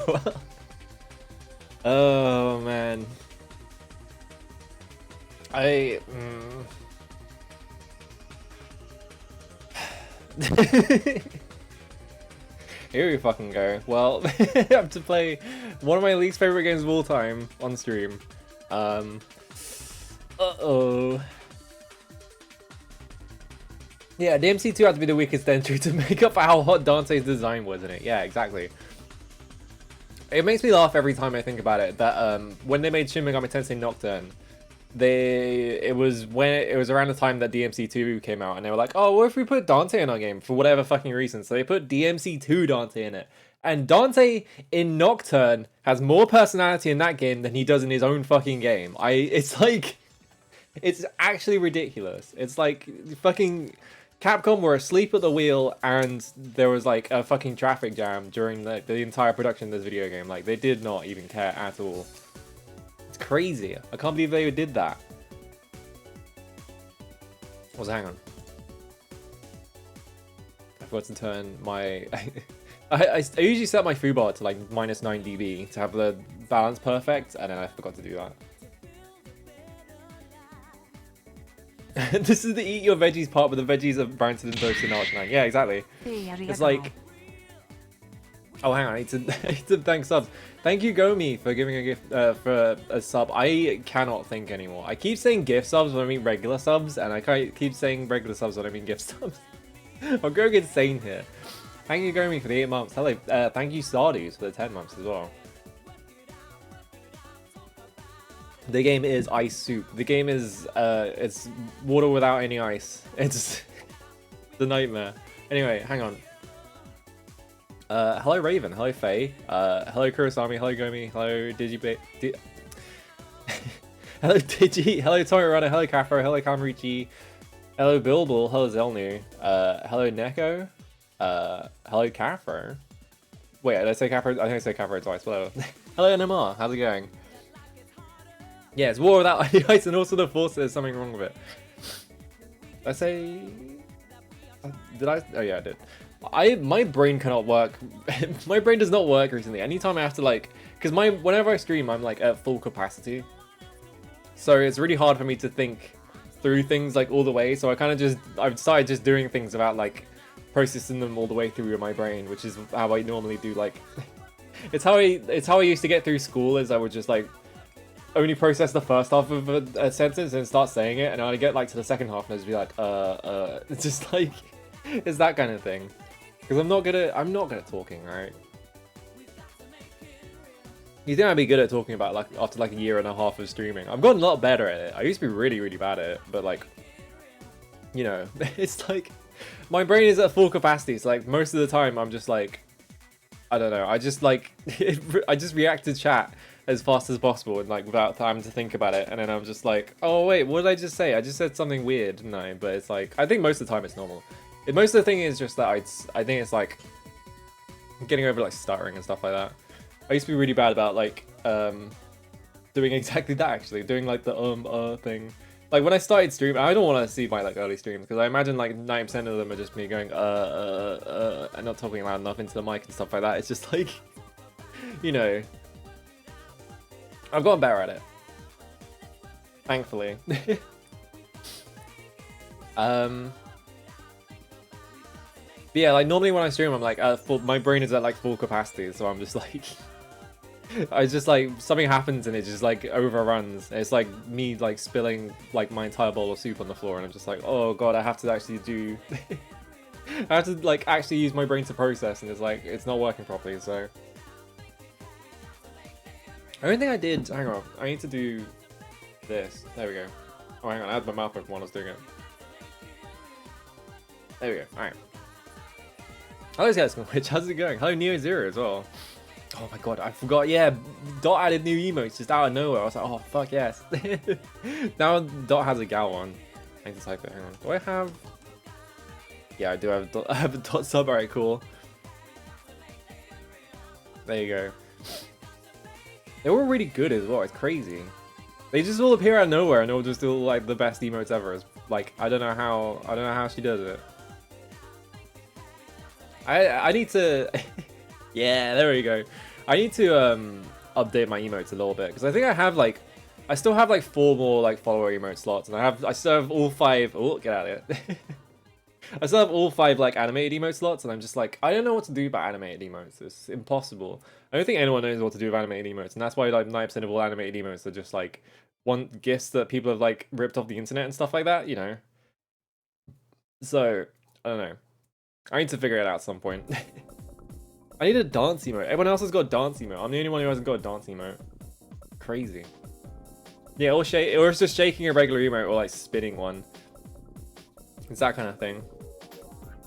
Well, oh man. I Here we fucking go. Well, I have to play one of my least favorite games of all time on stream. Uh-oh. Yeah, DMC2 had to be the weakest entry to make up for how hot Dante's design was in it. Yeah, exactly. It makes me laugh every time I think about it that when they made Shin Megami Tensei Nocturne, it was around the time that DMC2 came out, and they were like, oh, what if we put Dante in our game for whatever fucking reason? So they put DMC2 Dante in it. And Dante in Nocturne has more personality in that game than he does in his own fucking game. It's like, it's actually ridiculous. It's like fucking Capcom were asleep at the wheel, and there was like a fucking traffic jam during the entire production of this video game. Like, they did not even care at all. It's crazy. I can't believe they did that. Hang on. I forgot to turn my... I usually set my foobar to like -9 dB to have the balance perfect, and then I forgot to do that. This is the eat your veggies part, but the veggies are browned and toasted in Arch9. Yeah, exactly. It's like... Oh, hang on, I need to thank subs. Thank you, Gomi, for giving a gift for a sub. I cannot think anymore. I keep saying gift subs when I mean regular subs, and I keep saying regular subs when I mean gift subs. I'm going insane here. Thank you, Gomi, for the 8 months. Hello, thank you, Stardews, for the 10 months as well. The game is ice soup. The game is it's water without any ice. It's the nightmare. Anyway, hang on. Hello Raven, hello Faye, hello Kurosami, hello Gomi, hello hello Digi, hello Tommy Runner, hello Kafro, hello Kamrichi, hello Bilbul, hello Zelnu, hello Neko, hello Kafro. Wait, did I say Kafro? I think I said Kafro twice, whatever. Hello NMR, how's it going? Yeah, it's war without any ice, and also the force, there's something wrong with it. Did I say... Did I? Oh yeah, I did. My brain cannot work. My brain does not work recently. Anytime I have to like, because whenever I stream, I'm like at full capacity. So it's really hard for me to think through things like all the way. So I've started just doing things about like processing them all the way through in my brain, which is how I normally do. Like, it's how I used to get through school. Is I would just like only process the first half of a sentence and start saying it, and I'd get like to the second half and I'd just be like, it's just like, it's that kind of thing. Because I'm not good at talking, right? You think I'd be good at talking about like after like a year and a half of streaming? I've gotten a lot better at it. I used to be really, really bad at it, but like, you know, it's like my brain is at full capacity. So like most of the time, I'm just like, I don't know. I just like I just react to chat as fast as possible and like without time to think about it, and then I'm just like, oh wait, what did I just say? I just said something weird, didn't I? But it's like, I think most of the time it's normal. Most of the thing is just that I think it's like getting over like stuttering and stuff like that. I used to be really bad about like doing exactly that, actually, doing like the thing. Like when I started streaming, I don't want to see my like early streams because I imagine like 90% of them are just me going and not talking loud enough into the mic and stuff like that. It's just like, you know, I've gotten better at it, thankfully. But yeah, like normally when I stream, I'm like my brain is at like full capacity, so I'm just like, I just like something happens and it just like overruns. It's like me like spilling like my entire bowl of soup on the floor, and I'm just like, oh god, I have to actually do, I have to like actually use my brain to process, and it's like it's not working properly. So I don't think I did. Hang on, I need to do this. There we go. Oh, hang on, I had my mouth open while I was doing it. There we go. All right. Hello guys, which how's it going? Hello Neo Zero as well. Oh my god, I forgot. Yeah, Dot added new emotes just out of nowhere. I was like, oh fuck yes. Now Dot has a gal one. I need to type it. Hang on. Do I have? Yeah, I do have. I have a Dot sub. Alright, cool. There you go. They were really good as well. It's crazy. They just all appear out of nowhere and they'll just do like the best emotes ever. It's like I don't know how she does it. I need to Yeah, there we go. I need to update my emotes a little bit because I think I still have like 4 more like follower emote slots, and I still have all 5. Oh, get out of here! I still have all 5 like animated emote slots, and I'm just like, I don't know what to do about animated emotes. It's impossible. I don't think anyone knows what to do with animated emotes, and that's why like 90% of all animated emotes are just like gifs that people have like ripped off the internet and stuff like that, you know. So I don't know. I need to figure it out at some point. I need a dance emote. Everyone else has got a dance emote. I'm the only one who hasn't got a dance emote. Crazy. Yeah, or it's just shaking a regular emote or like spinning one. It's that kind of thing.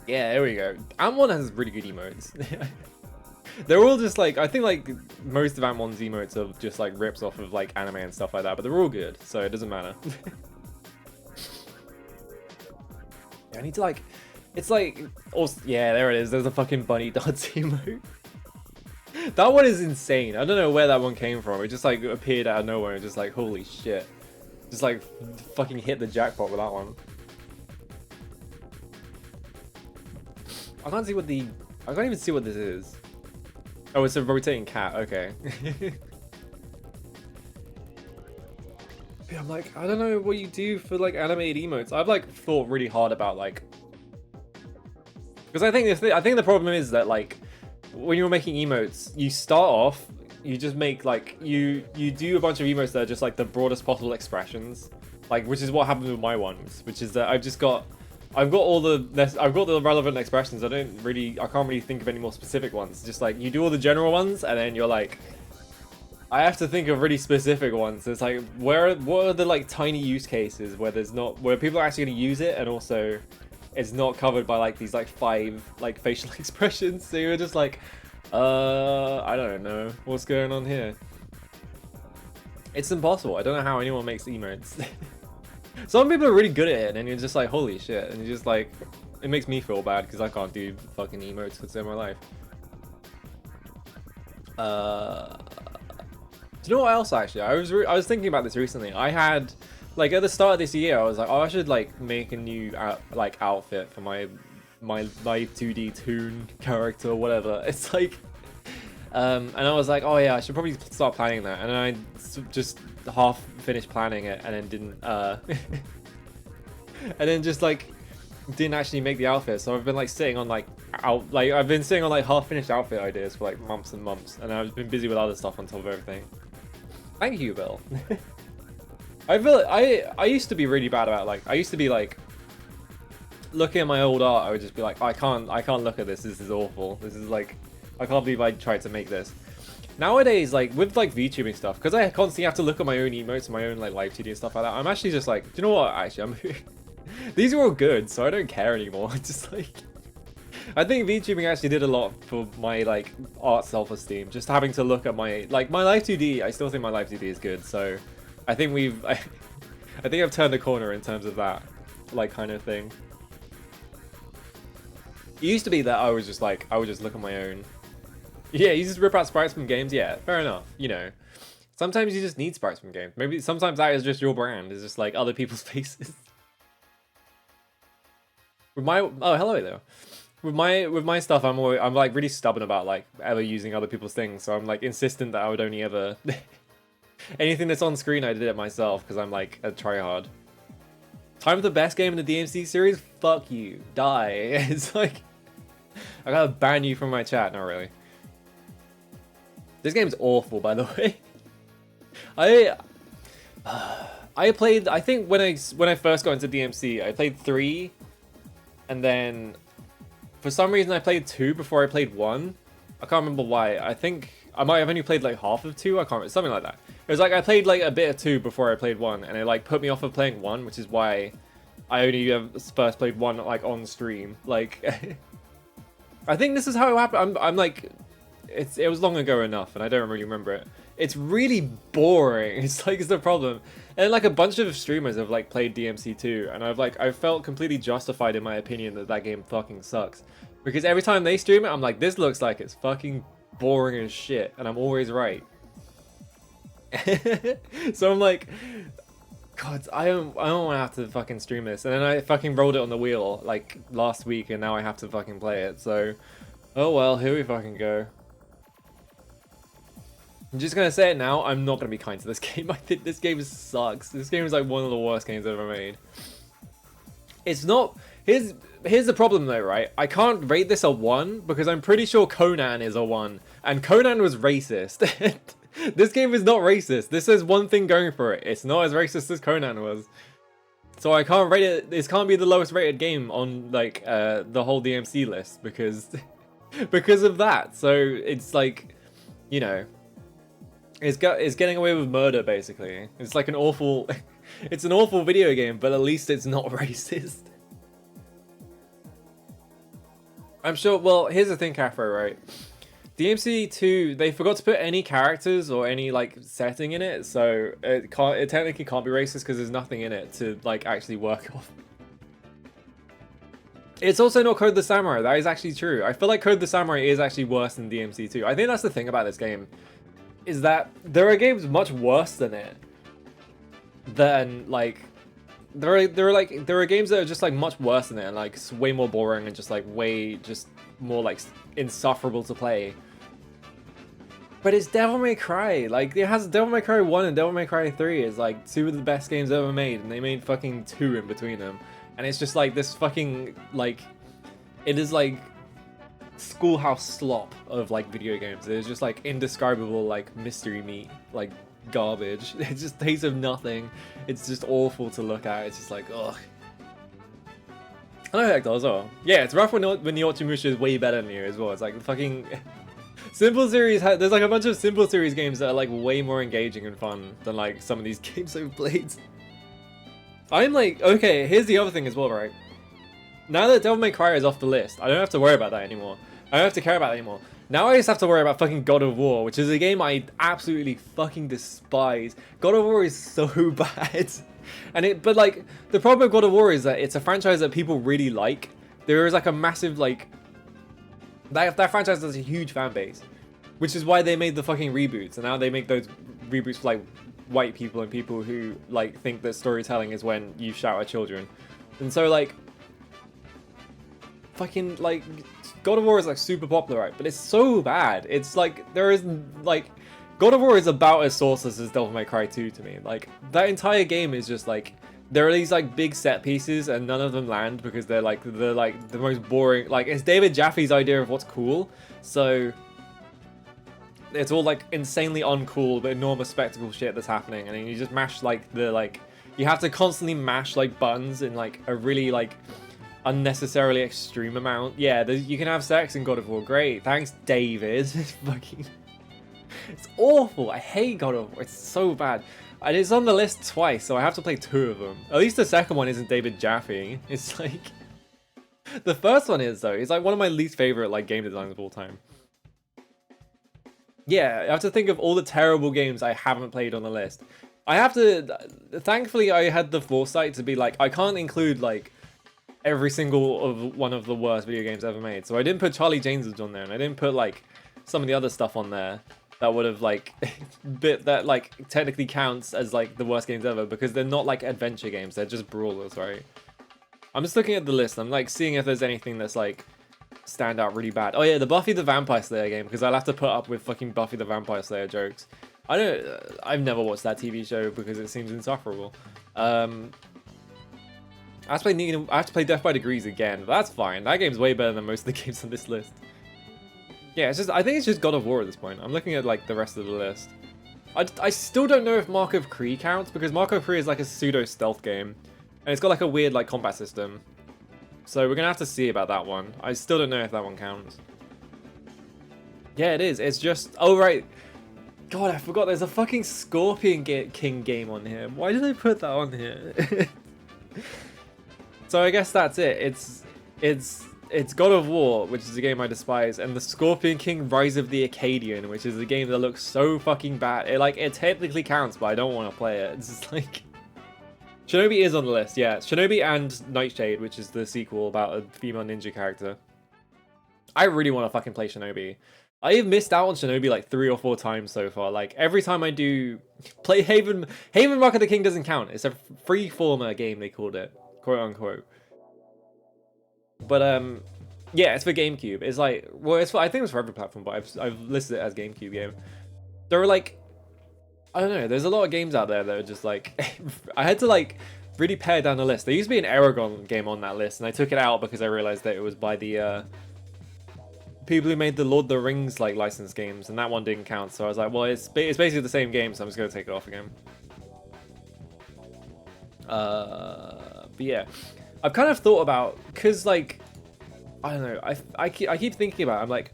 Yeah, there we go. Amwon has really good emotes. They're all just like, I think like most of Amwon's emotes are just like rips off of like anime and stuff like that, but they're all good, so it doesn't matter. I need to like, it's like, also, yeah, there it is. There's a fucking bunny dance emote. That one is insane. I don't know where that one came from. It just like appeared out of nowhere and just like, holy shit. Just like fucking hit the jackpot with that one. I can't even see what this is. Oh, it's a rotating cat. Okay. Yeah, I'm like, I don't know what you do for like animated emotes. I've like thought really hard about like, because I think the problem is that like when you're making emotes, you start off, you just make like you do a bunch of emotes that are just like the broadest possible expressions, like, which is what happened with my ones, which is that I've got all the relevant expressions. I can't really think of any more specific ones. Just like you do all the general ones, and then you're like, I have to think of really specific ones. It's like, what are the like tiny use cases where people are actually going to use it, and also it's not covered by like these like 5 like facial expressions. So you're just like, I don't know what's going on here. It's impossible. I don't know how anyone makes emotes. Some people are really good at it, and you're just like, holy shit, and you're just like, it makes me feel bad because I can't do fucking emotes for the of my life. Do you know what else actually? I was thinking about this recently. I had like at the start of this year, I was like, oh, I should like make a new outfit for my Live 2D Toon character or whatever. It's like, and I was like, oh yeah, I should probably start planning that. And then I just half finished planning it, and then didn't, and then just like didn't actually make the outfit. So I've been like sitting on like half finished outfit ideas for like months and months, and I've been busy with other stuff on top of everything. Thank you, Bill. I used to be really bad about like, I used to be like looking at my old art, I would just be like, I can't look at this. This is awful. This is like, I can't believe I tried to make this. Nowadays, like with like VTubing stuff, because I constantly have to look at my own emotes, my own like live 2D and stuff like that. I'm actually just like, do you know what? Actually, these are all good, so I don't care anymore. It's just like, I think VTubing actually did a lot for my like art self-esteem. Just having to look at my live 2D. I still think my live 2D is good, so I think I think I've turned a corner in terms of that like kind of thing. It used to be that I would just look at my own. Yeah, you just rip out sprites from games. Yeah, fair enough. You know, sometimes you just need sprites from games. Maybe sometimes that is just your brand. It's just like other people's faces. With my hello there. With my stuff, I'm like really stubborn about like ever using other people's things. So I'm like insistent that I would only ever anything that's on screen. I did it myself because I'm like a tryhard. Time for the best game in the DMC series? Fuck you, die. It's like I gotta ban you from my chat. Not really. This game's awful, by the way. I played, I think when I first got into DMC, I played 3, and then for some reason I played 2 before I played 1. I can't remember why. I think I might have only played like half of 2. I can't remember, something like that. It was like I played like a bit of 2 before I played 1, and it like put me off of playing 1, which is why I only first played 1 like on stream. Like, I think this is how it happened. I'm like, it was long ago enough, and I don't really remember it. It's really boring. It's like, it's the problem. And like a bunch of streamers have like played DMC2, and I've felt completely justified in my opinion that that game fucking sucks. Because every time they stream it, I'm like, this looks like it's fucking boring as shit, and I'm always right. So I'm like, God, I don't want to have to fucking stream this. And then I fucking rolled it on the wheel like last week, and now I have to fucking play it. So, oh well, here we fucking go. I'm just gonna say it now, I'm not gonna be kind to this game. I think this game sucks. This game is like one of the worst games I've ever made. It's not... Here's the problem though, right? I can't rate this a 1 because I'm pretty sure Conan is a 1. And Conan was racist. This game is not racist. This has one thing going for it. It's not as racist as Conan was. So I can't rate it... This can't be the lowest rated game on like the whole DMC list because... because of that. So it's like, you know... It's getting away with murder, basically. It's like an awful... It's an awful video game, but at least it's not racist. I'm sure... Well, here's the thing, Caffro, right? DMC2, they forgot to put any characters or any, like, setting in it, so it technically can't be racist because there's nothing in it to, like, actually work off. It's also not Code the Samurai. That is actually true. I feel like Code the Samurai is actually worse than DMC2. I think that's the thing about this game. Is that there are games much worse than it. Than like there are games that are just like much worse than it and like way more boring and just like way just more like insufferable to play. But it's Devil May Cry. Like it has Devil May Cry 1 and Devil May Cry 3 is like 2 of the best games ever made, and they made fucking 2 in between them. And it's just like this fucking like it is like schoolhouse slop of like video games. It's just like indescribable like mystery meat, like garbage. It just tastes of nothing. It's just awful to look at. It's just like ugh. I know Hector as well. Yeah, it's rough when the Ochimusha is way better than you as well. It's like the fucking Simple Series. There's like a bunch of Simple Series games that are like way more engaging and fun than like some of these games I've played. I'm like, okay, here's the other thing as well, right? Now that Devil May Cry is off the list, I don't have to worry about that anymore. I don't have to care about it anymore. Now I just have to worry about fucking God of War, which is a game I absolutely fucking despise. God of War is so bad. But like, the problem with God of War is that it's a franchise that people really like. There is like a massive like... That franchise has a huge fan base. Which is why they made the fucking reboots. And now they make those reboots for like white people and people who like think that storytelling is when you shout at children. And so like... Fucking like... God of War is like super popular, right? But it's so bad. It's like there is like God of War is about as sourceless as Devil May Cry 2 to me. Like that entire game is just like there are these like big set pieces and none of them land because they're like the most boring. Like it's David Jaffe's idea of what's cool, so it's all like insanely uncool but enormous spectacle shit that's happening, and then you just mash like you have to constantly mash like buttons in like a really like unnecessarily extreme amount. Yeah, you can have sex in God of War. Great, thanks, David. It's fucking... It's awful. I hate God of War. It's so bad. And it's on the list twice, so I have to play 2 of them. At least the second one isn't David Jaffe. It's like... The first one is, though. It's like one of my least favorite like game designs of all time. Yeah, I have to think of all the terrible games I haven't played on the list. I have to... Thankfully, I had the foresight to be like, I can't include like every single one of the worst video games ever made. So I didn't put Charlie James's on there, and I didn't put like some of the other stuff on there that would have like that like technically counts as like the worst games ever, because they're not like adventure games, they're just brawlers, right? I'm just looking at the list. I'm like seeing if there's anything that's like stand out really bad. Oh yeah, the Buffy the Vampire Slayer game, because I'll have to put up with fucking Buffy the Vampire Slayer jokes. I've never watched that TV show because it seems insufferable. I have to play Death by Degrees again, but that's fine. That game's way better than most of the games on this list. Yeah, I think it's just God of War at this point. I'm looking at like the rest of the list. I still don't know if Mark of Kree counts, because Mark of Kree is like a pseudo stealth game, and it's got like a weird like combat system. So we're gonna have to see about that one. I still don't know if that one counts. Yeah, it is. It's just... Oh right. God, I forgot. There's a fucking Scorpion King game on here. Why did I put that on here? So I guess that's it. It's God of War, which is a game I despise, and the Scorpion King Rise of the Acadian, which is a game that looks so fucking bad. It technically counts, but I don't want to play it. It's just like... Shinobi is on the list, yeah. Shinobi and Nightshade, which is the sequel about a female ninja character. I really want to fucking play Shinobi. I've missed out on Shinobi like 3 or 4 times so far. Like every time I do play Haven Mark of the King doesn't count. It's a freeformer game, they called it, quote unquote. But yeah, it's for GameCube. It's like, well, I think it's for every platform, but I've listed it as GameCube game. there were like, I don't know, there's a lot of games out there that are just like, I had to like really pare down the list. There used to be an Aragon game on that list, and I took it out because I realized that it was by the people who made the Lord of the Rings like licensed games, and that one didn't count. So I was like, well, it's basically the same game, so I'm just gonna take it off again. But yeah, I've kind of thought about, because like, I don't know, I keep thinking about it. I'm like,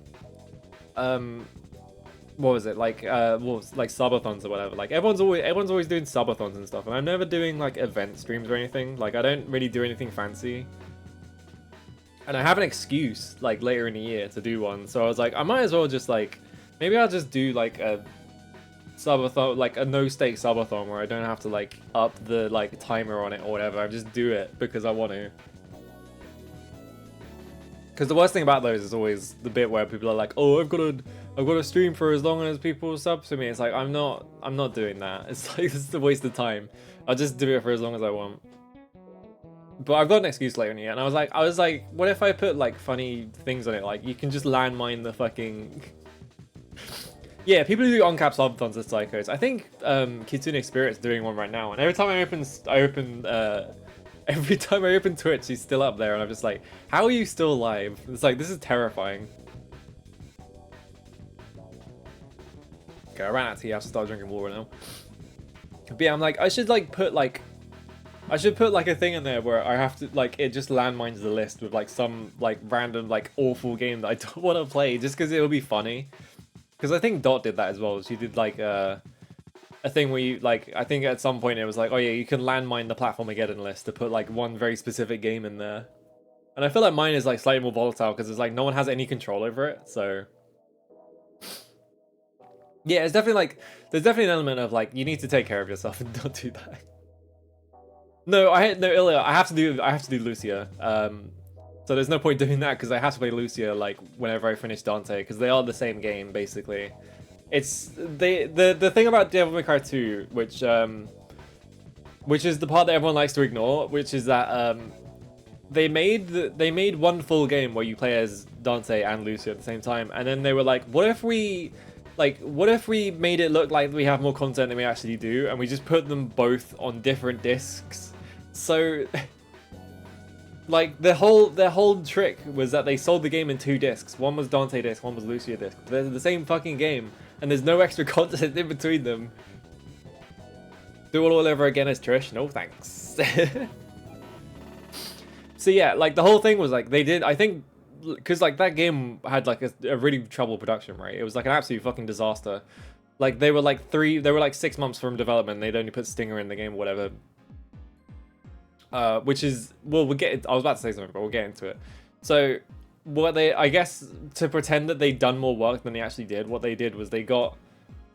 what was it like? What was like subathons or whatever? Like everyone's always doing subathons and stuff, and I'm never doing like event streams or anything. Like I don't really do anything fancy, and I have an excuse like later in the year to do one. So I was like, I might as well just like, maybe I'll just do like a subathon, like a no stake subathon where I don't have to like up the like timer on it or whatever. I just do it because I want to. Because the worst thing about those is always the bit where people are like, oh, I've got to stream for as long as people sub to me. It's like, I'm not doing that. It's like, it's a waste of time. I'll just do it for as long as I want. But I've got an excuse later in the year, and I was like, what if I put like funny things on it? Like you can just landmine the fucking. Yeah, people who do on-cap subathons are psychos. I think Kitsune Spirit's doing one right now, and every time I open Twitch, he's still up there, and I'm just like, how are you still live? It's like, this is terrifying. Okay, I ran out of tea. I have to start drinking water now. But yeah, I'm like, I should put like a thing in there where I have to like, it just landmines the list with like some like random like awful game that I don't want to play just because it'll be funny. Because I think Dot did that as well. She did like a thing where you like, I think at some point it was like, oh yeah, you can landmine the Platformageddon list to put like one very specific game in there. And I feel like mine is like slightly more volatile because it's like no one has any control over it. So yeah, it's definitely like, there's definitely an element of like, you need to take care of yourself and don't do that. No, Ilya, I have to do Lucia. So there's no point doing that because I have to play Lucia like whenever I finish Dante because they are the same game basically. It's the thing about Devil May Cry 2, which is the part that everyone likes to ignore, which is that they made one full game where you play as Dante and Lucia at the same time, and then they were like, what if we made it look like we have more content than we actually do, and we just put them both on different discs? So like their whole trick was that they sold the game in 2 discs. One was Dante disc, one was Lucia disc. They're the same fucking game, and there's no extra content in between them. Do it all over again as Trish? No thanks. So yeah, like the whole thing was like they did, I think, because like that game had like a really troubled production, right? It was like an absolute fucking disaster. Like they were like 6 months from development. They'd only put Stinger in the game or whatever. Which is, well, I was about to say something, but we'll get into it. So what I guess to pretend that they'd done more work than they actually did, what they did was they got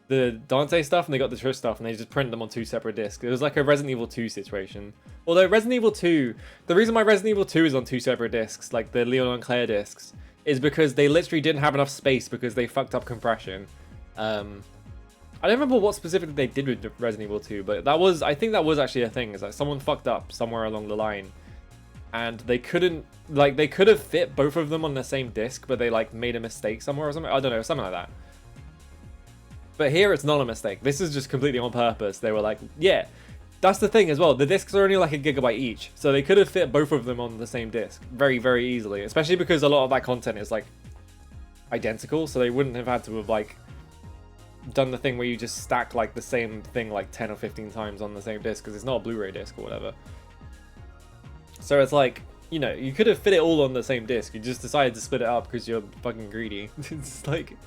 the Dante stuff and they got the Trish stuff and they just printed them on 2 separate discs. It was like a Resident Evil 2 situation. Although Resident Evil 2, the reason why Resident Evil 2 is on 2 separate discs, like the Leon and Claire discs, is because they literally didn't have enough space because they fucked up compression. I don't remember what specifically they did with Resident Evil 2, but I think that was actually a thing. Is like someone fucked up somewhere along the line, and they couldn't, like, they could have fit both of them on the same disc, but they like made a mistake somewhere or something. I don't know, something like that. But here it's not a mistake. This is just completely on purpose. They were like, yeah, that's the thing as well. The discs are only like 1 gigabyte each, so they could have fit both of them on the same disc very, very easily. Especially because a lot of that content is like identical, so they wouldn't have had to have like done the thing where you just stack like the same thing like 10 or 15 times on the same disc because it's not a Blu-ray disc or whatever. So it's like, you know, you could have fit it all on the same disc. You just decided to split it up because you're fucking greedy. It's like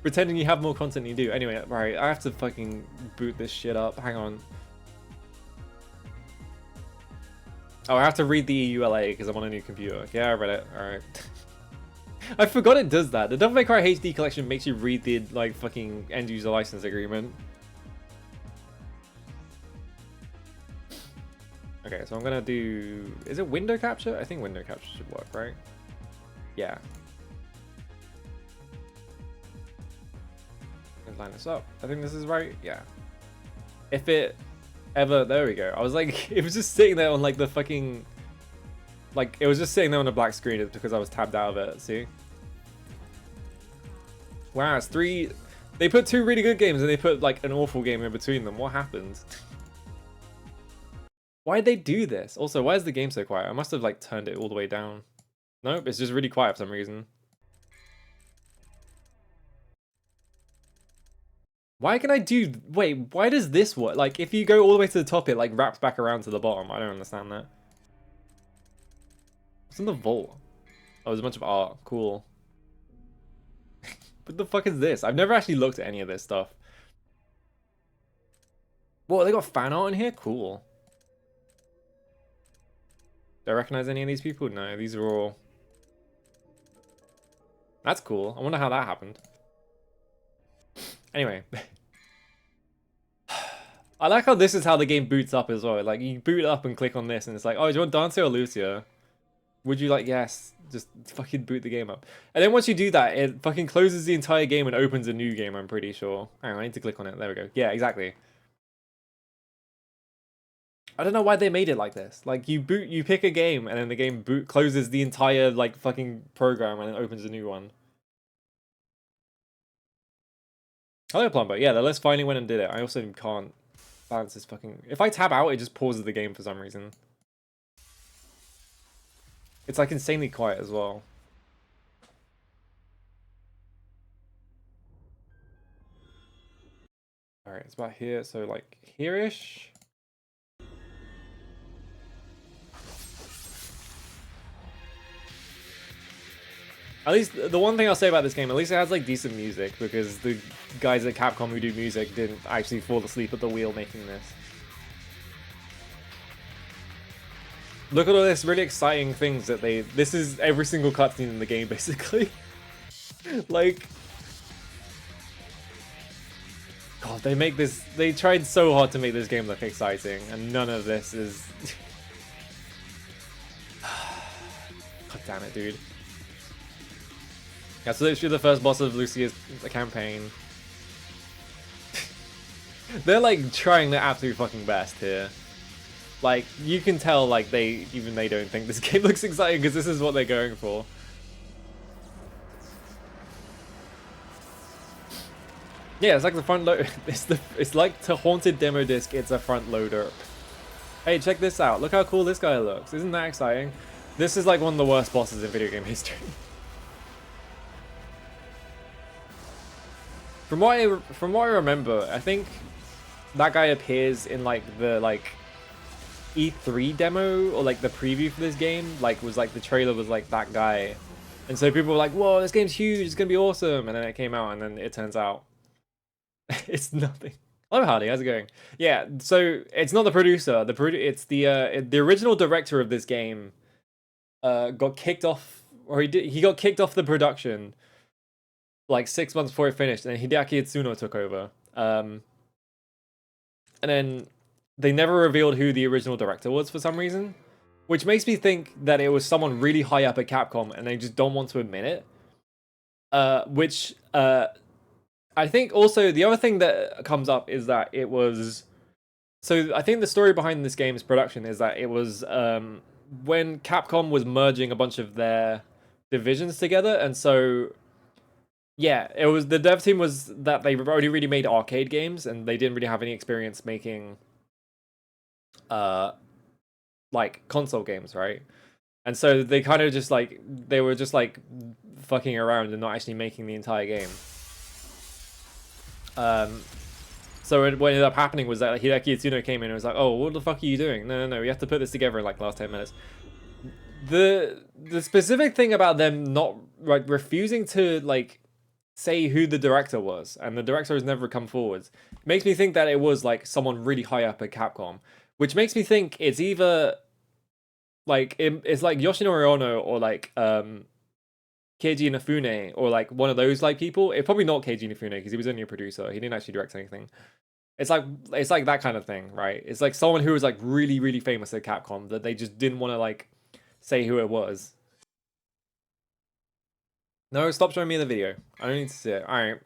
pretending you have more content than you do. Anyway, right, I have to fucking boot this shit up. Hang on. Oh, I have to read the EULA because I'm on a new computer. Okay, I read it. Alright. I forgot it does that. The Devil May Cry HD collection makes you read the like fucking end user license agreement. Okay, so I'm gonna do, is it window capture? I think window capture should work, right? Yeah. Let's line this up. I think this is right. Yeah. If it ever, there we go. I was like, it was just sitting there on like the fucking, like it was just sitting there on a black screen. It's because I was tabbed out of it. See? Wow, it's 3 They put two really good games and they put like an awful game in between them. What happened? Why'd they do this? Also, why is the game so quiet? I must have like turned it all the way down. Nope, it's just really quiet for some reason. Why can I do... Wait, why does this work? Like, if you go all the way to the top, it like wraps back around to the bottom. I don't understand that. What's in the vault? Oh, there's a bunch of art. Cool. What the fuck is this? I've never actually looked at any of this stuff. Whoa, they got fan art in here? Cool. Do I recognize any of these people? No, these are all... That's cool. I wonder how that happened. Anyway. I like how this is how the game boots up as well. Like, you boot up and click on this and it's like, oh, do you want Dante or Lucia? Would you like, yes, just fucking boot the game up. And then once you do that, it fucking closes the entire game and opens a new game, I'm pretty sure. Hang on, I need to click on it. There we go. Yeah, exactly. I don't know why they made it like this. Like, you pick a game and then the game closes the entire, like, fucking program and then opens a new one. Hello, Plumber. Yeah, the list finally went and did it. I also can't balance this fucking... If I tab out, it just pauses the game for some reason. It's like insanely quiet as well. Alright, it's about here, so like here-ish. At least, the one thing I'll say about this game, at least it has like decent music, because the guys at Capcom who do music didn't actually fall asleep at the wheel making this. Look at all this really exciting things that this is every single cutscene in the game, basically. Like... God, they tried so hard to make this game look exciting, and none of this is... God damn it, dude. Yeah, so literally the first boss of Lucia's campaign. They're like trying their absolute fucking best here. Like, you can tell like even they don't think this game looks exciting because this is what they're going for. Yeah, it's like the front load. It's like to Haunted demo disc. It's a front loader. Hey, check this out. Look how cool this guy looks. Isn't that exciting? This is like one of the worst bosses in video game history. From what I remember, I think that guy appears in like the E3 demo or like the preview for this game. Like was like the trailer was like that guy, and so people were like, "Whoa, this game's huge! It's gonna be awesome!" And then it came out, and then it turns out it's nothing. Hello, Hardy. How's it going? Yeah, so it's not the producer. It's the original director of this game. Got kicked off, or he got kicked off the production. Like 6 months before it finished, and Hideaki Itsuno took over. And then they never revealed who the original director was for some reason, which makes me think that it was someone really high up at Capcom, and they just don't want to admit it. I think also the other thing that comes up is that it was... So I think the story behind this game's production is that it was when Capcom was merging a bunch of their divisions together, and so... Yeah, it was the dev team was that they already really made arcade games and they didn't really have any experience making like console games, right? And so they kind of just like they were just like fucking around and not actually making the entire game. So what ended up happening was that Hideaki Itsuno came in and was like, "Oh, what the fuck are you doing? No, we have to put this together in like the last 10 minutes." The specific thing about them not like refusing to like say who the director was, and the director has never come forwards, makes me think that it was like someone really high up at Capcom, which makes me think it's either like it's like Yoshinori Ono or like Keiji Inafune or like one of those like people. It's probably not Keiji Inafune because he was only a producer. He didn't actually direct anything. It's like that kind of thing, right? It's like someone who was like really, really famous at Capcom that they just didn't want to like say who it was. No, stop showing me the video. I don't need to see it. Alright.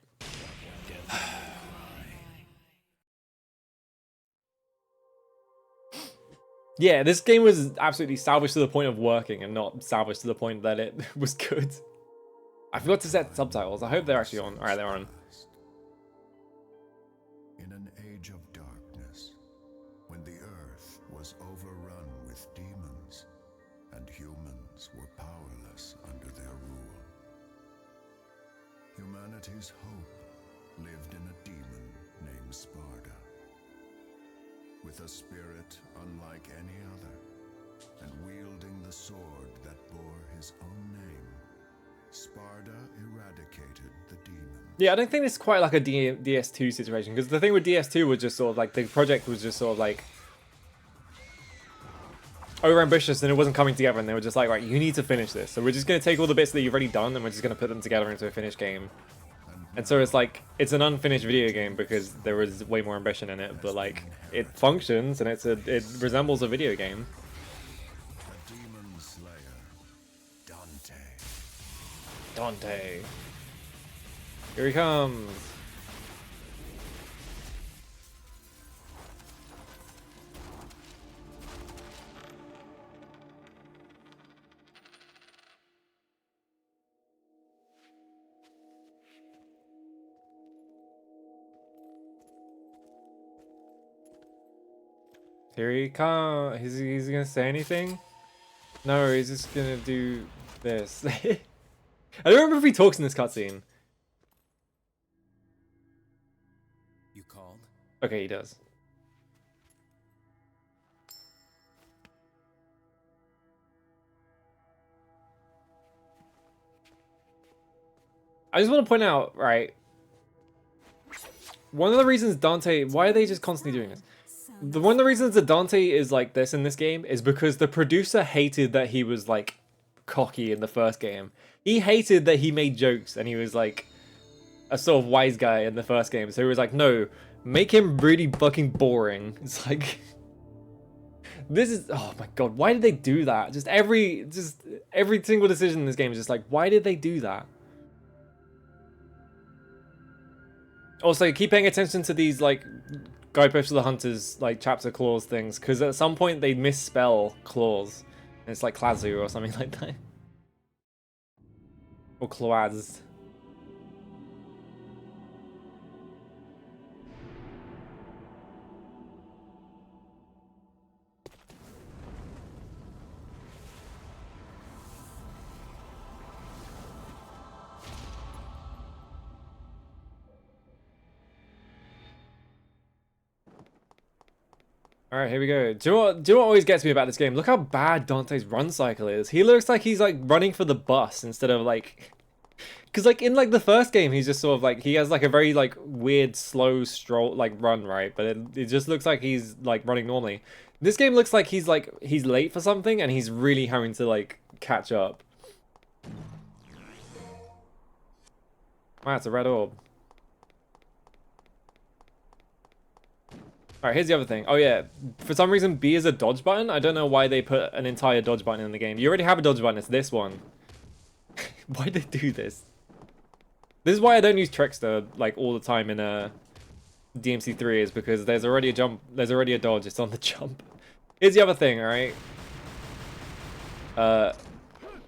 Yeah, this game was absolutely salvaged to the point of working and not salvaged to the point that it was good. I forgot to set subtitles. I hope they're actually on. Alright, they're on. In an age of darkness, when the earth was overrun with demons and humans were powerless under their rule, humanity's hope lived in a demon named Sparda. With a spirit unlike any other, and wielding the sword that bore his own name, Sparda eradicated the demon. Yeah, I don't think it's quite like a DS2 situation, because the thing with DS2 was just sort of like, the project was just sort of like overambitious and it wasn't coming together, and they were just like, right, you need to finish this. So we're just going to take all the bits that you've already done and we're just going to put them together into a finished game. And so it's like, it's an unfinished video game because there was way more ambition in it, but like, it functions and it resembles a video game. The demon slayer, Dante. Dante. Here he comes. Here he comes. He's gonna say anything? No, he's just gonna do this. I don't remember if he talks in this cutscene. You called? Okay, he does. I just want to point out, right? One of the reasons Dante... Why are they just constantly doing this? One of the reasons that Dante is like this in this game is because the producer hated that he was like cocky in the first game. He hated that he made jokes and he was like a sort of wise guy in the first game. So he was like, no, make him really fucking boring. It's like, this is, oh my god, why did they do that? Just every single decision in this game is just like, why did they do that? Also, keep paying attention to these like Guidepost to the Hunters like chapter clause things, because at some point they misspell clause. And it's like Klazu or something like that. Or Cloaz. Alright, here we go. Do you know what always gets me about this game? Look how bad Dante's run cycle is. He looks like he's like running for the bus instead of like... Because like in like the first game, he's just sort of like, he has like a very like weird slow stroll like run, right? But it just looks like he's like running normally. This game looks like he's late for something and he's really having to like catch up. Wow, it's a red orb. Alright, here's the other thing. Oh yeah, for some reason B is a dodge button. I don't know why they put an entire dodge button in the game. You already have a dodge button, it's this one. Why did they do this? This is why I don't use Trickster like all the time in DMC3, is because there's already a jump, there's already a dodge, it's on the jump. Here's the other thing, alright?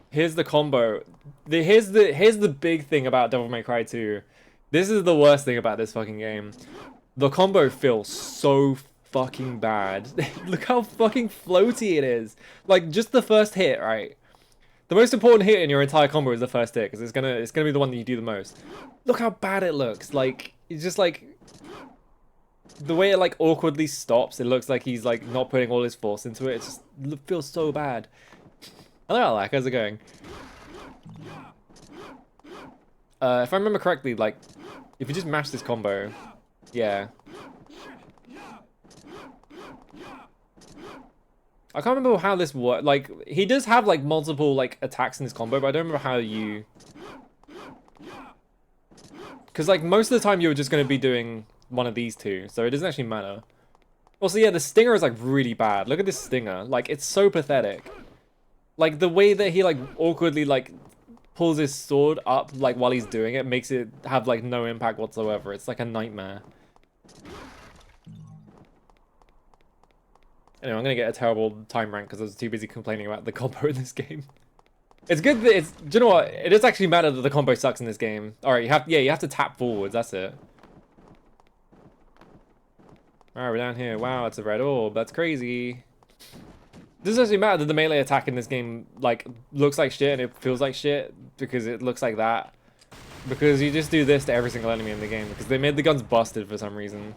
Here's the combo. Here's the big thing about Devil May Cry 2. This is the worst thing about this fucking game. The combo feels so fucking bad. Look how fucking floaty it is. Like, just the first hit, right? The most important hit in your entire combo is the first hit, because it's gonna be the one that you do the most. Look how bad it looks. Like, it's just like... The way it like awkwardly stops, it looks like he's like not putting all his force into it. It just feels so bad. Hello, Alak, how's it going? If I remember correctly, like, if you just mash this combo... Yeah. I can't remember how this works. Like, he does have, like, multiple, like, attacks in this combo, but I don't remember how you... Because, like, most of the time you're just going to be doing one of these two, so it doesn't actually matter. Also, yeah, the stinger is, like, really bad. Look at this stinger. Like, it's so pathetic. Like, the way that he, like, awkwardly, like, pulls his sword up, like, while he's doing it makes it have, like, no impact whatsoever. It's, like, a nightmare. Anyway, I'm gonna get a terrible time rank because I was too busy complaining about the combo in this game. It's good that it's... Do you know what? It does actually matter that the combo sucks in this game. Alright, you have to tap forwards, that's it. Alright, we're down here. Wow, it's a red orb. That's crazy. Does it actually matter that the melee attack in this game, like, looks like shit and it feels like shit because it looks like that? Because you just do this to every single enemy in the game because they made the guns busted for some reason.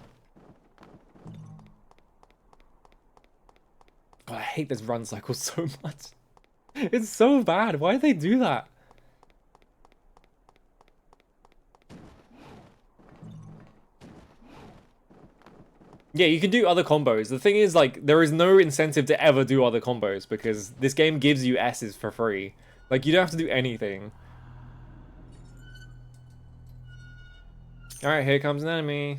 God, I hate this run cycle so much. It's so bad. Why do they do that? Yeah, you can do other combos. The thing is, like, there is no incentive to ever do other combos because this game gives you S's for free. Like, you don't have to do anything. Alright, here comes an enemy.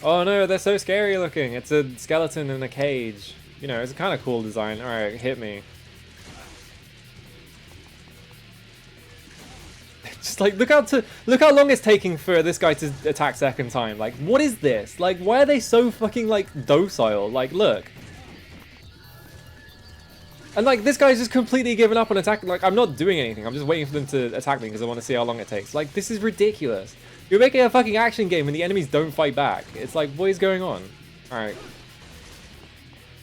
Oh no, they're so scary looking. It's a skeleton in a cage. You know, it's a kind of cool design. Alright, hit me. Just like, look how long it's taking for this guy to attack second time. Like, what is this? Like, why are they so fucking, like, docile? Like, look. And, like, this guy's just completely given up on attacking. Like, I'm not doing anything. I'm just waiting for them to attack me because I want to see how long it takes. Like, this is ridiculous. You're making a fucking action game and the enemies don't fight back. It's like, what is going on? Alright.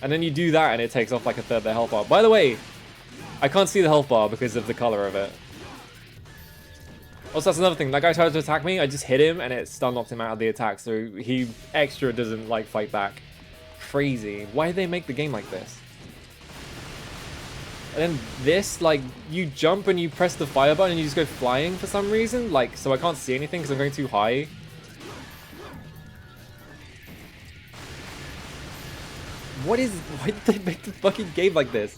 And then you do that and it takes off, like, a third of the health bar. By the way, I can't see the health bar because of the color of it. Also, that's another thing. That guy tried to attack me. I just hit him and it stun knocked him out of the attack. So he extra doesn't, like, fight back. Crazy. Why did they make the game like this? And then this, like, you jump and you press the fire button and you just go flying for some reason. Like, so I can't see anything because I'm going too high. Why did they make the fucking game like this?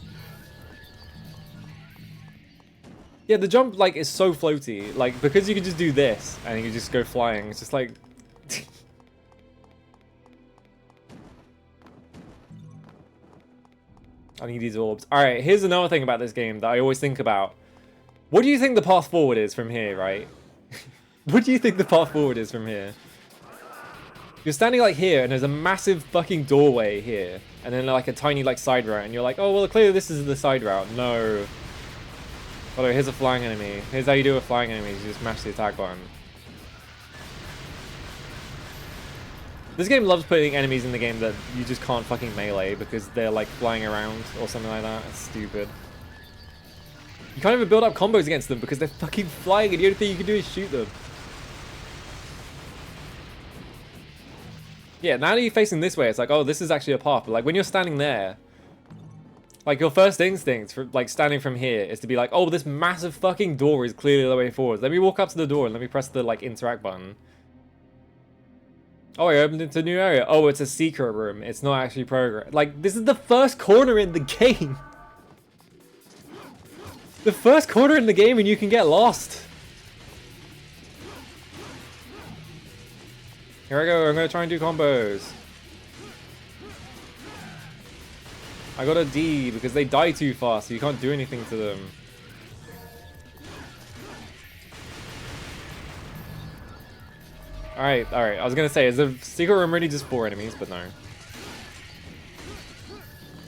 Yeah, the jump, like, is so floaty. Like, because you can just do this and you just go flying. It's just like... I need these orbs. Alright, here's another thing about this game that I always think about. What do you think the path forward is from here, right? What do you think the path forward is from here? You're standing, like, here, and there's a massive fucking doorway here. And then, like, a tiny, like, side route. And you're like, oh, well, clearly this is the side route. No. Oh, here's a flying enemy. Here's how you do a flying enemy. You just mash the attack button. This game loves putting enemies in the game that you just can't fucking melee because they're like flying around or something like that. It's stupid. You can't even build up combos against them because they're fucking flying and the only thing you can do is shoot them. Yeah, now that you're facing this way, it's like, oh, this is actually a path. But like when you're standing there, like your first instinct for like standing from here is to be like, oh, this massive fucking door is clearly the way forward. Let me walk up to the door and let me press the like interact button. Oh, I opened into a new area. Oh, it's a secret room. It's not actually progress. Like, this is the first corner in the game. The first corner in the game and you can get lost. Here I go. I'm going to try and do combos. I got a D because they die too fast, so you can't do anything to them. Alright, alright. I was gonna say, is the secret room really just 4 enemies? But no.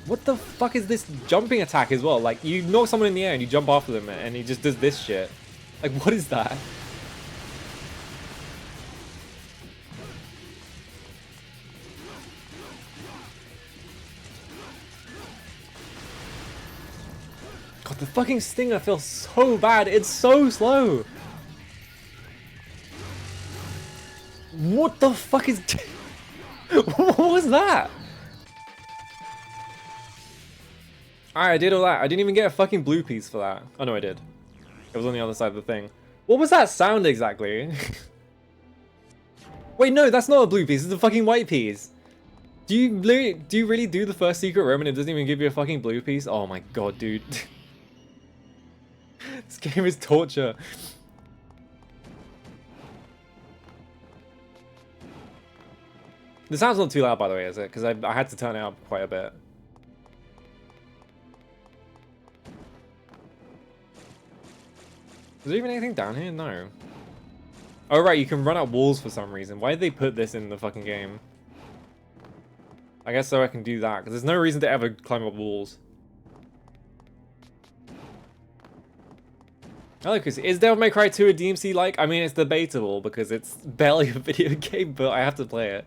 What the fuck is this jumping attack as well? Like, you knock someone in the air and you jump after them and he just does this shit. Like, what is that? God, the fucking stinger feels so bad. It's so slow. What the fuck is... What was that? Alright, I did all that. I didn't even get a fucking blue piece for that. Oh, no, I did. It was on the other side of the thing. What was that sound exactly? Wait, no, that's not a blue piece. It's a fucking white piece. Do you really do the first secret room and it doesn't even give you a fucking blue piece? Oh my god, dude. This game is torture. The sound's not too loud, by the way, is it? Because I had to turn it up quite a bit. Is there even anything down here? No. Oh, right, you can run up walls for some reason. Why did they put this in the fucking game? I guess so I can do that, because there's no reason to ever climb up walls. Hello, Chris. Is Devil May Cry 2 a DMC-like? I mean, it's debatable because it's barely a video game, but I have to play it.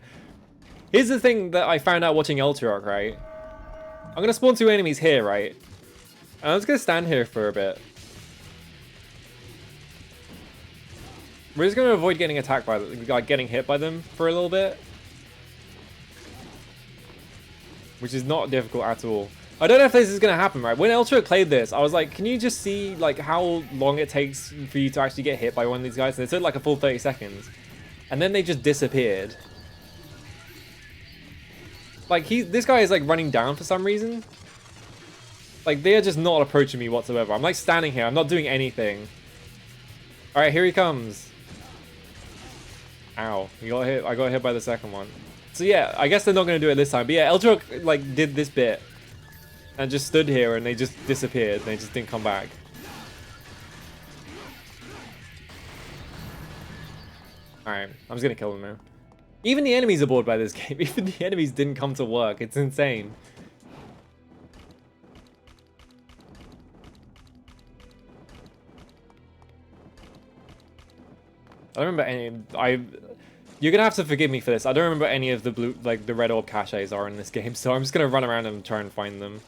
Here's the thing that I found out watching Ultra, right? I'm gonna spawn 2 enemies here, right? And I'm just gonna stand here for a bit. We're just gonna avoid getting attacked by them, like getting hit by them for a little bit. Which is not difficult at all. I don't know if this is gonna happen, right? When Ultra played this, I was like, can you just see like how long it takes for you to actually get hit by one of these guys? And it took like a full 30 seconds. And then they just disappeared. Like this guy is like running down for some reason. Like they are just not approaching me whatsoever. I'm like standing here, I'm not doing anything. Alright, here he comes. Ow. I got hit by the second one. So yeah, I guess they're not gonna do it this time. But yeah, Ultra like did this bit. And just stood here and they just disappeared. They just didn't come back. Alright, I'm just gonna kill them now. Even the enemies are bored by this game. Even the enemies didn't come to work. It's insane. I don't remember any... You're gonna have to forgive me for this. I don't remember any of the blue, like the red orb caches are in this game, so I'm just gonna run around and try and find them.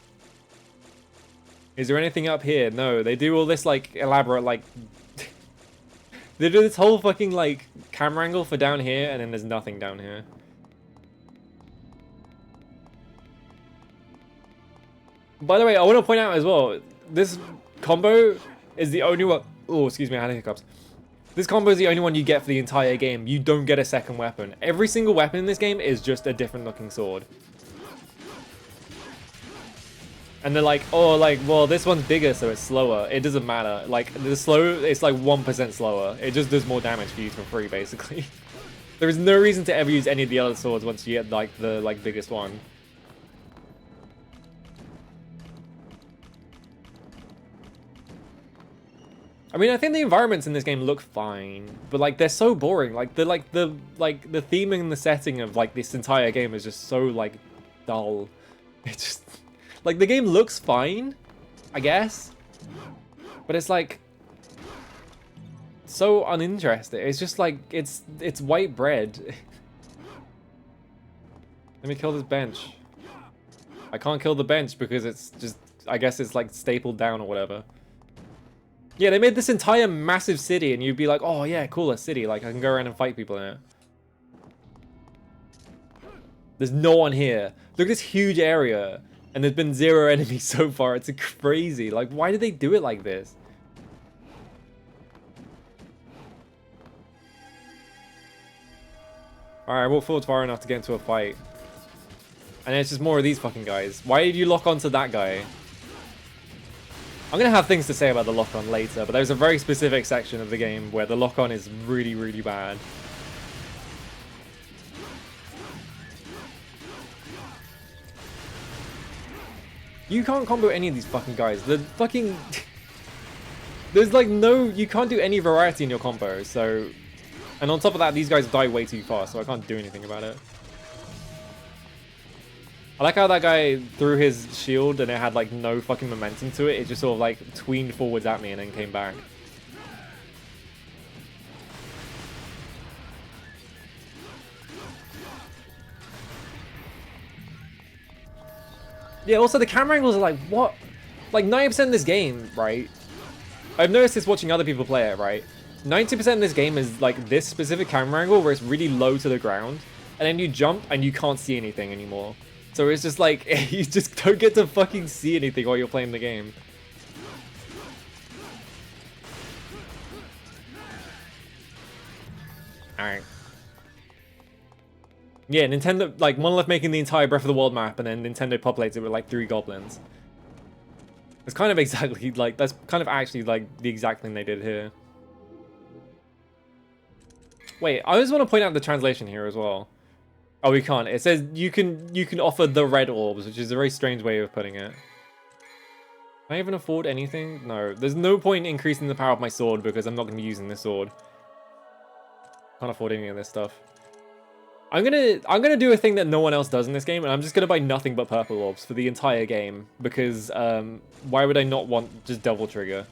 Is there anything up here? No, they do all this like elaborate like they do this whole fucking like camera angle for down here and then there's nothing down here. By the way, I want to point out as well, this combo is the only one. Oh, excuse me, I had hiccups. This combo is the only one you get for the entire game. You don't get a second weapon. Every single weapon in this game is just a different looking sword. And they're like, oh, like, well, this one's bigger, so it's slower. It doesn't matter. Like, it's like 1% slower. It just does more damage for you for free, basically. There is no reason to ever use any of the other swords once you get, like, the, biggest one. I mean, I think the environments in this game look fine, but, like, they're so boring. Like, the theming and the setting of, like, this entire game is just so, like, dull. It's just... Like, the game looks fine, I guess, but it's, like, so uninteresting. It's just, like, it's white bread. Let me kill this bench. I can't kill the bench because it's just, I guess it's, like, stapled down or whatever. Yeah, they made this entire massive city, and you'd be like, oh, yeah, cool, a city. Like, I can go around and fight people in it. There's no one here. Look at this huge area. And there's been 0 enemies so far. It's crazy. Like, why did they do it like this? Alright, I walked forward far enough to get into a fight. And it's just more of these fucking guys. Why did you lock onto that guy? I'm gonna have things to say about the lock-on later, but there's a very specific section of the game where the lock-on is really, really bad. You can't combo any of these fucking guys. The fucking... There's like no... You can't do any variety in your combo, so... And on top of that, these guys die way too fast, so I can't do anything about it. I like how that guy threw his shield and it had like no fucking momentum to it. It just sort of like tweened forwards at me and then came back. Yeah, also the camera angles are like, what? Like 90% of this game, right? I've noticed this watching other people play it, right? 90% of this game is like this specific camera angle where it's really low to the ground. And then you jump and you can't see anything anymore. So it's just like, you just don't get to fucking see anything while you're playing the game. Alright. Yeah, Nintendo, like, Monolith making the entire Breath of the Wild map, and then Nintendo populates it with, like, 3 goblins. It's kind of exactly, like, that's kind of actually, like, the exact thing they did here. Wait, I just want to point out the translation here as well. Oh, we can't. It says you can offer the red orbs, which is a very strange way of putting it. Can I even afford anything? No. There's no point in increasing the power of my sword, because I'm not going to be using this sword. Can't afford any of this stuff. I'm gonna do a thing that no one else does in this game, and I'm just gonna buy nothing but purple orbs for the entire game, because why would I not want just double trigger?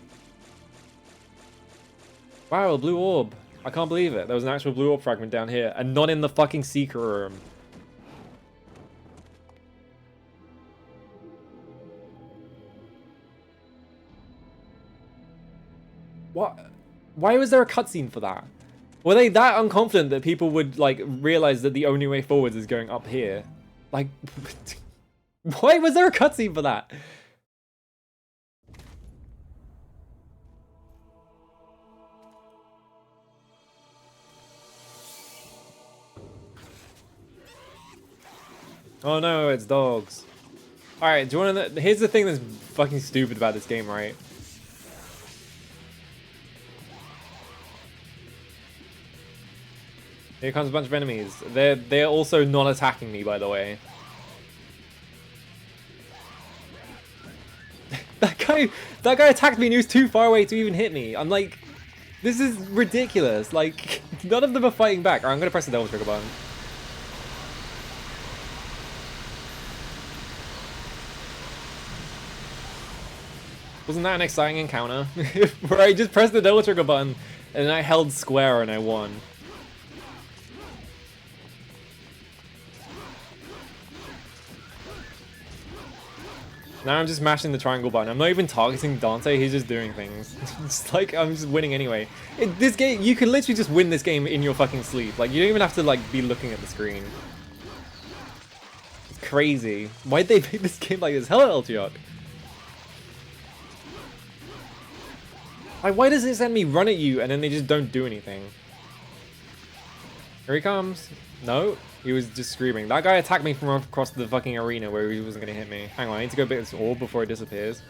Wow, a blue orb. I can't believe it. There was an actual blue orb fragment down here, and not in the fucking secret room. What? Why was there a cutscene for that? Were they that unconfident that people would, like, realize that the only way forwards is going up here? Like, why was there a cutscene for that? Oh no, it's dogs. Alright, do you wanna know? Here's the thing that's fucking stupid about this game, right? Here comes a bunch of enemies. They're also not attacking me, by the way. That guy attacked me and he was too far away to even hit me. I'm like, this is ridiculous. Like, none of them are fighting back. Alright, I'm gonna press the double trigger button. Wasn't that an exciting encounter? Where I just pressed the double trigger button and then I held square and I won. Now I'm just mashing the triangle button. I'm not even targeting Dante, he's just doing things. It's like, I'm just winning anyway. This game, you can literally just win this game in your fucking sleep. Like, you don't even have to, like, be looking at the screen. It's crazy. Why'd they make this game like this? Hello, LTR. Like, why does it send me run at you and then they just don't do anything? Here he comes. No. He was just screaming. That guy attacked me from across the fucking arena where he wasn't going to hit me. Hang on, I need to go get this orb before it disappears.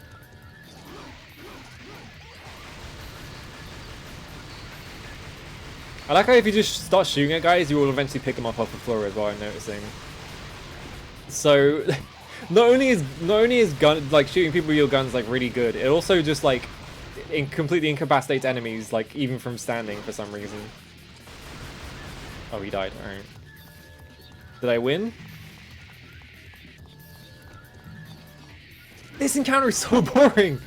I like how if you just start shooting at guys, you will eventually pick them up off the floor as well, I'm noticing. So, not only is gun, like, shooting people with your guns, like, really good, it also just, like, completely incapacitates enemies, like, even from standing for some reason. Oh, he died. Alright. Did I win? This encounter is so boring!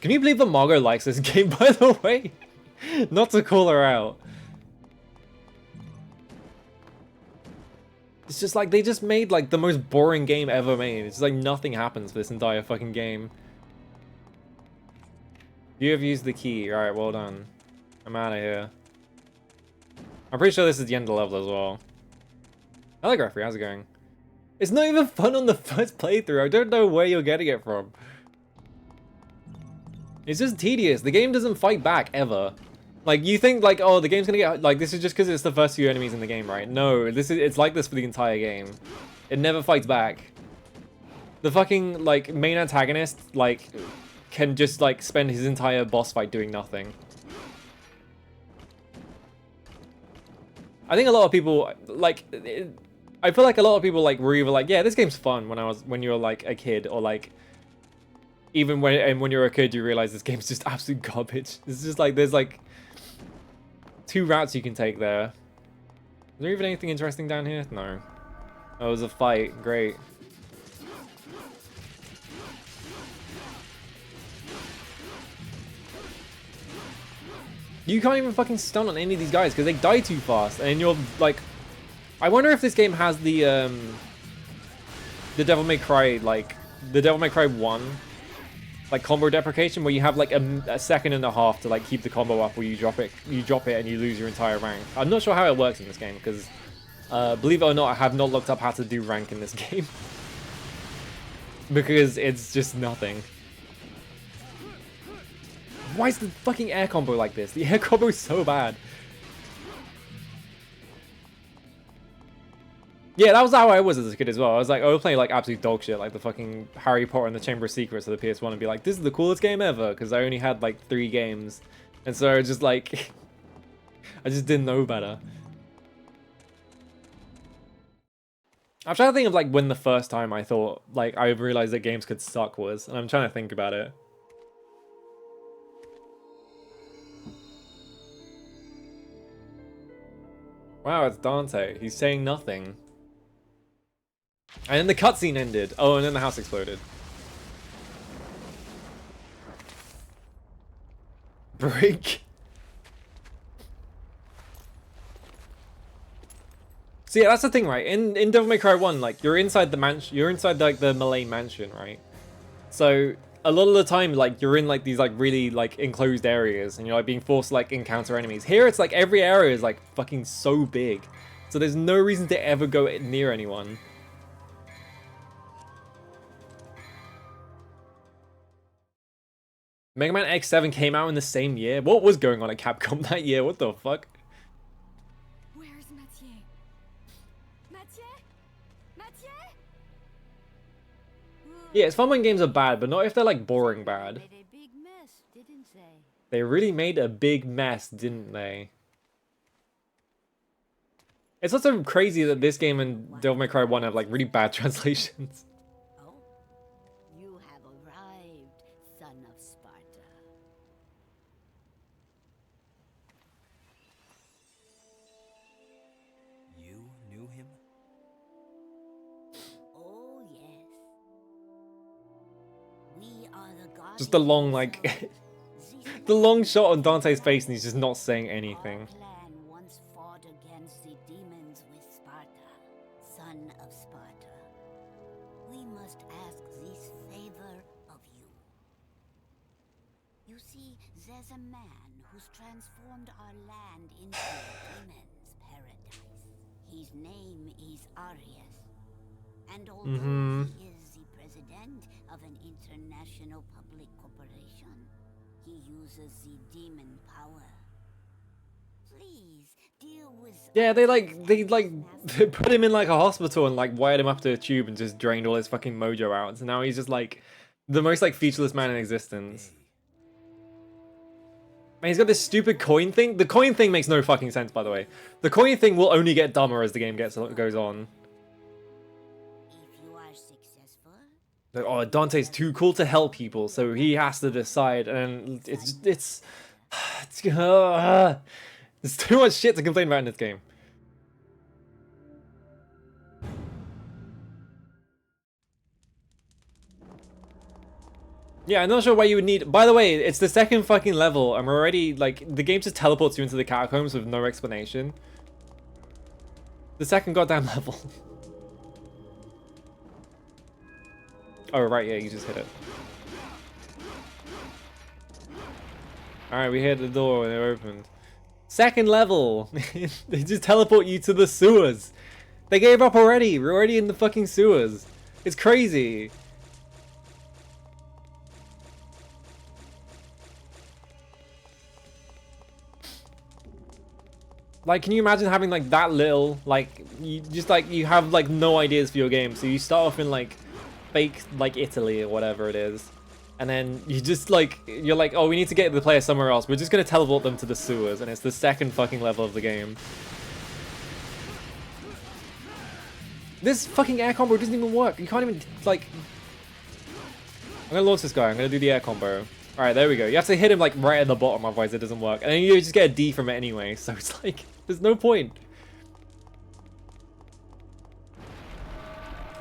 Can you believe that Margot likes this game, by the way? Not to call her out. It's just like, they just made like the most boring game ever made. It's like nothing happens for this entire fucking game. You have used the key. Alright, well done. I'm out of here. I'm pretty sure this is the end of the level as well. Hello, Greffrey. How's it going? It's not even fun on the first playthrough. I don't know where you're getting it from. It's just tedious. The game doesn't fight back, ever. Like, you think, like, oh, the game's gonna get... Like, this is just because it's the first few enemies in the game, right? No, it's like this for the entire game. It never fights back. The fucking, like, main antagonist, like... can just like spend his entire boss fight doing nothing. I think a lot of people like I feel like a lot of people like were either like, yeah, this game's fun when you're like a kid, or like even when you're a kid you realize this game's just absolute garbage. It's just like there's like two routes you can take there. Is there even anything interesting down here? No. Oh, it was a fight. Great. You can't even fucking stun on any of these guys because they die too fast, and you're like, I wonder if this game has the Devil May Cry, like the Devil May Cry 1 like combo deprecation, where you have like a second and a half to like keep the combo up, or you drop it and you lose your entire rank. I'm not sure how it works in this game because believe it or not, I have not looked up how to do rank in this game because it's just nothing. Why is the fucking air combo like this? The air combo is so bad. Yeah, that was how I was as a kid as well. I was like, I was playing like absolute dog shit, like the fucking Harry Potter and the Chamber of Secrets of the PS1, and be like, this is the coolest game ever, because I only had like 3 games. And so I was just like, I just didn't know better. I'm trying to think of like when the first time I thought, like, I realized that games could suck was, and I'm trying to think about it. Wow, it's Dante. He's saying nothing. And then the cutscene ended. Oh, and then the house exploded. break. So yeah, that's the thing, right? In Devil May Cry 1, like you're inside the mansion, you're inside like the Malay mansion, right? So a lot of the time, like you're in like these like really like enclosed areas, and you're like being forced to like encounter enemies. Here, it's like every area is like fucking so big, so there's no reason to ever go near anyone. Mega Man X7 came out in the same year. What was going on at Capcom that year? What the fuck? Where's Mathieu? Mathieu? Mathieu? Yeah, it's fun when games are bad, but not if they're like boring bad. Made a big mess, didn't they? They really made a big mess, didn't they? It's also crazy that this game and Devil May Cry 1 have like really bad translations. Oh, you have arrived, son of Sparta. You knew him? Oh yes. We are the gods. Just the long like the long shot on Dante's face and he's just not saying anything. Our clan once fought against the demons with Sparta, son of Sparta. We must ask this favor of you. You see, there's a man who's transformed our land into a demon's paradise. His name is Arius. And although he is the president of an international public corporation, he uses the demon power. Please deal with. Yeah, they put him in like a hospital and like wired him up to a tube and just drained all his fucking mojo out. So now he's just like the most like featureless man in existence. Man, he's got this stupid coin thing. The coin thing makes no fucking sense, by the way. The coin thing will only get dumber as the game goes on. If you are successful, Like, oh, Dante's too cool to help people, so he has to decide, and it's there's too much shit to complain about in this game. Yeah, I'm not sure why you would need. By the way, it's the second fucking level. I'm already like the game just teleports you into the catacombs with no explanation. The second goddamn level. Oh right, yeah, you just hit it. All right, we hit the door and it opened. Second level. They just teleport you to the sewers. They gave up already. We're already in the fucking sewers. It's crazy. Like, can you imagine having like that little, like, you have like no ideas for your game, so you start off in like fake like Italy or whatever it is, and then you just like you're like, oh, we need to get the player somewhere else. We're just gonna teleport them to the sewers, and it's the second fucking level of the game. This fucking air combo doesn't even work. You can't even like. I'm gonna launch this guy. I'm gonna do the air combo. All right, there we go. You have to hit him like right at the bottom, otherwise it doesn't work. And then you just get a D from it anyway, so it's like there's no point.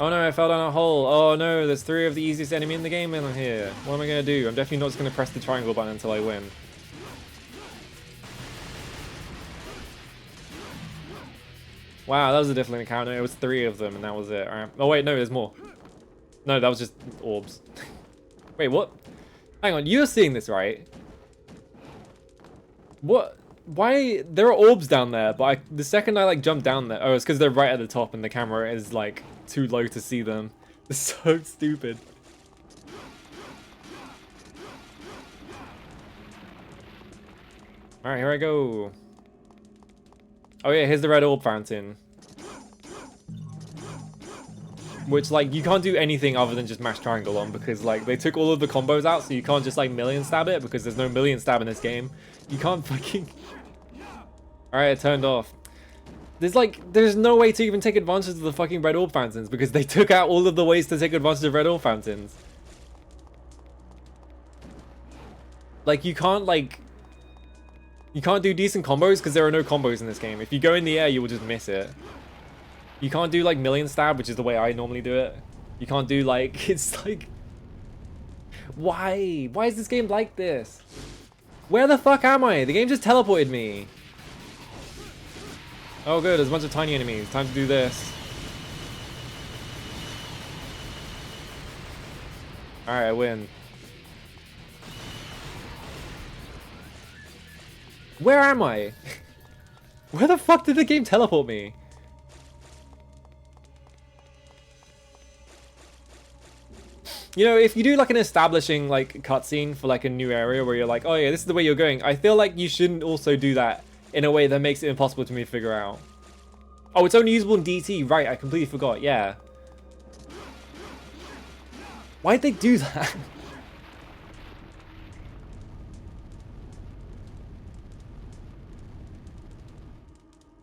Oh no, I fell down a hole. Oh no, there's 3 of the easiest enemy in the game in here. What am I gonna do? I'm definitely not just gonna press the triangle button until I win. Wow, that was a different encounter. It was 3 of them, and that was it. All right. Oh wait, no, there's more. No, that was just orbs. Wait, what? Hang on, you're seeing this, right? What? Why? There are orbs down there, but the second I like jump down there, oh, it's because they're right at the top and the camera is like too low to see them. It's so stupid. All right, here I go. Oh yeah, here's the red orb fountain. Which, like, you can't do anything other than just mash triangle on, because, like, they took all of the combos out, so you can't just, like, million stab it, because there's no million stab in this game. You can't fucking... Alright, it turned off. There's no way to even take advantage of the fucking red orb fountains, because they took out all of the ways to take advantage of red orb fountains. Like, you can't, like... You can't do decent combos, because there are no combos in this game. If you go in the air, you will just miss it. You can't do like million stab, which is the way I normally do it. You can't do like, it's like, why? Why is this game like this? Where the fuck am I? The game just teleported me. Oh good, there's a bunch of tiny enemies. Time to do this. Alright, I win. Where am I? Where the fuck did the game teleport me? You know, if you do like an establishing like cutscene for like a new area where you're like, oh yeah, this is the way you're going, I feel like you shouldn't also do that in a way that makes it impossible to me to figure out. Oh, it's only usable in DT, right? I completely forgot. Yeah. Why'd they do that?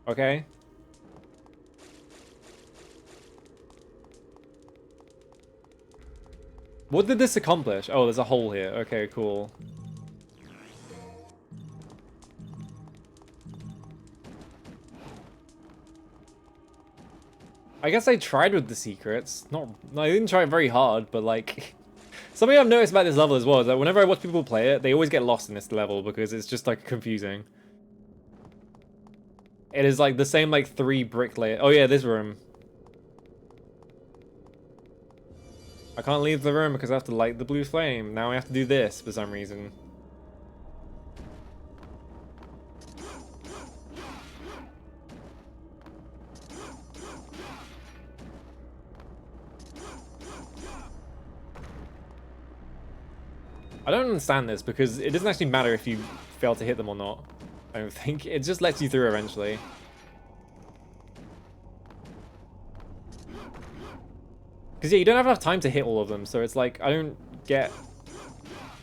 Okay. What did this accomplish? Oh, there's a hole here. Okay, cool. I guess I tried with the secrets. No, I didn't try very hard, but like... Something I've noticed about this level as well is that whenever I watch people play it, they always get lost in this level because it's just like confusing. It is like the same like 3 brick layer. Oh yeah, this room. I can't leave the room because I have to light the blue flame. Now I have to do this for some reason. I don't understand this because it doesn't actually matter if you fail to hit them or not. I don't think. It just lets you through eventually. Because yeah, you don't have enough time to hit all of them, so it's like, I don't get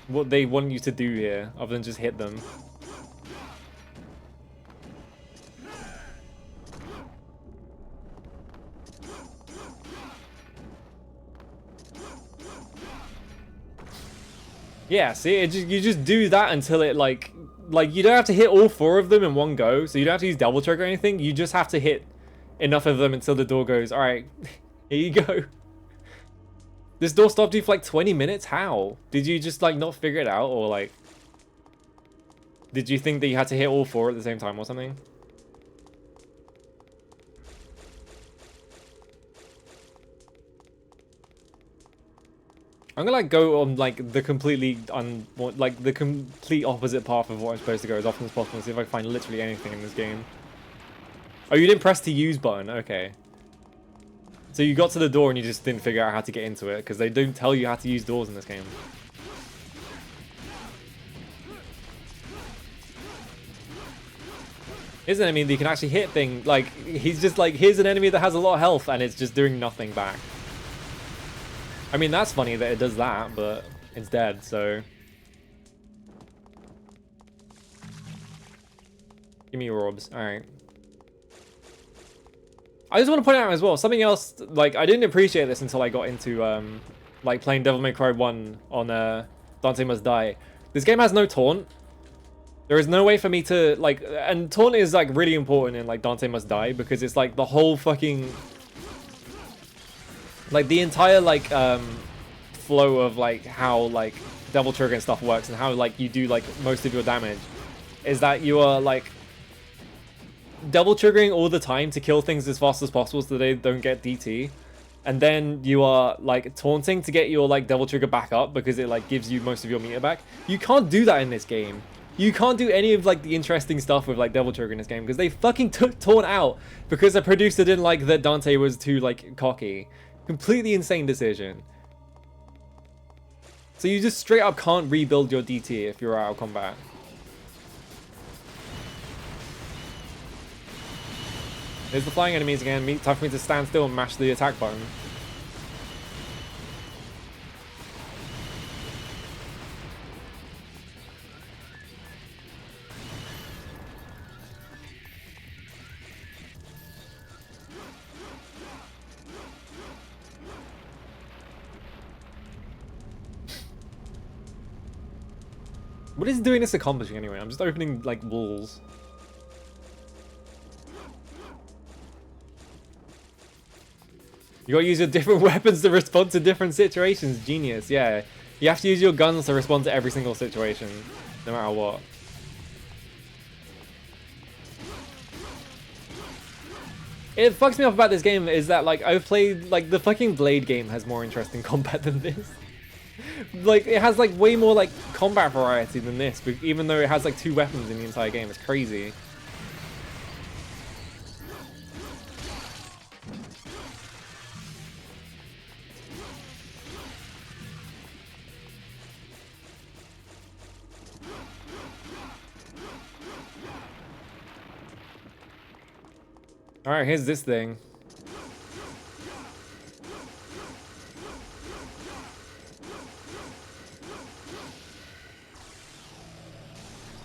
what they want you to do here, other than just hit them. Yeah, see, you just do that until it like you don't have to hit all 4 of them in one go, so you don't have to use double trigger or anything, you just have to hit enough of them until the door goes, alright, here you go. This door stopped you for like 20 minutes? How? Did you just like not figure it out, or like... Did you think that you had to hit all 4 at the same time or something? I'm gonna like go on like the complete opposite path of what I'm supposed to go as often as possible and see if I can find literally anything in this game. Oh, you didn't press the use button, okay. So you got to the door and you just didn't figure out how to get into it, because they don't tell you how to use doors in this game. Here's an enemy that you can actually hit thing, like, he's just like, here's an enemy that has a lot of health and it's just doing nothing back. I mean, that's funny that it does that, but it's dead, so... Give me your orbs, alright. I just want to point out as well, something else, like, I didn't appreciate this until I got into, like, playing Devil May Cry 1 on, Dante Must Die. This game has no taunt. There is no way for me to, like, and taunt is, like, really important in, like, Dante Must Die, because it's, like, the whole fucking, like, the entire, like, flow of, like, how, like, Devil Trigger and stuff works, and how, like, you do, like, most of your damage, is that you are, like, double triggering all the time to kill things as fast as possible so they don't get DT, and then you are like taunting to get your like double trigger back up because it like gives you most of your meter back. You can't do that in this game. You can't do any of like the interesting stuff with like double trigger in this game because they fucking took taunt out because the producer didn't like that Dante was too like cocky. Completely insane decision. So you just straight up can't rebuild your DT if you're out of combat. There's the flying enemies again. Time for me to stand still and mash the attack button. What is doing this accomplishing anyway? I'm just opening like walls. You gotta use your different weapons to respond to different situations. Genius, yeah. You have to use your guns to respond to every single situation, no matter what. It fucks me up about this game is that like I've played like the fucking Blade game has more interesting combat than this. Like it has like way more like combat variety than this, but even though it has like 2 weapons in the entire game, it's crazy. Alright, here's this thing.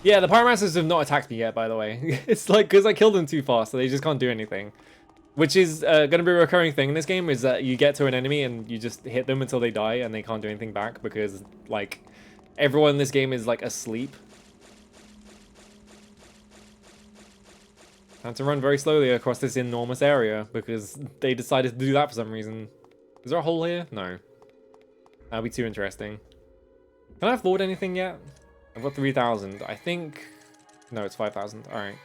Yeah, the Pyromancers have not attacked me yet, by the way. It's like, because I killed them too fast, so they just can't do anything. Which is going to be a recurring thing in this game, is that you get to an enemy and you just hit them until they die and they can't do anything back because, like, everyone in this game is, like, asleep. I had to run very slowly across this enormous area because they decided to do that for some reason. Is there a hole here? No. That'll be too interesting. Can I afford anything yet? I've got 3,000. I think... No, it's 5,000. Alright.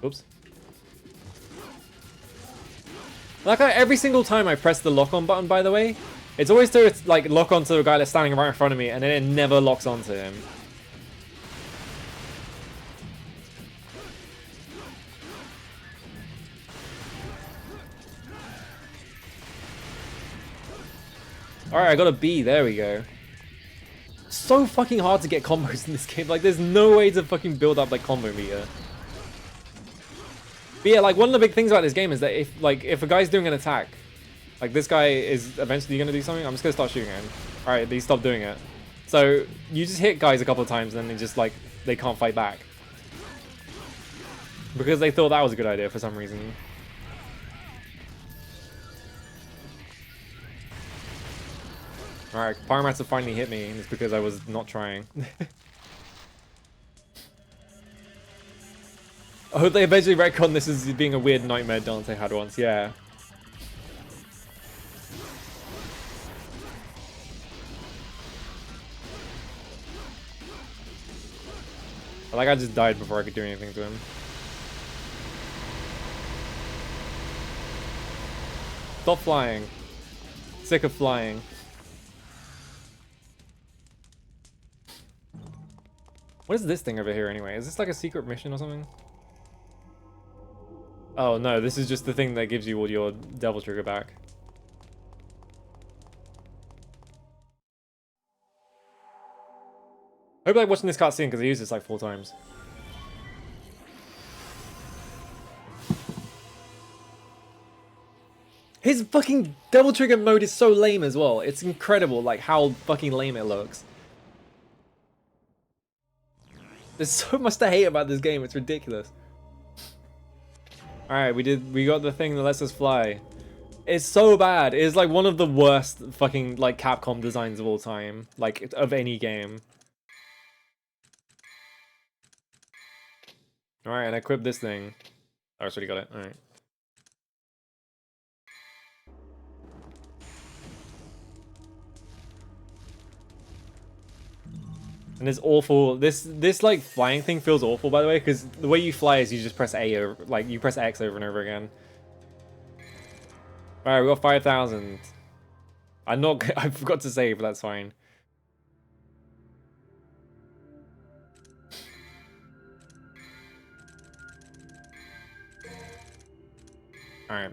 Oops. Like every single time I press the lock-on button, by the way, it's always to like lock onto the guy that's standing right in front of me, and then it never locks onto him. Alright, I got a B, there we go. So fucking hard to get combos in this game, like there's no way to fucking build up like combo meter. But yeah, like one of the big things about this game is that if a guy's doing an attack, like this guy is eventually gonna do something, I'm just gonna start shooting him. Alright, they stopped doing it. So you just hit guys a couple of times and then they just like, they can't fight back. Because they thought that was a good idea for some reason. Alright, Pyromancer finally hit me, and it's because I was not trying. I hope they eventually retcon this as being a weird nightmare Dante had once, yeah. Like I just died before I could do anything to him. Stop flying. Sick of flying. What is this thing over here anyway? Is this like a secret mission or something? Oh no, this is just the thing that gives you all your Devil Trigger back. I hope I like watching this cutscene because I used this like 4 times. His fucking Devil Trigger mode is so lame as well. It's incredible like how fucking lame it looks. There's so much to hate about this game, it's ridiculous. Alright, we got the thing that lets us fly. It's so bad. It's like one of the worst fucking like Capcom designs of all time. Like of any game. Alright, and I equipped this thing. Oh, I already got it. Alright. And it's awful. This like flying thing feels awful, by the way, because the way you fly is you just press A over, like you press X over and over again. All right, we got 5,000. I forgot to save, but that's fine. All right.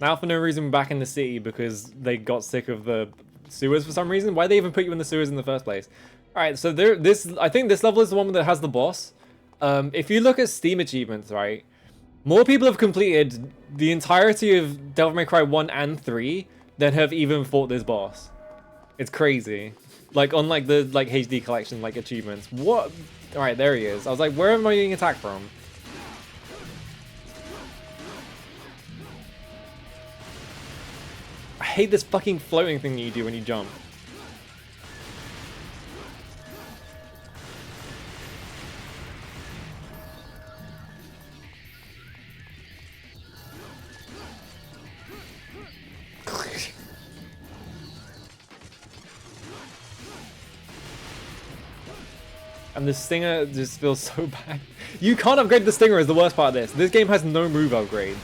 Now for no reason we're back in the city because they got sick of the sewers for some reason. Why'd they even put you in the sewers in the first place? Alright, so I think this level is the one that has the boss. If you look at Steam achievements, right, more people have completed the entirety of Devil May Cry 1 and 3 than have even fought this boss. It's crazy. Like on like the like HD collection like achievements. What? Alright, there he is. I was like, where am I being attacked from? I hate this fucking floating thing that you do when you jump. And the Stinger just feels so bad. You can't upgrade the Stinger is the worst part of this. This game has no move upgrades.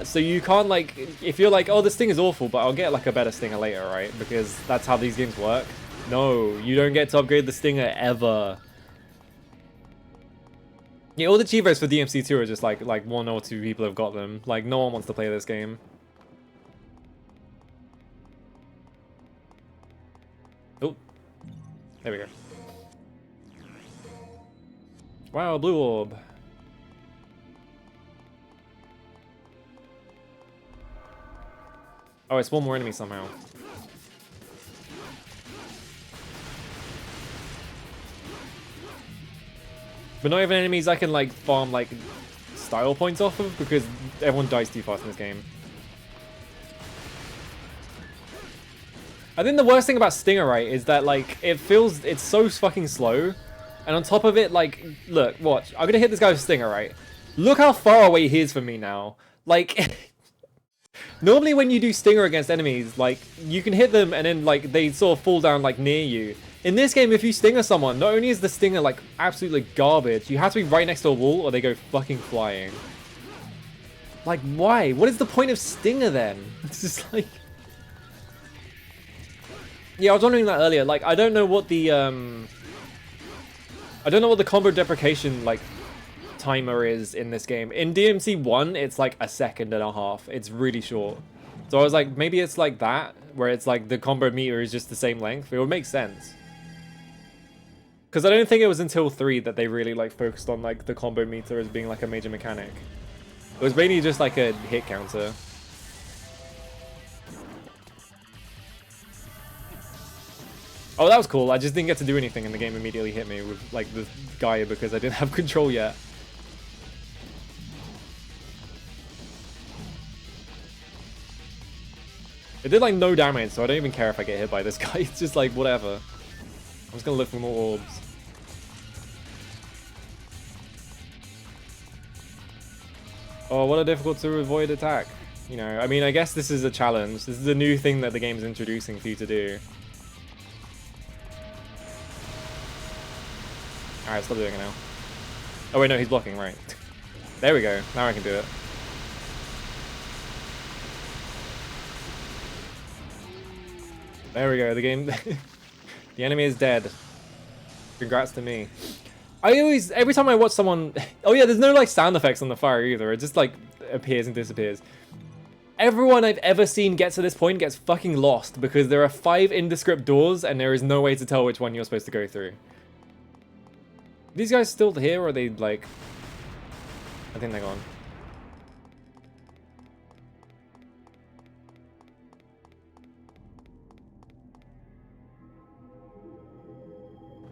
So you can't, like, if you're like, oh, this thing is awful, but I'll get like a better Stinger later, right? Because that's how these games work. No, you don't get to upgrade the Stinger ever. Yeah, all the cheat for DMC2 are just like 1 or 2 people have got them. Like, no one wants to play this game. Oh, there we go. Wow, blue orb. Oh, I spawned more enemies somehow. But not even enemies I can like farm like style points off of because everyone dies too fast in this game. I think the worst thing about Stinger, right, is that like it's so fucking slow. And on top of it, like, look, watch. I'm gonna hit this guy with Stinger, right? Look how far away he is from me now. Like, normally when you do Stinger against enemies, like, you can hit them and then, like, they sort of fall down, like, near you. In this game, if you Stinger someone, not only is the Stinger, like, absolutely garbage, you have to be right next to a wall or they go fucking flying. Like, why? What is the point of Stinger, then? It's just, like... Yeah, I was wondering that earlier. Like, I don't know what the combo deprecation, like, timer is in this game. In DMC1, it's like 1.5 seconds. It's really short. So I was like, maybe it's like that, where it's like the combo meter is just the same length. It would make sense. Because I don't think it was until 3 that they really, like, focused on, like, the combo meter as being, like, a major mechanic. It was mainly just, like, a hit counter. Oh, that was cool. I just didn't get to do anything and the game immediately hit me with, like, the guy because I didn't have control yet. It did, like, no damage, so I don't even care if I get hit by this guy. It's just, like, whatever. I'm just gonna look for more orbs. Oh, what a difficult to avoid attack. You know, I mean, I guess this is a challenge. This is a new thing that the game's introducing for you to do. Alright, stop doing it now. Oh wait, no, he's blocking, right. There we go. Now I can do it. There we go, the game... the enemy is dead. Congrats to me. Every time I watch someone... Oh yeah, there's no like sound effects on the fire either. It just like appears and disappears. Everyone I've ever seen get to this point gets fucking lost because there are 5 indescript doors and there is no way to tell which one you're supposed to go through. These guys still here, or are they, like... I think they're gone.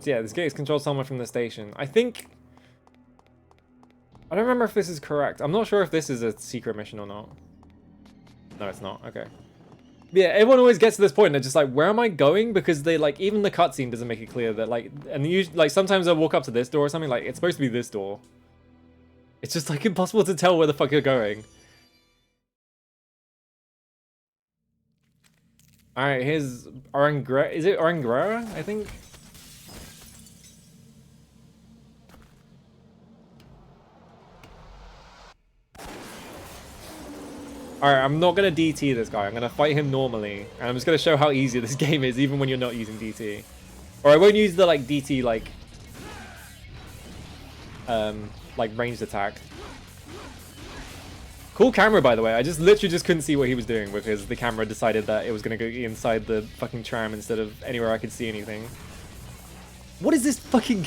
So yeah, this gate is controlled somewhere from the station. I think... I don't remember if this is correct. I'm not sure if this is a secret mission or not. No, it's not. Okay. Yeah, everyone always gets to this point and they're just like, where am I going? Because they, like, even the cutscene doesn't make it clear that, like, and usually, like, sometimes they'll walk up to this door or something, like, it's supposed to be this door. It's just, like, impossible to tell where the fuck you're going. Alright, here's Orangra. Is it Orangra, I think? Alright, I'm not going to DT this guy. I'm going to fight him normally. And I'm just going to show how easy this game is, even when you're not using DT. Or I won't use the, like, DT, like ranged attack. Cool camera, by the way. I just literally just couldn't see what he was doing because the camera decided that it was going to go inside the fucking tram instead of anywhere I could see anything. What is this fucking...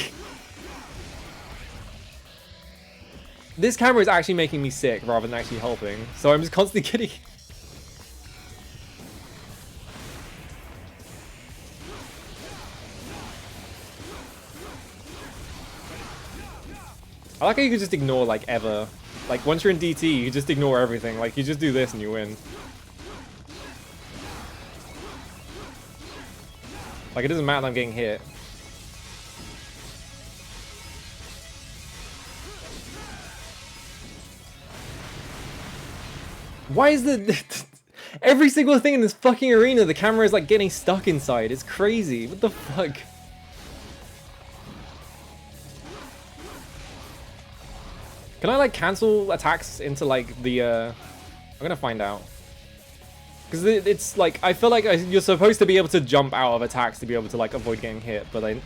This camera is actually making me sick rather than actually helping. So I'm just constantly getting... I like how you can just ignore, like, ever. Like, once you're in DT, you just ignore everything. Like, you just do this and you win. Like, it doesn't matter that I'm getting hit. Why is the... Every single thing in this fucking arena, the camera is, like, getting stuck inside. It's crazy. What the fuck? Can I like cancel attacks into like the I'm gonna find out. Because it's like, I feel like you're supposed to be able to jump out of attacks to be able to like avoid getting hit, but like,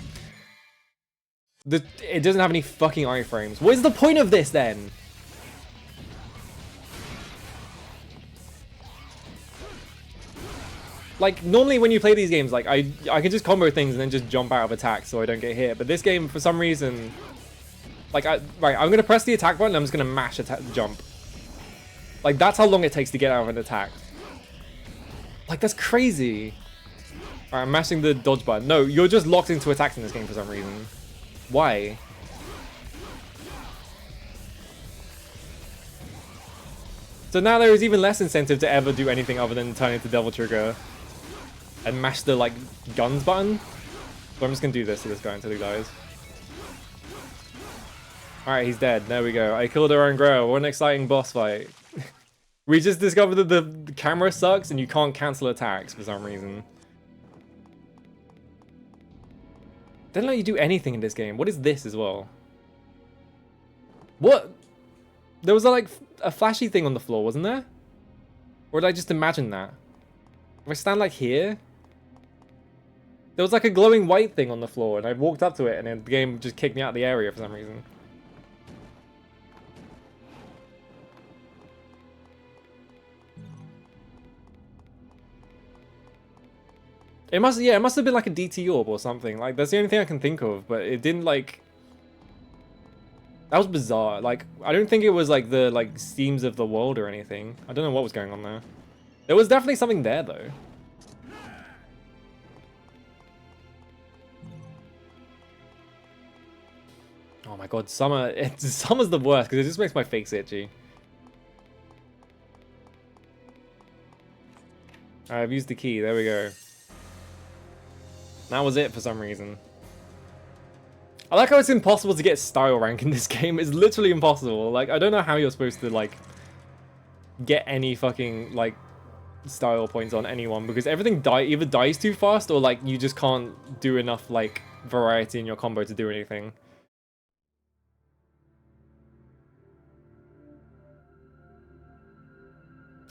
it doesn't have any fucking iframes. What is the point of this then? Like, normally when you play these games, like, I can just combo things and then just jump out of attacks so I don't get hit. But this game, for some reason, like, right, I'm going to press the attack button and I'm just going to mash jump. Like, that's how long it takes to get out of an attack. Like, that's crazy. Alright, I'm mashing the dodge button. No, you're just locked into attacks in this game for some reason. Why? So now there is even less incentive to ever do anything other than turn into Devil Trigger and mash the, like, guns button. So I'm just gonna do this to this guy until he dies. Alright, he's dead. There we go. I killed our own grow. What an exciting boss fight. We just discovered that the camera sucks and you can't cancel attacks for some reason. They don't let you do anything in this game. What is this as well? What? There was like a flashy thing on the floor, wasn't there? Or did I just imagine that? If I stand like here? There was like a glowing white thing on the floor and I walked up to it and then the game just kicked me out of the area for some reason. It must have been like a DT orb or something. Like, that's the only thing I can think of, but it didn't like... That was bizarre. Like, I don't think it was like the like seams of the world or anything. I don't know what was going on there. There was definitely something there though. Oh my god, summer's the worst because it just makes my face itchy. Alright, I've used the key. There we go. That was it for some reason. I like how it's impossible to get style rank in this game. It's literally impossible. Like, I don't know how you're supposed to, like, get any fucking, like, style points on anyone because everything either dies too fast or, like, you just can't do enough, like, variety in your combo to do anything.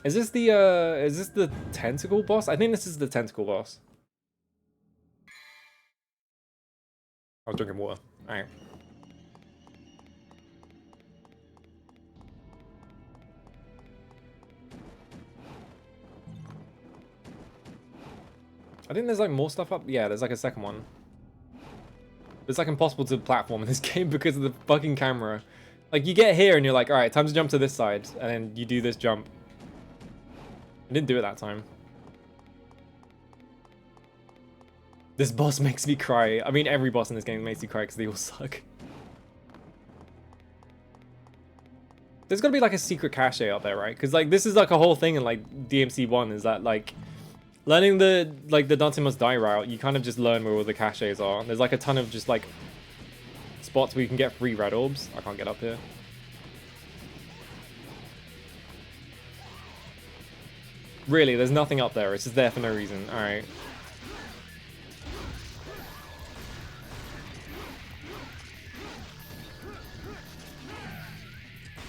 Is this the tentacle boss? I think this is the tentacle boss. I was drinking water. Alright. I think there's like more stuff up. Yeah, there's like a second one. It's like impossible to platform in this game because of the fucking camera. Like you get here and you're like, alright, time to jump to this side. And then you do this jump. I didn't do it that time. This boss makes me cry. I mean, every boss in this game makes you cry because they all suck. There's gotta be like a secret cache out there, right? Because like this is like a whole thing in like DMC1 is that like learning the Dante Must Die route, you kind of just learn where all the caches are. There's like a ton of just like spots where you can get free red orbs. I can't get up here. Really, there's nothing up there. It's just there for no reason. All right.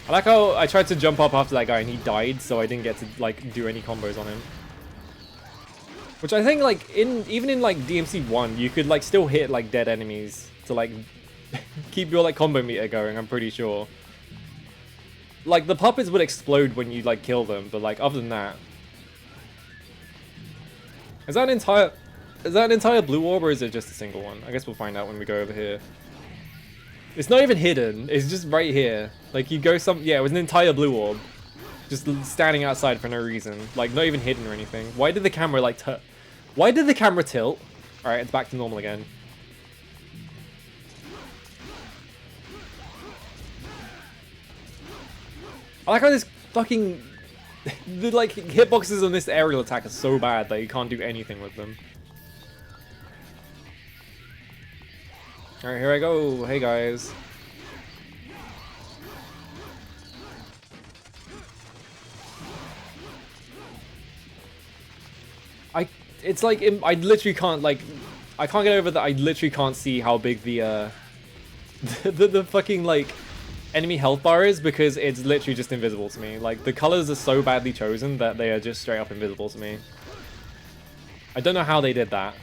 I like how I tried to jump up after that guy and he died, so I didn't get to like do any combos on him. Which I think like even in like DMC1, you could like still hit like dead enemies to like keep your like combo meter going, I'm pretty sure. Like the puppets would explode when you like kill them, but like other than that. Is that an entire blue orb or is it just a single one? I guess we'll find out when we go over here. It's not even hidden, it's just right here. Like you go yeah, it was an entire blue orb. Just standing outside for no reason. Like not even hidden or anything. Why did the camera like why did the camera tilt? Alright, it's back to normal again. I like how this fucking the like hitboxes on this aerial attack are so bad that you can't do anything with them. Alright, here I go. Hey guys. It's like, I literally can't, like, I can't get over that I literally can't see how big the fucking, like, enemy health bar is because it's literally just invisible to me. Like, the colors are so badly chosen that they are just straight up invisible to me. I don't know how they did that.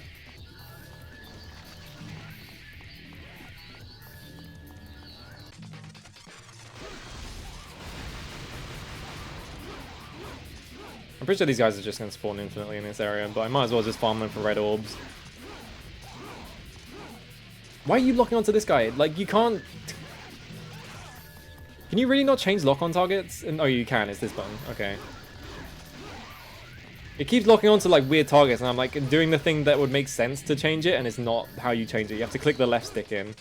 I'm pretty sure these guys are just going to spawn infinitely in this area, but I might as well just farm them for red orbs. Why are you locking onto this guy? Like, you can't... Can you really not change lock-on targets? Oh, you can. It's this button. Okay. It keeps locking onto, like, weird targets, and I'm, like, doing the thing that would make sense to change it, and it's not how you change it. You have to click the left stick in.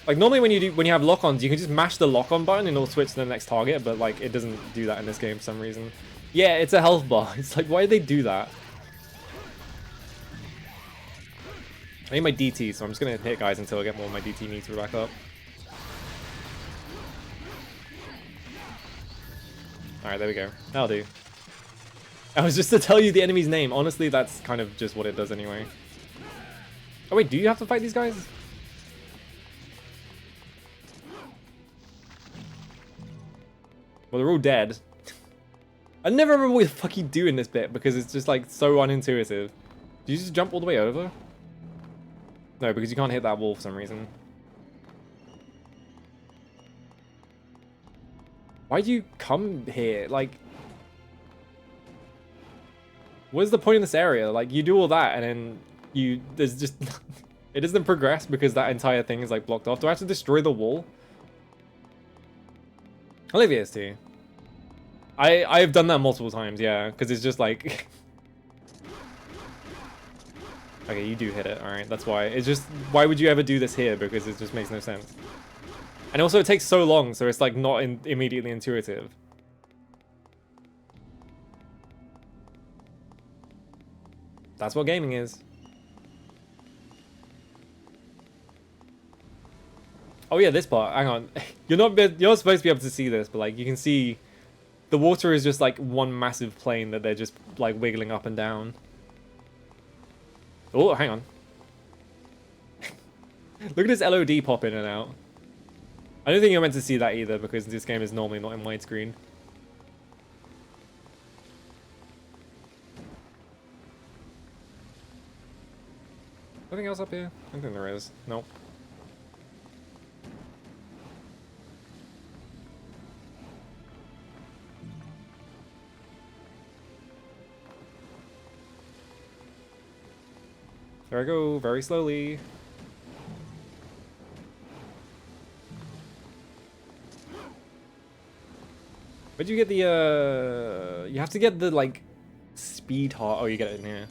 Like, normally when you have lock-ons, you can just mash the lock-on button and it'll switch to the next target, but, like, it doesn't do that in this game for some reason. Yeah, it's a health bar. It's like, why did they do that? I need my DT, so I'm just gonna hit guys until I get more of my DT meter back up. Alright, there we go. That'll do. I was just to tell you the enemy's name. Honestly, that's kind of just what it does anyway. Oh wait, do you have to fight these guys? Well, they're all dead. I never remember what the fuck you do in this bit because it's just like so unintuitive. Do you just jump all the way over? No, because you can't hit that wall for some reason. Why do you come here? Like, what is the point in this area? Like, you do all that and then there's just, it doesn't progress because that entire thing is like blocked off. Do I have to destroy the wall? I like VST. I have done that multiple times, yeah, because it's just like... Okay, you do hit it, alright, that's why. It's just, why would you ever do this here? Because it just makes no sense. And also it takes so long, so it's like not immediately intuitive. That's what gaming is. Oh yeah, this part, hang on. You're not supposed to be able to see this, but like you can see the water is just like one massive plane that they're just like wiggling up and down. Oh, hang on. Look at this LOD pop in and out. I don't think you're meant to see that either because this game is normally not in widescreen. Anything else up here? I don't think there is. Nope. There I go, very slowly. Where'd you get the, you have to get the, like, speed heart. Oh, you get it in here.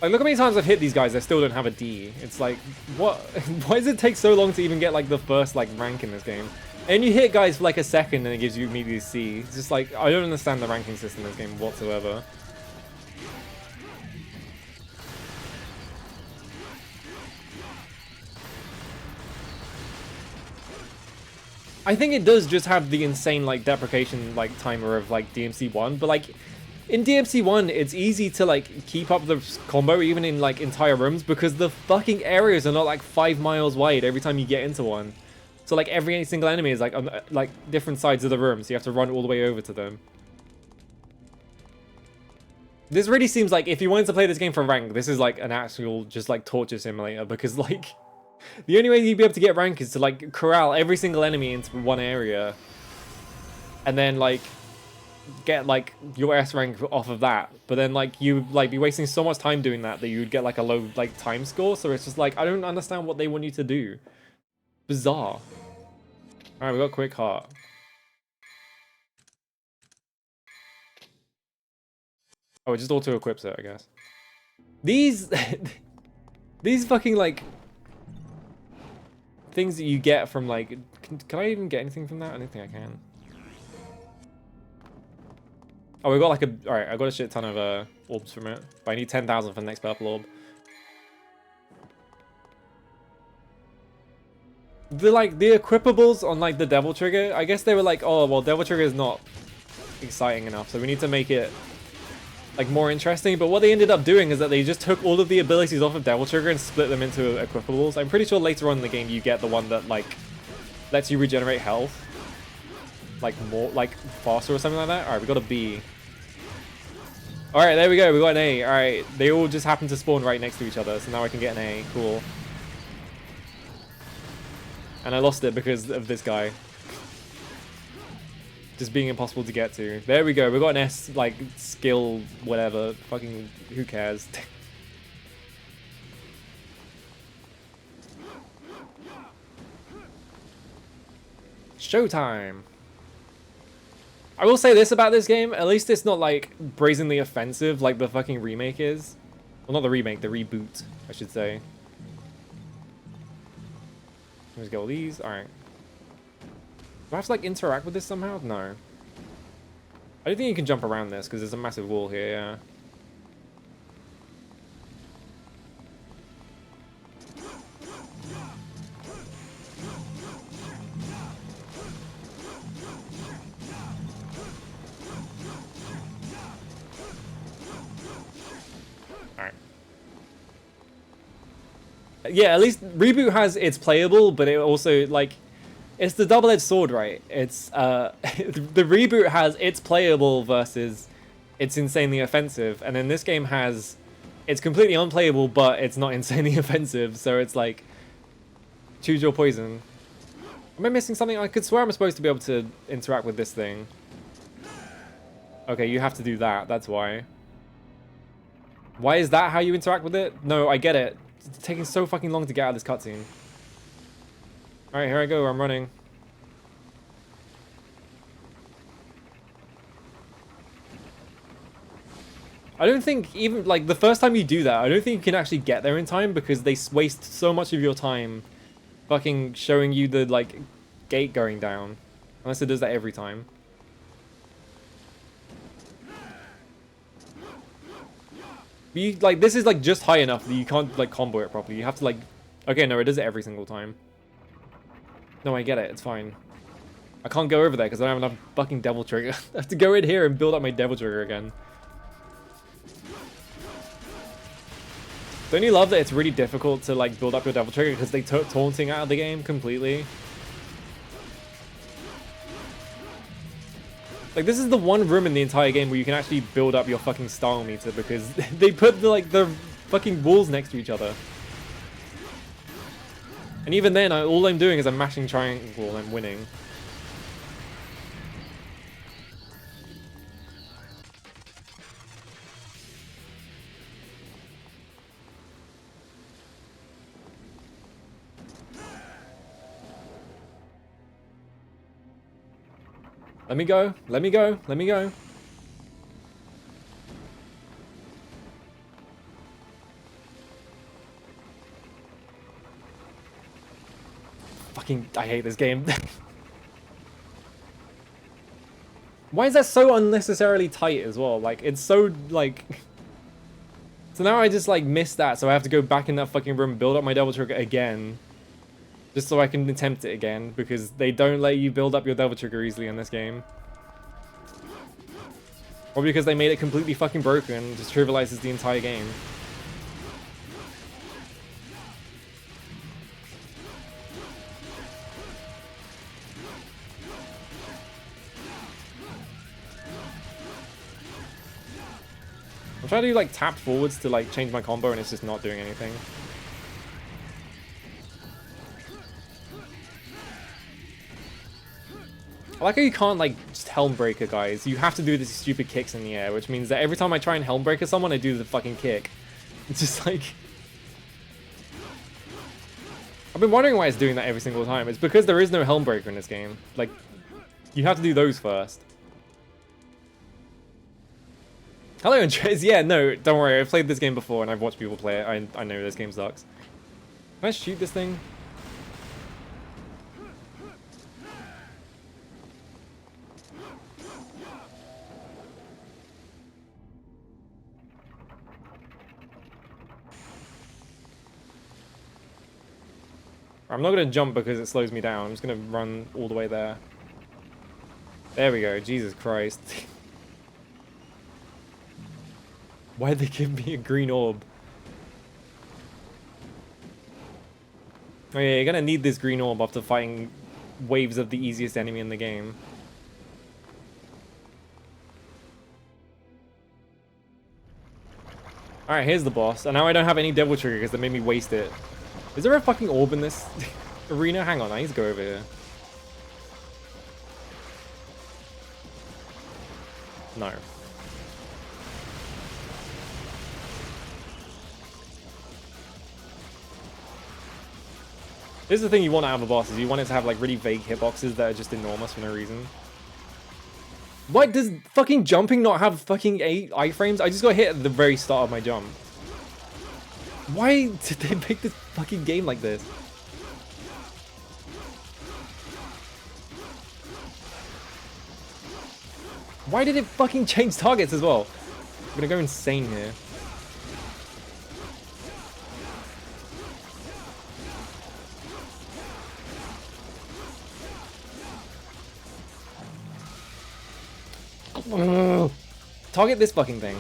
Like, look how many times I've hit these guys, I still don't have a D. It's like, what? Why does it take so long to even get, like, the first, like, rank in this game? And you hit guys for, like, a second and it gives you immediately C. It's just like, I don't understand the ranking system in this game whatsoever. I think it does just have the insane, like, deprecation, like, timer of, like, DMC-1, but, like... In DMC-1, it's easy to, like, keep up the combo even in, like, entire rooms because the fucking areas are not, like, 5 miles wide every time you get into one. So, like, every single enemy is, like, on, like, different sides of the room, so you have to run all the way over to them. This really seems like if you wanted to play this game for rank, this is, like, an actual, just, like, torture simulator because, like, the only way you'd be able to get rank is to, like, corral every single enemy into one area. And then, like... get like your S rank off of that, but then like you like be wasting so much time doing that you'd get like a low like time score. So it's just like I don't understand what they want you to do. Bizarre. All right, we got quick heart. Oh, it just auto equips it, I guess. These these fucking like things that you get from like can I even get anything from that? I don't think I can. Oh, we got like a... Alright, I got a shit ton of orbs from it. But I need 10,000 for the next purple orb. the equipables on like the Devil Trigger, I guess they were like, oh well, Devil Trigger is not exciting enough, so we need to make it like more interesting. But what they ended up doing is that they just took all of the abilities off of Devil Trigger and split them into equipables. I'm pretty sure later on in the game you get the one that like lets you regenerate health like more like faster or something like that. All right, we got a B. All right, there we go. We got an A. All right, they all just happen to spawn right next to each other, so now I can get an A. Cool. And I lost it because of this guy just being impossible to get to. There we go. We got an S, like skill, whatever. Fucking who cares? Showtime. I will say this about this game, at least it's not like brazenly offensive like the fucking remake is. Well, not the remake, the reboot, I should say. Let's get all these. Alright. Do I have to like interact with this somehow? No. I don't think you can jump around this because there's a massive wall here, yeah. Yeah, at least Reboot has it's playable, but it also like it's the double-edged sword, right? It's the Reboot has it's playable versus it's insanely offensive, and then this game has it's completely unplayable, but it's not insanely offensive. So it's like choose your poison. Am I missing something? I could swear I'm supposed to be able to interact with this thing. Okay, you have to do that. That's why. Why is that how you interact with it? No, I get it. It's taking so fucking long to get out of this cutscene. Alright, here I go. I'm running. I don't think even, like, the first time you do that, I don't think you can actually get there in time because they waste so much of your time fucking showing you the, like, gate going down. Unless it does that every time. You, like, this is, like, just high enough that you can't, like, combo it properly. You have to, like... Okay, no, it does it every single time. No, I get it. It's fine. I can't go over there because I don't have enough fucking Devil Trigger. I have to go in here and build up my Devil Trigger again. Don't you love that it's really difficult to, like, build up your Devil Trigger because they took taunting out of the game completely? Like, this is the one room in the entire game where you can actually build up your fucking style meter because they put, the fucking walls next to each other. And even then, all I'm doing is I'm mashing triangle and I'm winning. Let me go, let me go, let me go. Fucking, I hate this game. Why is that so unnecessarily tight as well? Like, it's so, like... So now I just, like, missed that, so I have to go back in that fucking room, build up my Devil Trigger again. Just so I can attempt it again, because they don't let you build up your Devil Trigger easily in this game. Or because they made it completely fucking broken and just trivializes the entire game. I'm trying to do, like, tap forwards to, like, change my combo and it's just not doing anything. I like how you can't, like, just Helm Breaker, guys. You have to do these stupid kicks in the air, which means that every time I try and Helm Breaker someone, I do the fucking kick. It's just like... I've been wondering why it's doing that every single time. It's because there is no Helm Breaker in this game. Like, you have to do those first. Hello, Andres. Yeah, no, don't worry. I've played this game before and I've watched people play it. I know this game sucks. Can I shoot this thing? I'm not gonna jump because it slows me down. I'm just gonna run all the way there. There we go. Jesus Christ. Why'd they give me a green orb? Oh yeah, you're gonna need this green orb after fighting waves of the easiest enemy in the game. Alright, here's the boss. And now I don't have any Devil Trigger because they made me waste it. Is there a fucking orb in this arena? Hang on, I need to go over here. No. This is the thing you want out of a boss, is you want it to have like really vague hitboxes that are just enormous for no reason. What, does fucking jumping not have fucking 8 iframes? I just got hit at the very start of my jump. Why did they make this fucking game like this? Why did it fucking change targets as well? I'm gonna go insane here. Target this fucking thing.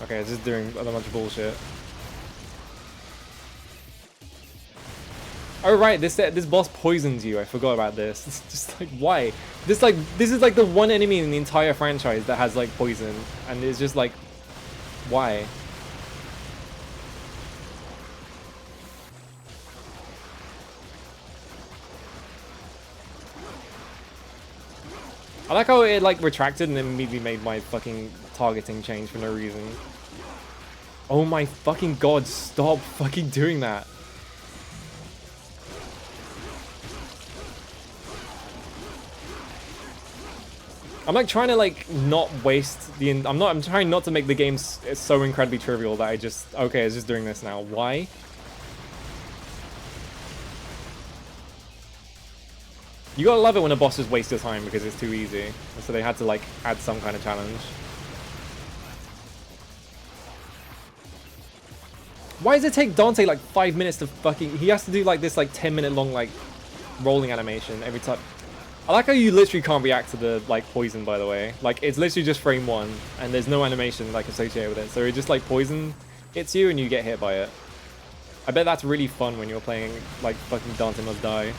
Okay, it's just doing a bunch of bullshit. Oh right, this boss poisons you. I forgot about this. It's just like, why? This is like the one enemy in the entire franchise that has like poison, and it's just like, why? I like how it like retracted and then immediately made my fucking targeting change for no reason. Oh my fucking god, stop fucking doing that. I'm like trying to like not waste the I'm trying not to make the game so incredibly trivial that I just, okay, it's just doing this now. Why? You gotta love it when a boss just wastes your time because it's too easy. And so they had to like add some kind of challenge. Why does it take Dante like 5 minutes to fucking... He has to do like this like 10-minute long like rolling animation every time. I like how you literally can't react to the like poison, by the way. Like it's literally just frame 1 and there's no animation like associated with it. So it just like poison hits you and you get hit by it. I bet that's really fun when you're playing like fucking Dante Must Die.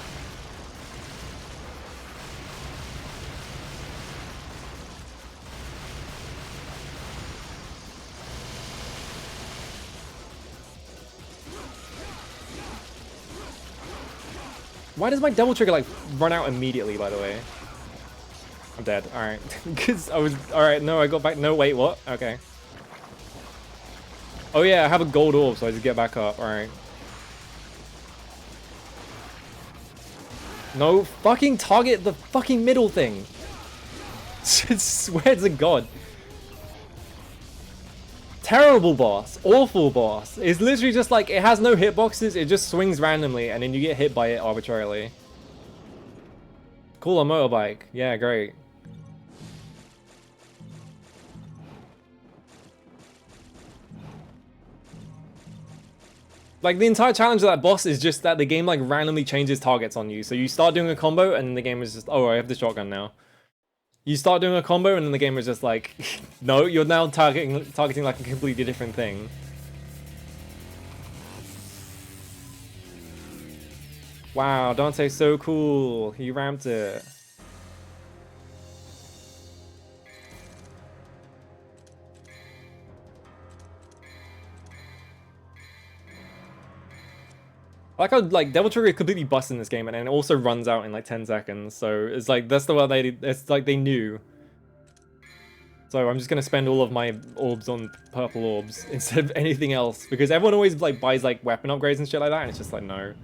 Why does my double trigger like run out immediately, by the way? I'm dead. Alright. Because I was... Alright, no, I got back... No, wait, what? Okay. Oh yeah, I have a gold orb, so I just get back up. Alright. No, fucking target the fucking middle thing. I swear to God. Terrible boss. Awful boss. It's literally just like, it has no hitboxes, it just swings randomly, and then you get hit by it arbitrarily. Cool, a motorbike. Yeah, great. Like, the entire challenge of that boss is just that the game, like, randomly changes targets on you. So you start doing a combo, and then the game is just, oh, I have the shotgun now. You start doing a combo, and then the game is just like, no, you're now targeting like a completely different thing. Wow, Dante's so cool. He ramped it. I like how like Devil Trigger completely busts in this game, and then it also runs out in like 10 seconds. So it's like that's the way it's like they knew. So I'm just gonna spend all of my orbs on purple orbs instead of anything else, because everyone always like buys like weapon upgrades and shit like that, and it's just like, no,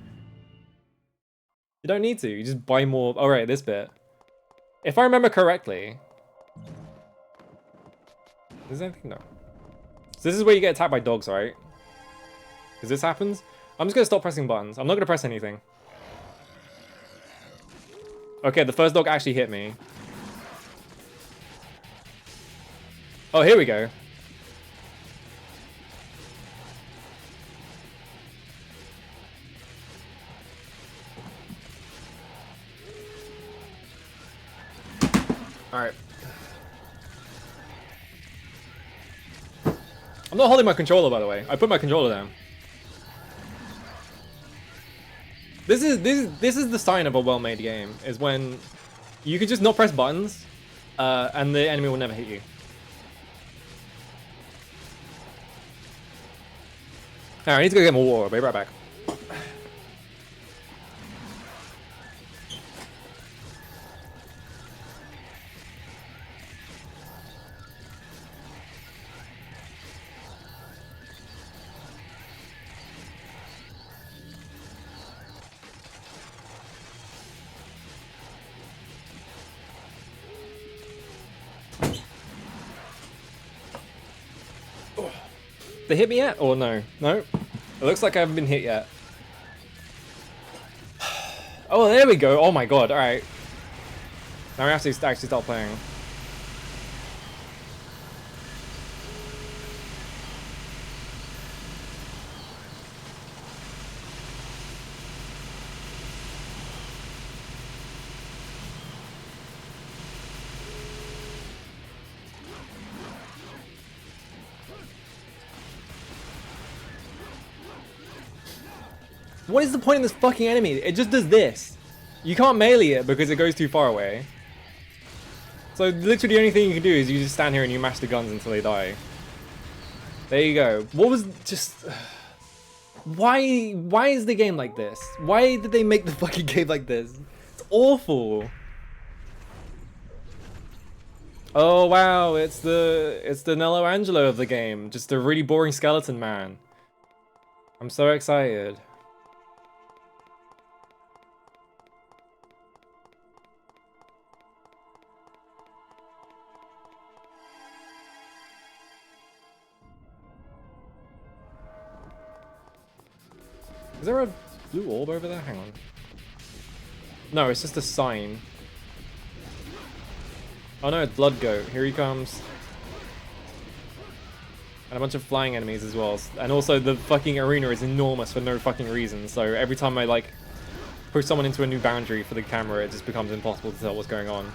you don't need to. You just buy more. All right, this bit. If I remember correctly, is there anything? No. So this is where you get attacked by dogs, right? Because this happens. I'm just gonna stop pressing buttons. I'm not gonna press anything. Okay, the first dog actually hit me. Oh, here we go. Alright. I'm not holding my controller, by the way. I put my controller down. This is the sign of a well-made game, is when you can just not press buttons, and the enemy will never hit you. Alright, I need to go get more water. I'll be right back. They hit me yet? Or no? No? It looks like I haven't been hit yet. Oh, there we go. Oh my god. Alright. Now we have to actually start playing. What is the point of this fucking enemy? It just does this. You can't melee it because it goes too far away. So literally the only thing you can do is you just stand here and you mash the guns until they die. There you go. What was just... Why is the game like this? Why did they make the fucking game like this? It's awful. Oh wow, it's the Nello Angelo of the game. Just a really boring skeleton man. I'm so excited. Is there a blue orb over there? Hang on. No, it's just a sign. Oh no, it's Blood Goat. Here he comes. And a bunch of flying enemies as well. And also the fucking arena is enormous for no fucking reason. So every time I like push someone into a new boundary for the camera, it just becomes impossible to tell what's going on.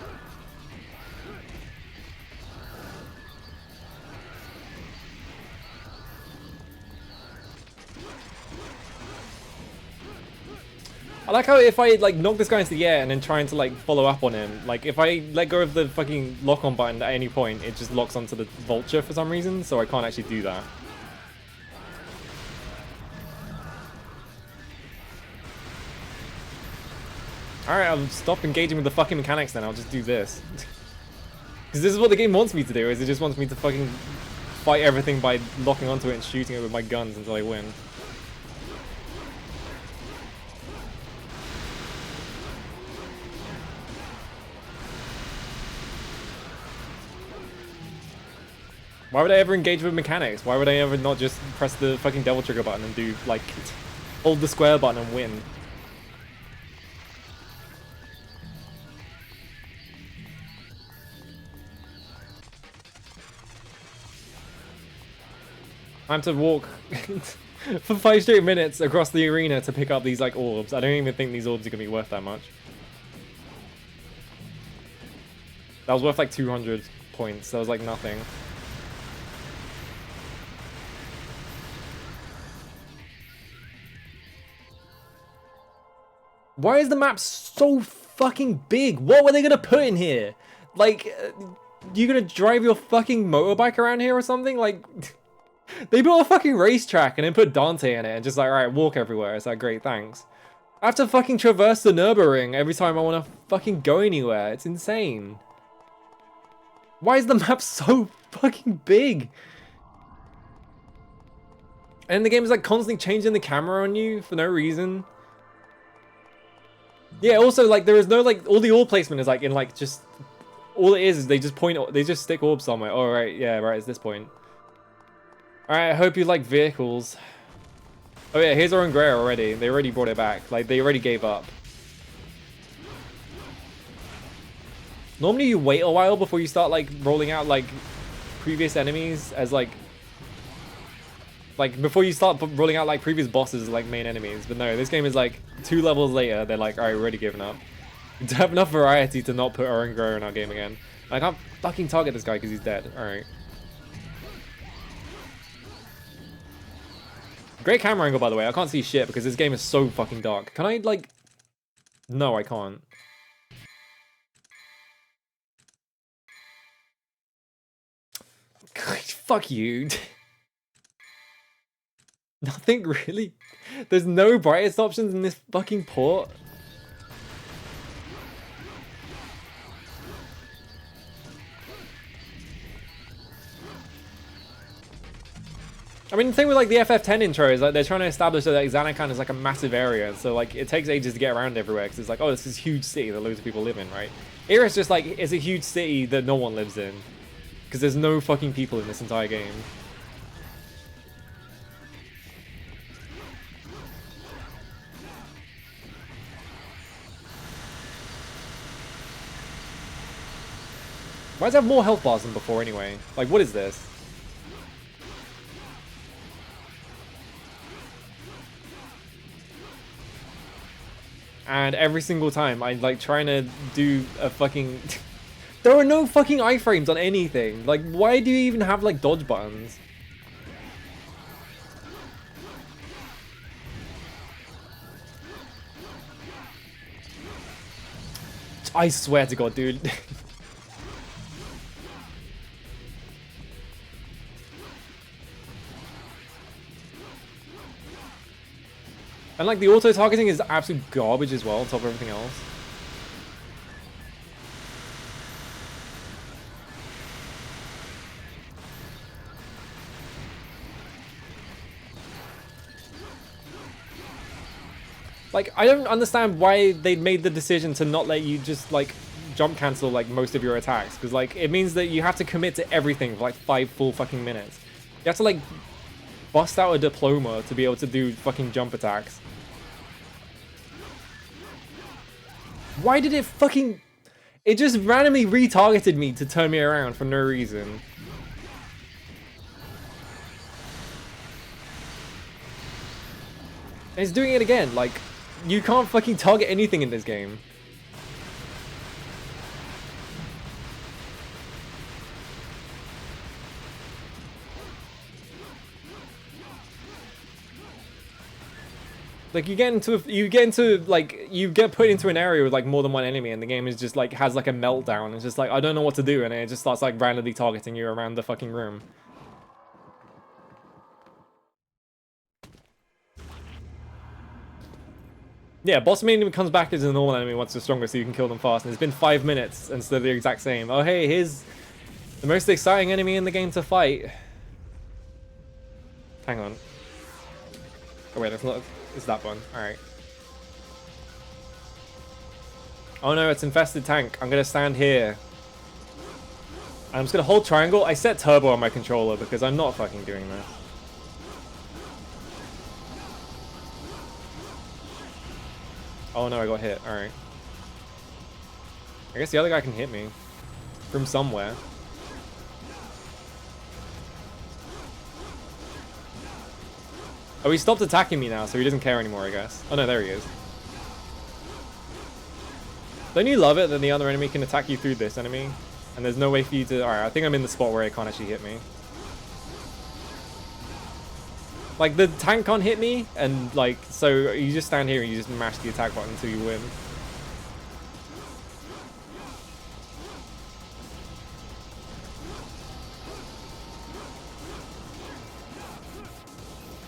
I like how if I like knock this guy into the air and then trying to like follow up on him, like if I let go of the fucking lock on button at any point, it just locks onto the vulture for some reason, so I can't actually do that. Alright, I'll stop engaging with the fucking mechanics then, I'll just do this. Because this is what the game wants me to do, is it just wants me to fucking fight everything by locking onto it and shooting it with my guns until I win. Why would I ever engage with mechanics? Why would I ever not just press the fucking devil trigger button and do, like, hold the square button and win? I have to walk for 5 straight minutes across the arena to pick up these, like, orbs. I don't even think these orbs are going to be worth that much. That was worth, like, 200 points. That was, like, nothing. Why is the map so fucking big? What were they gonna put in here? Like, you gonna drive your fucking motorbike around here or something? Like, they built a fucking racetrack and then put Dante in it and just like, alright, walk everywhere. It's like, great, thanks. I have to fucking traverse the Nürburgring every time I wanna fucking go anywhere. It's insane. Why is the map so fucking big? And the game is like constantly changing the camera on you for no reason. Yeah, also, like, there is no, like, all the orb placement is, like, in, like, just... All it is they just point... They just stick orbs somewhere. Oh, right, yeah, right, it's this point. Alright, I hope you like vehicles. Oh, yeah, here's our Ongrea already. They already brought it back. Like, they already gave up. Normally you wait a while before you start, like, rolling out, like, previous enemies as, like, before you start rolling out, like, previous bosses as, like, main enemies. But no, this game is, like, 2 levels later, they're like, alright, we're already giving up. We don't have enough variety to not put our Ongrea in our game again. I can't fucking target this guy because he's dead. Alright. Great camera angle, by the way. I can't see shit because this game is so fucking dark. Can I, like... No, I can't. Fuck you. Nothing really. There's no brightest options in this fucking port. I mean, the thing with like the FF10 intro is like they're trying to establish that like, Xanacan is like a massive area, so like it takes ages to get around everywhere because it's like, oh, this is a huge city that loads of people live in, right? Here it's just like it's a huge city that no one lives in because there's no fucking people in this entire game. Why does it have more health bars than before anyway? Like, what is this? And every single time I'm like trying to do a fucking... There are no fucking iframes on anything. Like, why do you even have like dodge buttons? I swear to God, dude. And like the auto targeting is absolute garbage as well on top of everything else. Like, I don't understand why they made the decision to not let you just like jump cancel like most of your attacks, because like it means that you have to commit to everything for like 5 full fucking minutes. You have to like bust out a diploma to be able to do fucking jump attacks. Why did it fucking... It just randomly retargeted me to turn me around for no reason. And it's doing it again, like, you can't fucking target anything in this game. Like you get put into an area with like more than one enemy and the game is just like has like a meltdown. It's just like I don't know what to do and it just starts like randomly targeting you around the fucking room. Yeah, boss main comes back as a normal enemy once they're stronger so you can kill them fast, and it's been 5 minutes instead of the exact same. Oh hey, here's the most exciting enemy in the game to fight. Hang on. Oh wait, that's not... It's that one. Alright. Oh no, it's infested tank. I'm gonna stand here. I'm just gonna hold triangle. I set turbo on my controller because I'm not fucking doing this. Oh no, I got hit. Alright. I guess the other guy can hit me. From somewhere. Oh, he stopped attacking me now, so he doesn't care anymore, I guess. Oh no, there he is. Don't you love it that the other enemy can attack you through this enemy? And there's no way for you to... Alright, I think I'm in the spot where it can't actually hit me. Like, the tank can't hit me, and like, so you just stand here and you just mash the attack button until you win.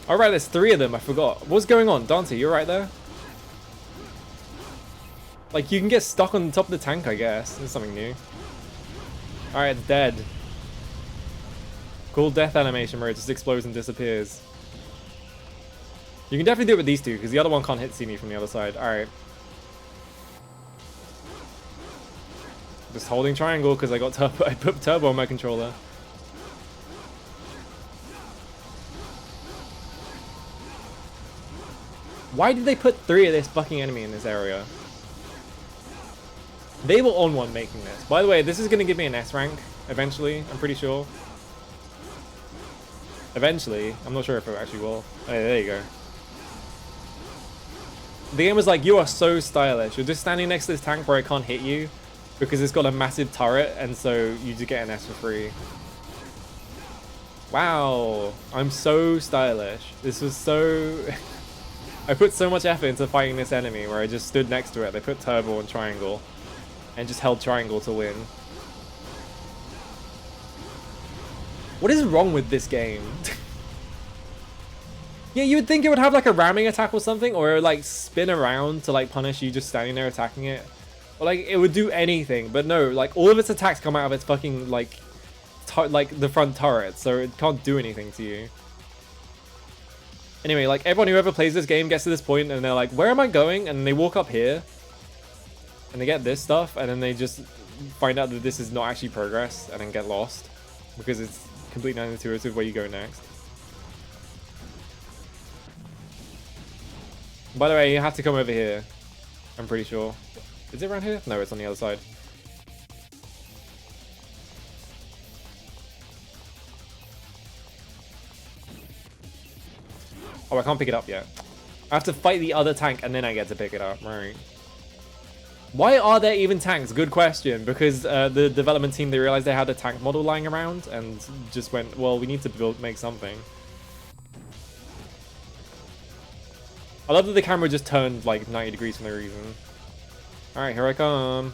Alright, there's 3 of them, I forgot. What's going on? Dante, you're right there? Like, you can get stuck on the top of the tank, I guess. There's something new. Alright, it's dead. Cool death animation where it just explodes and disappears. You can definitely do it with these 2, because the other one can't see me from the other side. Alright. Just holding triangle, because I put turbo on my controller. Why did they put 3 of this fucking enemy in this area? They were on one making this. By the way, this is going to give me an S rank eventually, I'm pretty sure. Eventually. I'm not sure if it actually will. Oh, yeah, there you go. The game was like, you are so stylish. You're just standing next to this tank where it can't hit you. because it's got a massive turret, and so you just get an S for free. Wow, I'm so stylish. This was so... I put so much effort into fighting this enemy where I just stood next to it. They put turbo and triangle and just held triangle to win. What is wrong with this game? Yeah, you would think it would have like a ramming attack or something, or like spin around to like punish you just standing there attacking it. Or like it would do anything, but no, like all of its attacks come out of its fucking like the front turret, so it can't do anything to you. Anyway, like everyone who ever plays this game gets to this point and they're like, where am I going? And they walk up here and they get this stuff, and then they just find out that this is not actually progress and then get lost because it's completely unintuitive where you go next. By the way, you have to come over here. I'm pretty sure. Is it around here? No, it's on the other side. Oh, I can't pick it up yet. I have to fight the other tank and then I get to pick it up. Right. Why are there even tanks? Good question. Because the development team, they realized they had a tank model lying around and just went, well, we need to make something. I love that the camera just turned like 90 degrees for no reason. Alright, here I come.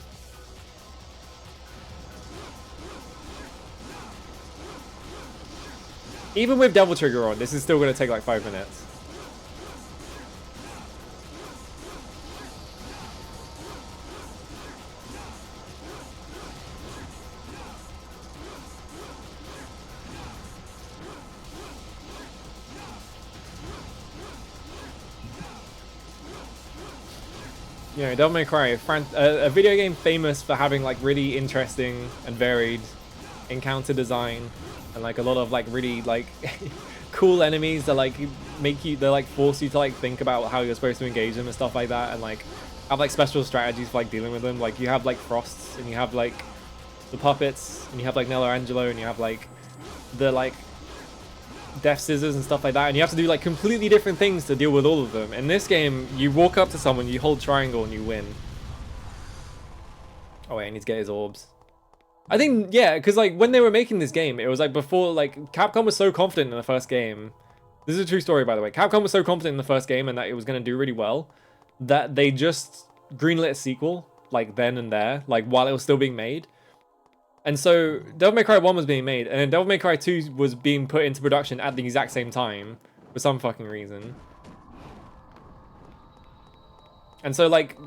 Even with Devil Trigger on, this is still going to take like 5 minutes. You know, Devil May Cry, a video game famous for having like really interesting and varied encounter design, and like a lot of like really like cool enemies that like they like force you to like think about how you're supposed to engage them and stuff like that, and like have like special strategies for like dealing with them. Like you have like Frosts, and you have like the puppets, and you have like Nello Angelo, and you have like the like Death Scissors and stuff like that, and you have to do like completely different things to deal with all of them. In this game, you walk up to someone, you hold triangle, and you win. Oh wait, I need to get his orbs. I think, yeah, because like when they were making this game, it was like before, like Capcom was so confident in the first game. This is a true story, by the way. Capcom was so confident in the first game and that it was going to do really well that they just greenlit a sequel like then and there, like while it was still being made. And so Devil May Cry 1 was being made, and then Devil May Cry 2 was being put into production at the exact same time for some fucking reason. And so like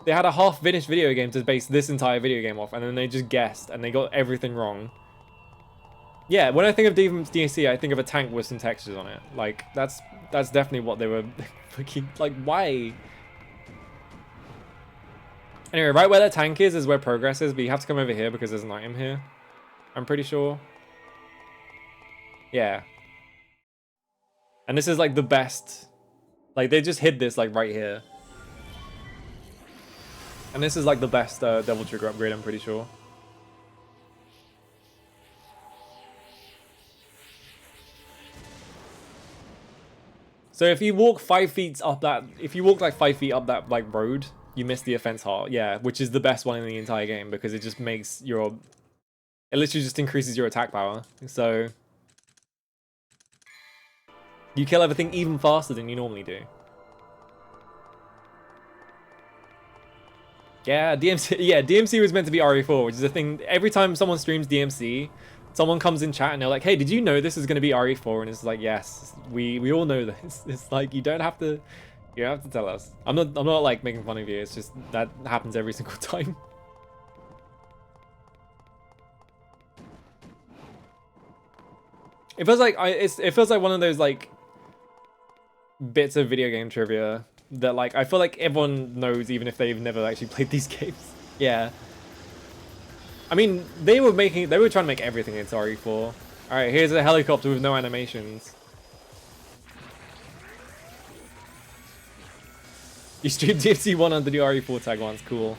they had a half-finished video game to base this entire video game off, and then they just guessed and they got everything wrong. Yeah, when I think of DMC, I think of a tank with some textures on it. Like that's definitely what they were fucking like. Why? Anyway, right where that tank is where progress is, but you have to come over here because there's an item here. I'm pretty sure. Yeah. And this is like the best. Like they just hid this like right here. And this is like the best Devil Trigger upgrade, I'm pretty sure. So if you walk 5 feet up that, if you walk like 5 feet up that like road, you miss the offense heart. Yeah, which is the best one in the entire game because it just makes your, it literally just increases your attack power. So you kill everything even faster than you normally do. Yeah, DMC. Yeah, DMC was meant to be RE4, which is a thing. Every time someone streams DMC, someone comes in chat and they're like, "Hey, did you know this is going to be RE4?" And it's like, "Yes, we all know this." It's like you don't have to tell us. I'm not like making fun of you. It's just that happens every single time. It feels like it feels like one of those like bits of video game trivia that like I feel like everyone knows even if they've never actually played these games. Yeah. I mean, they were trying to make everything into RE4. All right, here's a helicopter with no animations. You streamed DMC1 under the RE4 tag once, cool.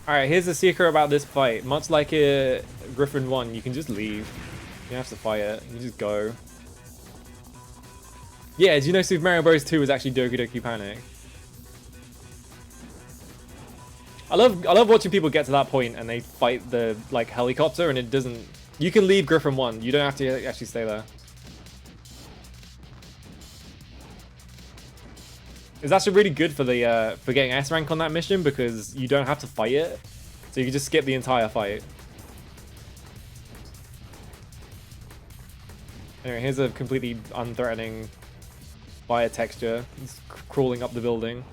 All right, here's the secret about this fight. Much like a Griffin 1, you can just leave. You don't have to fight it. You just go. Yeah, do you know Super Mario Bros. 2 was actually Doki Doki Panic? I love watching people get to that point and they fight the like helicopter and it doesn't. You can leave Griffin 1. You don't have to actually stay there. It's actually really good for the for getting S rank on that mission because you don't have to fight it, so you can just skip the entire fight. Anyway, here's a completely unthreatening fire texture. It's crawling up the building.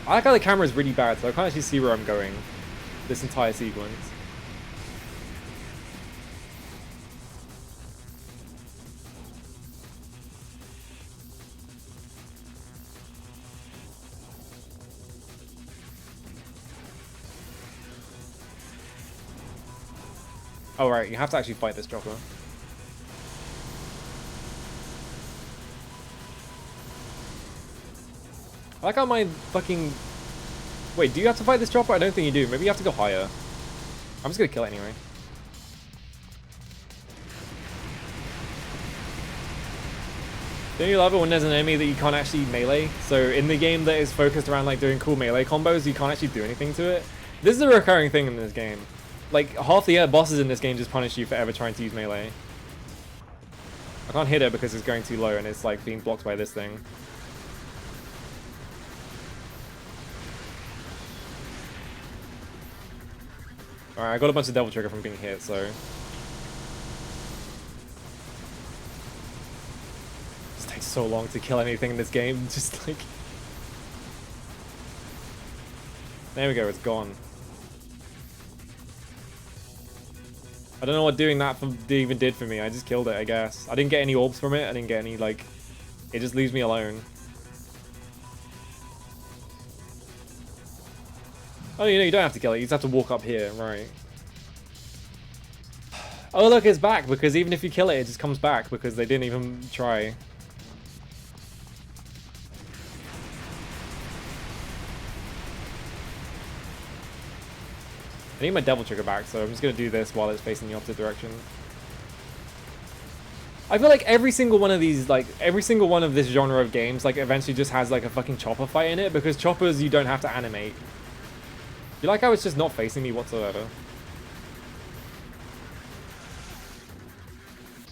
I like how the camera is really bad, so I can't actually see where I'm going this entire sequence. Oh right, you have to actually fight this chopper. I like how my fucking... Wait, do you have to fight this chopper? I don't think you do. Maybe you have to go higher. I'm just gonna kill it anyway. Don't you love it when there's an enemy that you can't actually melee? So in the game that is focused around like doing cool melee combos, you can't actually do anything to it. This is a recurring thing in this game. Like half the bosses in this game just punish you for ever trying to use melee. I can't hit it because it's going too low and it's like being blocked by this thing. Alright, I got a bunch of Devil Trigger from being hit, so... It takes so long to kill anything in this game, just like... There we go, it's gone. I don't know what doing that even did for me, I just killed it, I guess. I didn't get any orbs from it, I didn't get any, like... It just leaves me alone. Oh, you know, you don't have to kill it, you just have to walk up here, right. Oh, look, it's back, because even if you kill it, it just comes back, because they didn't even try. I need my Devil Trigger back, so I'm just going to do this while it's facing the opposite direction. I feel like every single one of these, like, every single one of this genre of games, like, eventually just has, like, a fucking chopper fight in it, because choppers you don't have to animate. You like how it's just not facing me whatsoever?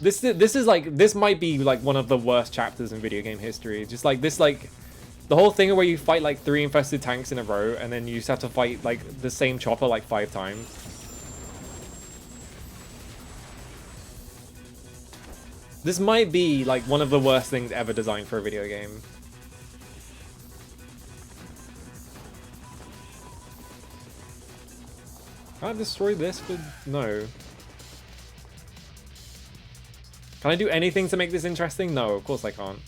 This is like, this might be like one of the worst chapters in video game history. Just like this, like the whole thing where you fight like 3 infested tanks in a row and then you just have to fight like the same chopper like 5 times. This might be like one of the worst things ever designed for a video game. Can I destroy this? No. Can I do anything to make this interesting? No, of course I can't.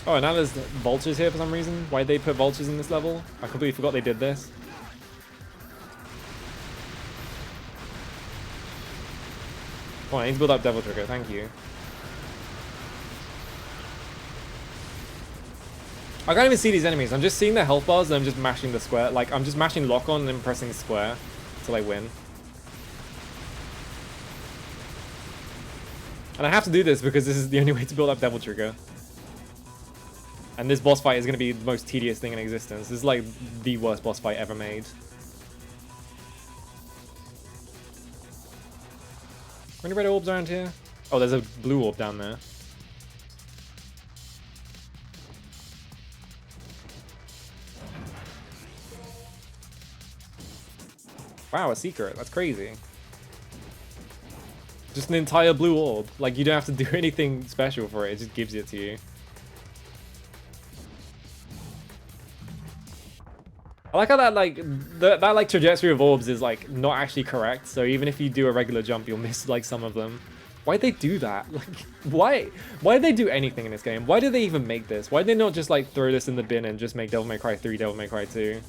Oh, and now there's vultures here for some reason. Why'd they put vultures in this level? I completely forgot they did this. Come on, I need to build up Devil Trigger, thank you. I can't even see these enemies. I'm just seeing their health bars and I'm just mashing the square. Like, I'm just mashing lock on and then pressing square until I win. And I have to do this because this is the only way to build up Devil Trigger. And this boss fight is going to be the most tedious thing in existence. This is like the worst boss fight ever made. Are any red orbs around here? Oh, there's a blue orb down there. Wow, a secret. That's crazy. Just an entire blue orb. Like, you don't have to do anything special for it. It just gives it to you. I like how that, like, that like, trajectory of orbs is, like, not actually correct. So even if you do a regular jump, you'll miss, like, some of them. Why'd they do that? Like, why did they do anything in this game? Why did they even make this? Why did they not just, like, throw this in the bin and just make Devil May Cry 3, Devil May Cry 2?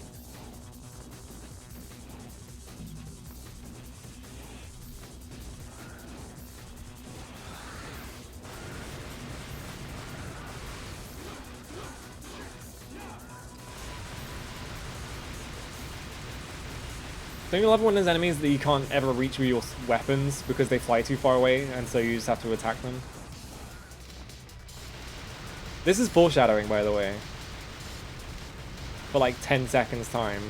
Don't you love when there's enemies that you can't ever reach with your weapons because they fly too far away, and so you just have to attack them? This is foreshadowing, by the way. For like 10 seconds time.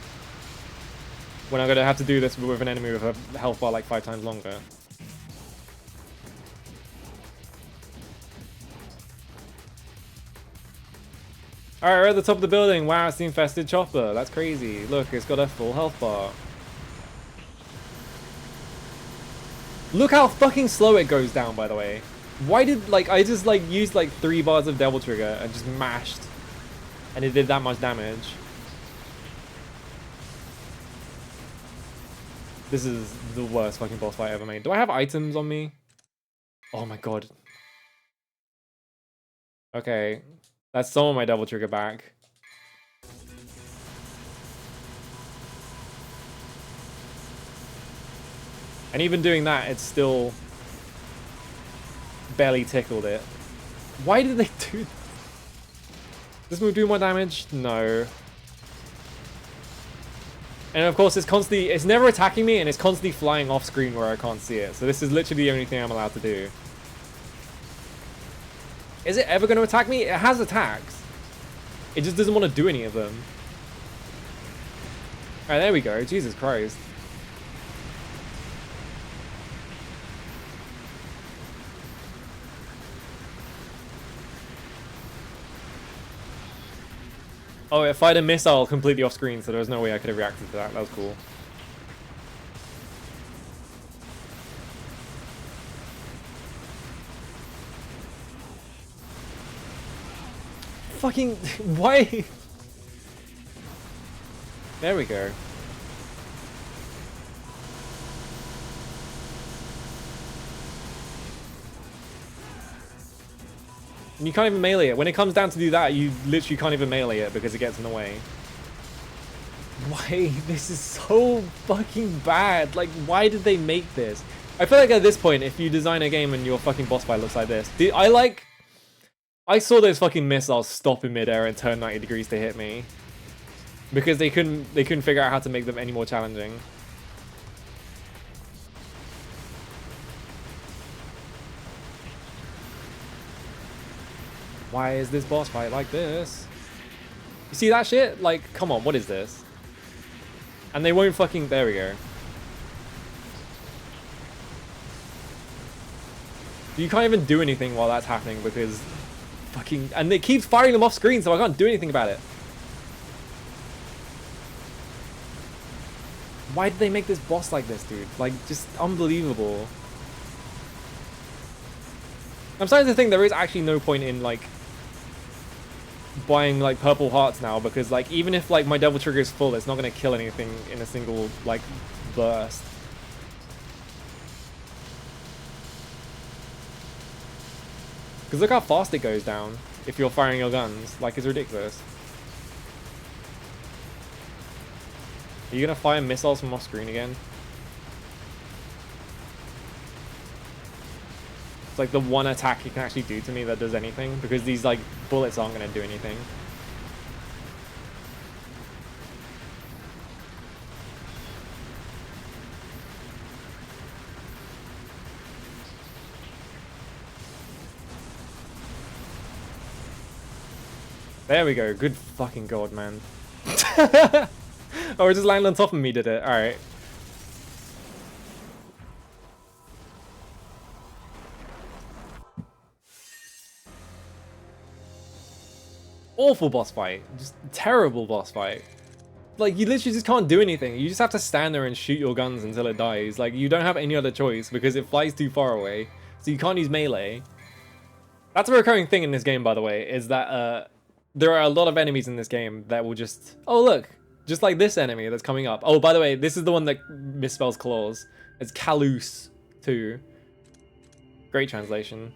When I'm gonna have to do this with an enemy with a health bar like 5 times longer. Alright, we're at the top of the building. Wow, it's the infested chopper. That's crazy. Look, it's got a full health bar. Look how fucking slow it goes down, by the way. Why did, like, I just, like, used, like, 3 bars of Devil Trigger and just mashed. And it did that much damage. This is the worst fucking boss fight ever made. Do I have items on me? Oh my god. Okay. That's some of my Devil Trigger back. And even doing that, it's still barely tickled it. Why did they do that? Does this move do more damage? No. And of course, it's never attacking me, and it's constantly flying off screen where I can't see it. So this is literally the only thing I'm allowed to do. Is it ever going to attack me? It has attacks. It just doesn't want to do any of them. Alright, there we go. Jesus Christ. Oh, it fired a missile completely off screen, so there was no way I could have reacted to that. That was cool. Fucking... why? There we go. And you can't even melee it. When it comes down to do that, you literally can't even melee it because it gets in the way. Why? This is so fucking bad. Like, why did they make this? I feel like at this point, if you design a game and your fucking boss fight looks like this... I saw those fucking missiles stop in midair and turn 90 degrees to hit me. Because they couldn't figure out how to make them any more challenging. Why is this boss fight like this? You see that shit? Like, come on, what is this? And they won't fucking... There we go. You can't even do anything while that's happening because... Fucking... And it keeps firing them off screen, so I can't do anything about it. Why did they make this boss like this, dude? Like, just unbelievable. I'm starting to think there is actually no point in, like... buying like purple hearts now, because like even if like my Devil Trigger is full, it's not going to kill anything in a single like burst. Because look how fast it goes down if you're firing your guns. Like, it's ridiculous. Are you going to fire missiles from off screen again? It's like the one attack you can actually do to me that does anything, because these like bullets aren't going to do anything. There we go. Good fucking god, man. Oh, it just landed on top of me, did it? Alright. Awful boss fight. Just terrible boss fight. Like, you literally just can't do anything. You just have to stand there and shoot your guns until it dies. Like, you don't have any other choice because it flies too far away. So you can't use melee. That's a recurring thing in this game, by the way, is that there are a lot of enemies in this game that will just... Oh, look. Just like this enemy that's coming up. Oh, by the way, this is the one that misspells claws. It's Callous too. Great translation.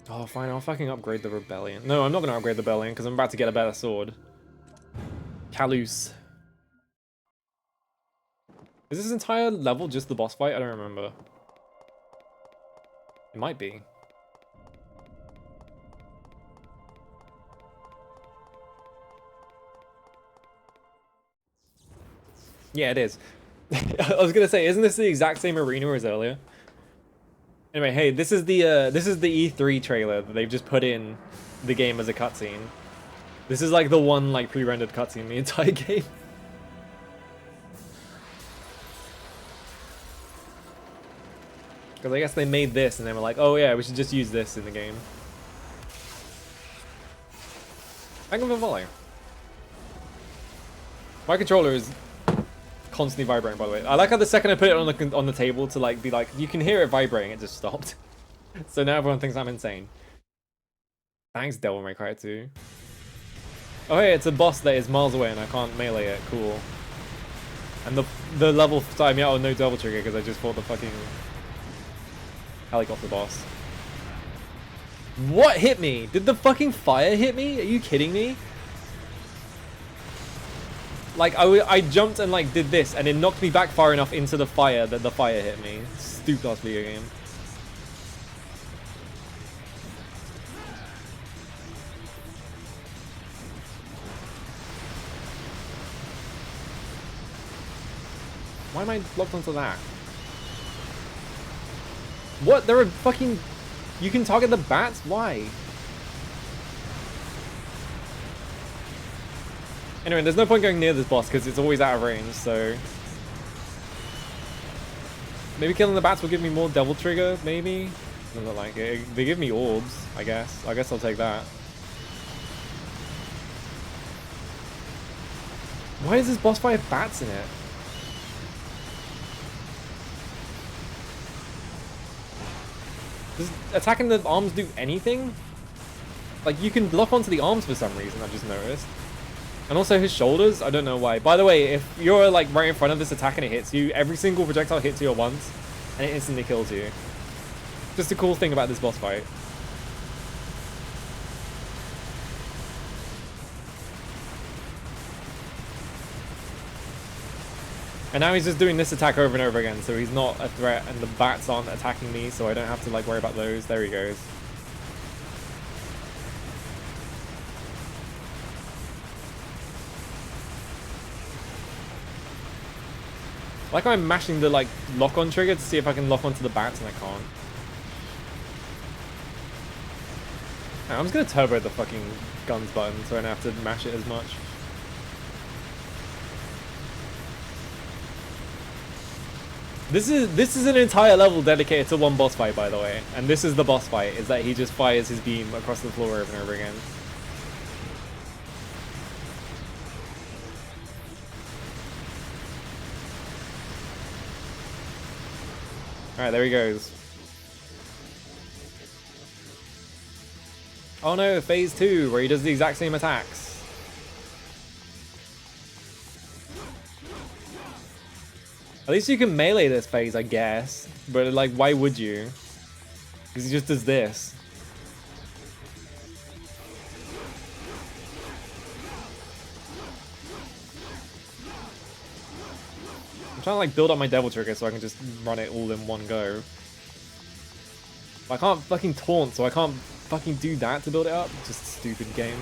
Oh, fine, I'll fucking upgrade the Rebellion. No, I'm not going to upgrade the Rebellion because I'm about to get a better sword. Callous. Is this entire level just the boss fight? I don't remember. It might be. Yeah, it is. I was gonna say, isn't this the exact same arena as earlier? Anyway, hey, this is the E3 trailer that they've just put in the game as a cutscene. This is like the one like pre-rendered cutscene in the entire game. Because I guess they made this and they were like, oh yeah, we should just use this in the game. Thank you for following. My controller is constantly vibrating, by the way. I like how the second I put it on the table to like be like, you can hear it vibrating, it just stopped. So now everyone thinks I'm insane. Thanks, Devil May Cry 2. Oh hey, it's a boss that is miles away and I can't melee it. Cool. And the level started me out with no double trigger because I just fought the fucking helicopter boss. What hit me? Did the fucking fire hit me? Are you kidding me? Like I jumped and like did this and it knocked me back far enough into the fire that the fire hit me. Stupid ass video game. Why am I locked onto that? What? There are fucking... You can target the bats? Why? Anyway, there's no point going near this boss because it's always out of range, so... Maybe killing the bats will give me more devil trigger, maybe? Doesn't look like it. They give me orbs, I guess. I guess I'll take that. Why does this boss fight have bats in it? Does attacking the arms do anything? Like, you can lock onto the arms for some reason, I've just noticed. And also his shoulders, I don't know why. By the way, if you're like right in front of this attack and it hits you, every single projectile hits you at once, and it instantly kills you. Just a cool thing about this boss fight. And now he's just doing this attack over and over again, so he's not a threat, and the bats aren't attacking me, so I don't have to like worry about those. There he goes. Like I'm mashing the like lock-on trigger to see if I can lock onto the bats, and I can't. I'm just gonna turbo the fucking guns button so I don't have to mash it as much. This is an entire level dedicated to one boss fight, by the way. And this is the boss fight, is that he just fires his beam across the floor over and over again. Alright, there he goes. Oh no, phase 2, where he does the exact same attacks. At least you can melee this phase, I guess. But like, why would you? Because he just does this. I'm trying to like build up my devil trigger so I can just run it all in one go. But I can't fucking taunt, so I can't fucking do that to build it up. Just a stupid game.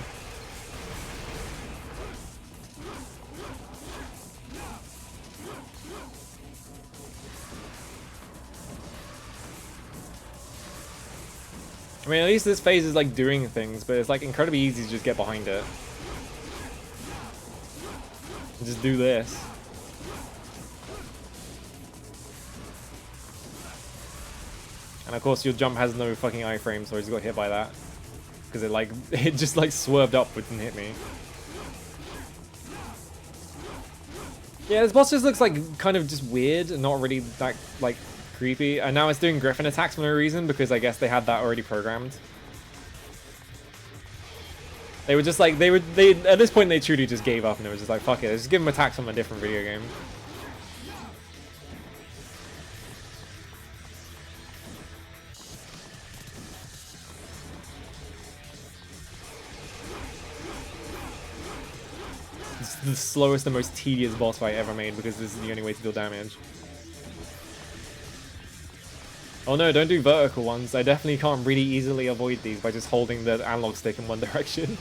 I mean, at least this phase is like doing things, but it's like incredibly easy to just get behind it. And just do this. And of course your jump has no fucking iframe, so I just got hit by that. Because it just like swerved upwards and hit me. Yeah, this boss just looks like kind of just weird and not really that like creepy. And now it's doing griffin attacks for no reason because I guess they had that already programmed. They were just like, they at this point they truly just gave up and they were just like, fuck it, let's just give them attacks from a different video game. It's the slowest and most tedious boss fight ever made because this is the only way to deal damage. Oh no, don't do vertical ones. I definitely can't really easily avoid these by just holding the analog stick in one direction.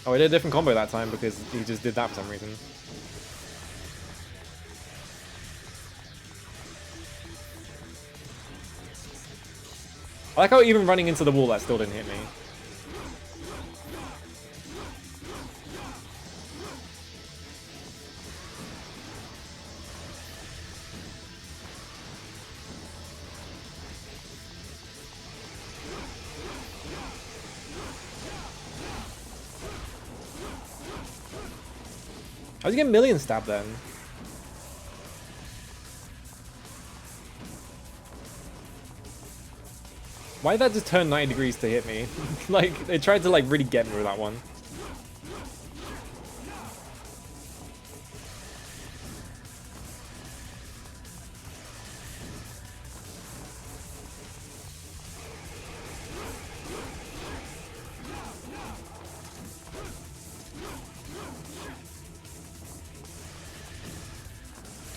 Oh, I did a different combo that time because he just did that for some reason. I like how even running into the wall that still didn't hit me. How did you get million stab then? Why did that just turn 90 degrees to hit me? Like, they tried to like really get me with that one.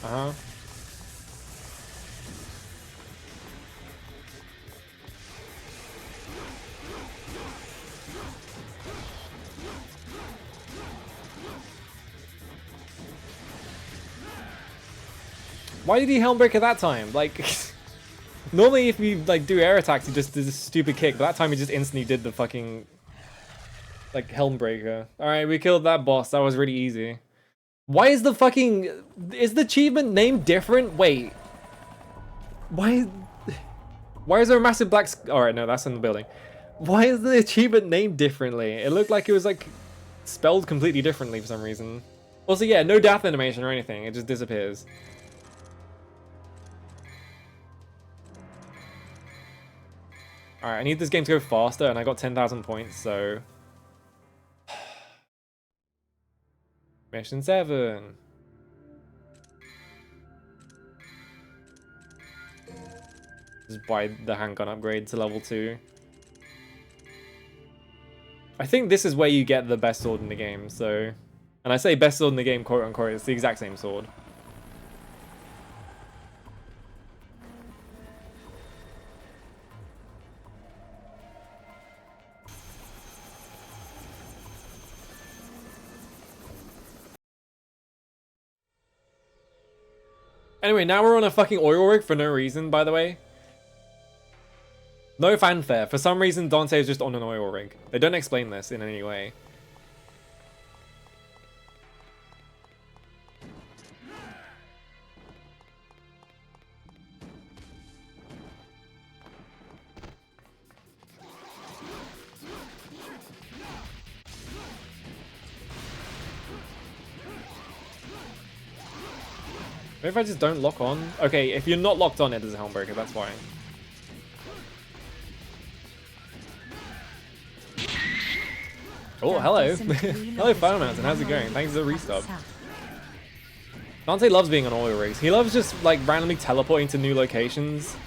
Uh-huh. Why did he helm break at that time? Like, normally if you like do air attacks, he just does a stupid kick, but that time he just instantly did the fucking like helm breaker. All right, we killed that boss. That was really easy. Why is the fucking is the achievement name different? Wait, why is there a massive black? All right, no, that's in the building. Why is the achievement named differently? It looked like it was like spelled completely differently for some reason. Also, yeah, no death animation or anything. It just disappears. Alright, I need this game to go faster, and I got 10,000 points, so... Mission 7. Just buy the handgun upgrade to level 2. I think this is where you get the best sword in the game, so... And I say best sword in the game, quote unquote, it's the exact same sword. Anyway, now we're on a fucking oil rig for no reason, by the way. No fanfare. For some reason, Dante is just on an oil rig. They don't explain this in any way. Maybe if I just don't lock on? Okay, if you're not locked on, it does a helm breaker, that's why. Oh, hello. Hello, Fire Mountain, how's it going? Thanks for the resub. Dante loves being on oil rigs. He loves just, like, randomly teleporting to new locations.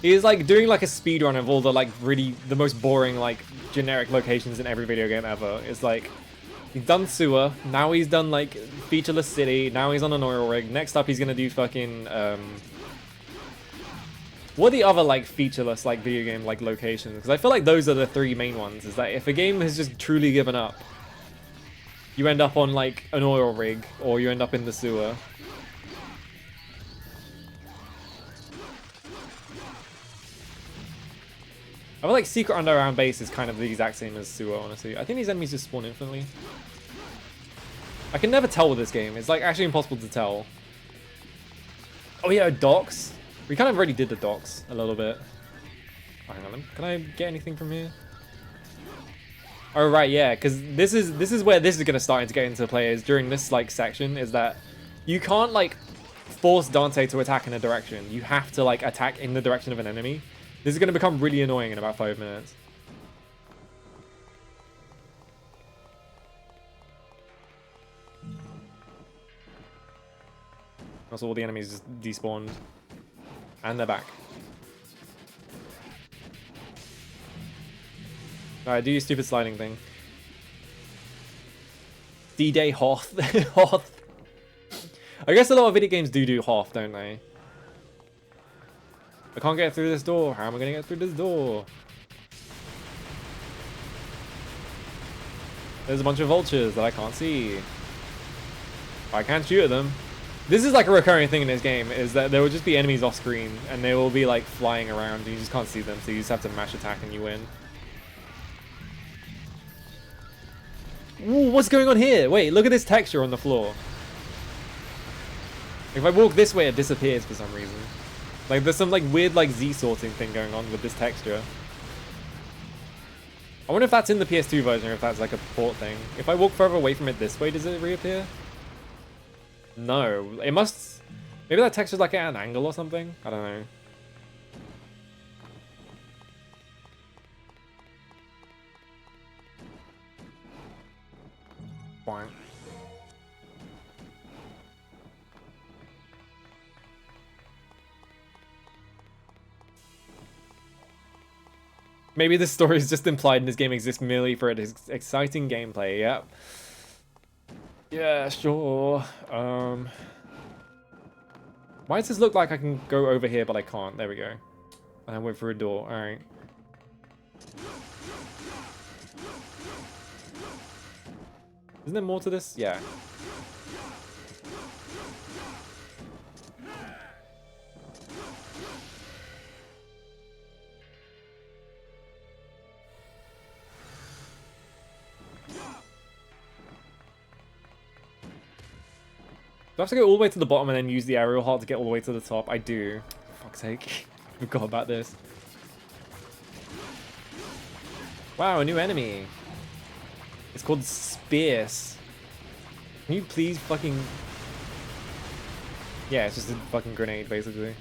He's, like, doing, like, a speedrun of all the, like, really, the most boring, like, generic locations in every video game ever. It's like... He's done sewer, now he's done like featureless city, now he's on an oil rig. Next up he's gonna do fucking what are the other like featureless like video game like locations? Because I feel like those are the three main ones. Is that if a game has just truly given up, you end up on like an oil rig or you end up in the sewer. I feel like Secret Underground Base is kind of the exact same as sewer, honestly. I think these enemies just spawn infinitely. I can never tell with this game. It's like actually impossible to tell. Oh yeah, docks. We kind of already did the docks a little bit. Oh, hang on, can I get anything from here? Oh right, yeah, because this is where this is gonna start to get into play. Is during this like section is that you can't like force Dante to attack in a direction. You have to like attack in the direction of an enemy. This is going to become really annoying in about 5 minutes. Also, all the enemies just despawned. And they're back. Alright, do your stupid sliding thing. D-Day Hoth. Hoth. I guess a lot of video games do Hoth, don't they? I can't get through this door. How am I going to get through this door? There's a bunch of vultures that I can't see. I can't shoot at them. This is like a recurring thing in this game, is that there will just be enemies off screen and they will be like flying around and you just can't see them, so you just have to mash attack and you win. Ooh, what's going on here? Wait, look at this texture on the floor. If I walk this way, it disappears for some reason. Like there's some like weird like Z sorting thing going on with this texture. I wonder if that's in the PS2 version or if that's like a port thing. If I walk further away from it this way, does it reappear? No, it must. Maybe that texture's like at an angle or something. I don't know. Boing. Maybe this story is just implied and this game exists merely for its exciting gameplay. Yep. Yeah, sure. Why does this look like I can go over here, but I can't? There we go. And I went through a door. All right. Isn't there more to this? Yeah. Do I have to go all the way to the bottom and then use the aerial heart to get all the way to the top? I do. For fuck's sake. Forgot about this. Wow, a new enemy. It's called Spears. Can you please fucking... Yeah, it's just a fucking grenade, basically.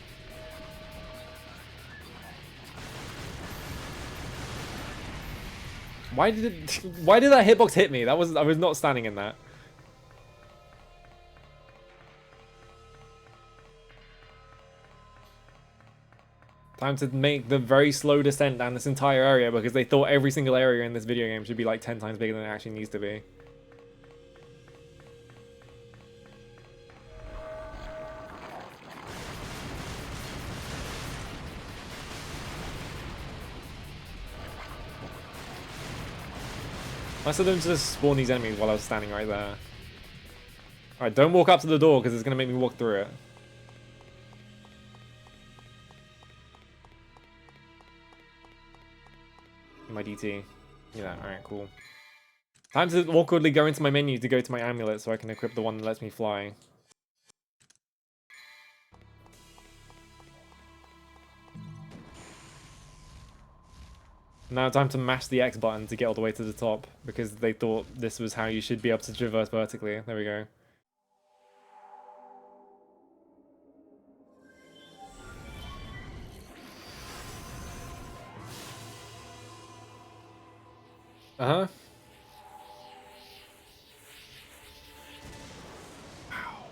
Why did that hitbox hit me? I was not standing in that. Time to make the very slow descent down this entire area because they thought every single area in this video game should be like 10 times bigger than it actually needs to be. I said them to just spawn these enemies while I was standing right there. Alright, don't walk up to the door because it's going to make me walk through it. My DT. Yeah, alright, cool. Time to awkwardly go into my menu to go to my amulet so I can equip the one that lets me fly. Now time to mash the X button to get all the way to the top because they thought this was how you should be able to traverse vertically. There we go. Uh-huh. Wow.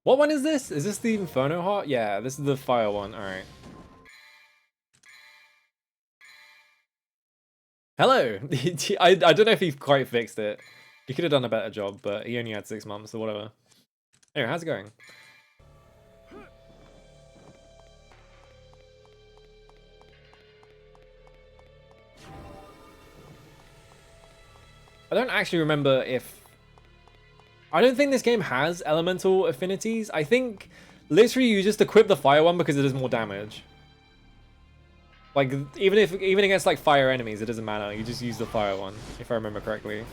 What one is this? Is this the Inferno Heart? Yeah, this is the fire one. Alright. Hello! I don't know if he quite fixed it. He could have done a better job, but he only had 6 months or whatever. Anyway, how's it going? I don't actually remember if... I don't think this game has elemental affinities. I think literally you just equip the fire one because it does more damage. Like, even against like fire enemies, it doesn't matter. You just use the fire one, if I remember correctly.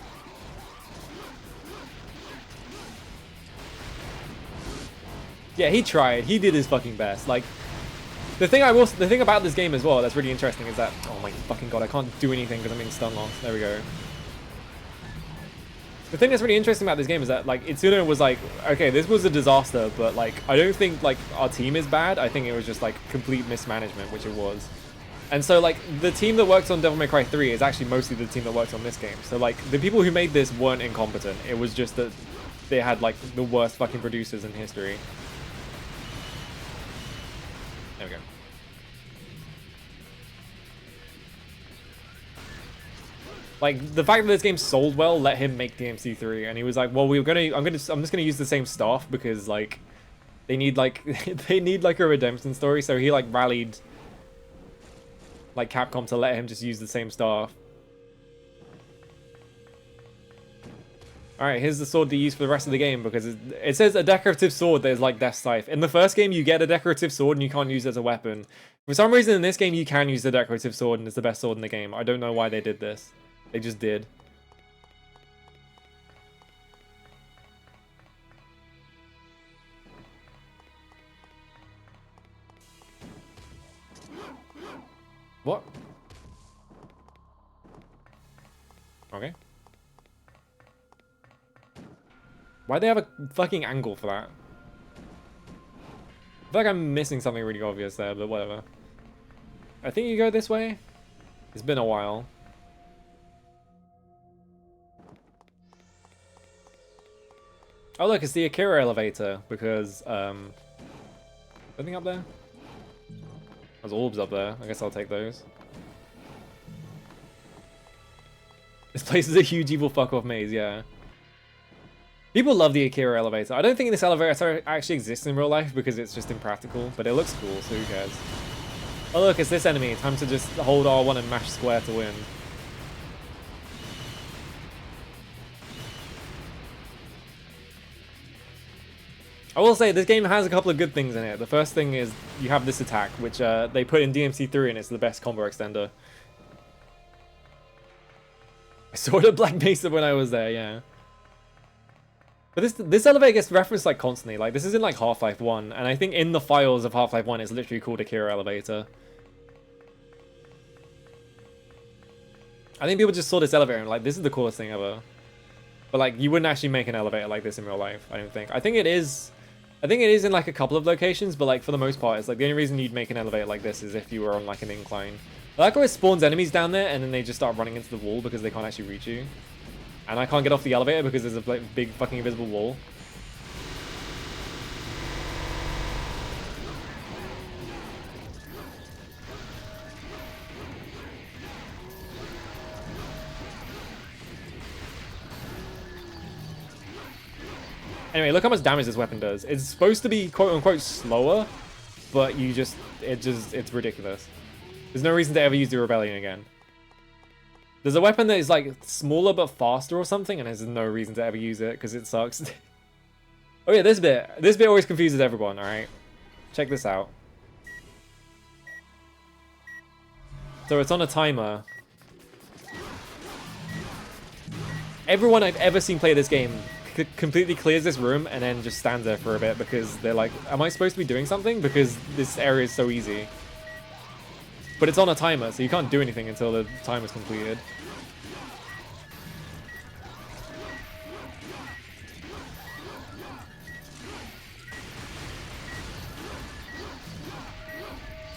Yeah, he tried. He did his fucking best. Like, the thing about this game as well that's really interesting is that... Oh my fucking god, I can't do anything because I'm being stun locked. There we go. The thing that's really interesting about this game is that, like, Itsuno was like, okay, this was a disaster, but, like, I don't think, like, our team is bad. I think it was just, like, complete mismanagement, which it was. And so, like, the team that worked on Devil May Cry 3 is actually mostly the team that worked on this game. So, like, the people who made this weren't incompetent. It was just that they had, like, the worst fucking producers in history. There we go. Like, the fact that this game sold well let him make DMC3, and he was like, well, I'm just gonna use the same staff because, like, they need like a redemption story, so he like rallied like Capcom to let him just use the same staff. Alright, here's the sword to use for the rest of the game, because it says a decorative sword that is like Death Scythe. In the first game, you get a decorative sword and you can't use it as a weapon. For some reason in this game, you can use the decorative sword and it's the best sword in the game. I don't know why they did this. They just did. What? Okay. Why'd they have a fucking angle for that? I feel like I'm missing something really obvious there, but whatever. I think you go this way. It's been a while. Oh look, it's the Akira elevator, because, anything up there? There's orbs up there. I guess I'll take those. This place is a huge evil fuck-off maze, yeah. People love the Akira elevator. I don't think this elevator actually exists in real life because it's just impractical, but it looks cool, so who cares? Oh look, it's this enemy. Time to just hold R1 and mash square to win. I will say, this game has a couple of good things in it. The first thing is you have this attack, which they put in DMC3 and it's the best combo extender. I saw it at Black Mesa when I was there, yeah. But this elevator gets referenced like constantly. Like, this is in like Half-Life 1, and I think in the files of Half-Life 1 it's literally called Akira Elevator. I think people just saw this elevator and like, this is the coolest thing ever. But like, you wouldn't actually make an elevator like this in real life, I don't think. I think it is in like a couple of locations, but like for the most part, it's like the only reason you'd make an elevator like this is if you were on like an incline. I like how it spawns enemies down there and then they just start running into the wall because they can't actually reach you. And I can't get off the elevator because there's a big fucking invisible wall. Anyway, look how much damage this weapon does. It's supposed to be quote-unquote slower, but it's ridiculous. There's no reason to ever use the Rebellion again. There's a weapon that is like smaller but faster or something, and there's no reason to ever use it because it sucks. Oh yeah, this bit always confuses everyone, alright? Check this out. So it's on a timer. Everyone I've ever seen play this game completely clears this room and then just stands there for a bit because they're like, am I supposed to be doing something? Because this area is so easy. But it's on a timer, so you can't do anything until the timer's completed.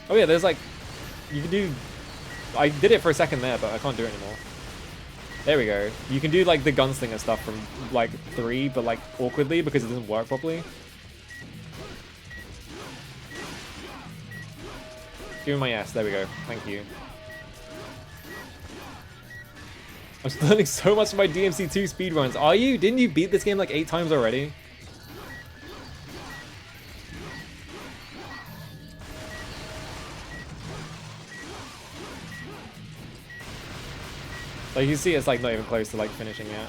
Oh yeah, there's like, you can do, I did it for a second there, but I can't do it anymore. There we go. You can do like the gunslinger stuff from like 3, but like awkwardly because it doesn't work properly. Give me my S. There we go. Thank you. I'm still learning so much of my DMC2 speedruns. Are you? Didn't you beat this game like 8 times already? Like you see, it's like not even close to like finishing yet.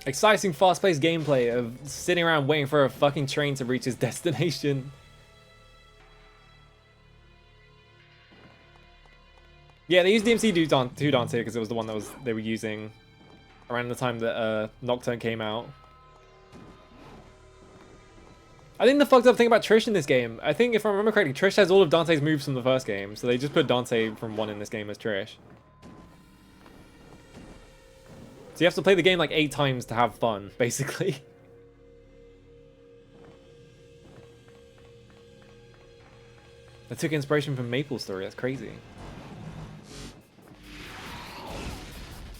Exciting, fast-paced gameplay of sitting around waiting for a fucking train to reach its destination. Yeah, they used DMC2 Dante because it was the one that they were using around the time that Nocturne came out. I think the fucked up thing about Trish in this game, I think if I remember correctly, Trish has all of Dante's moves from the first game, so they just put Dante from 1 in this game as Trish. So you have to play the game like 8 times to have fun, basically. I took inspiration from Maple Story, that's crazy.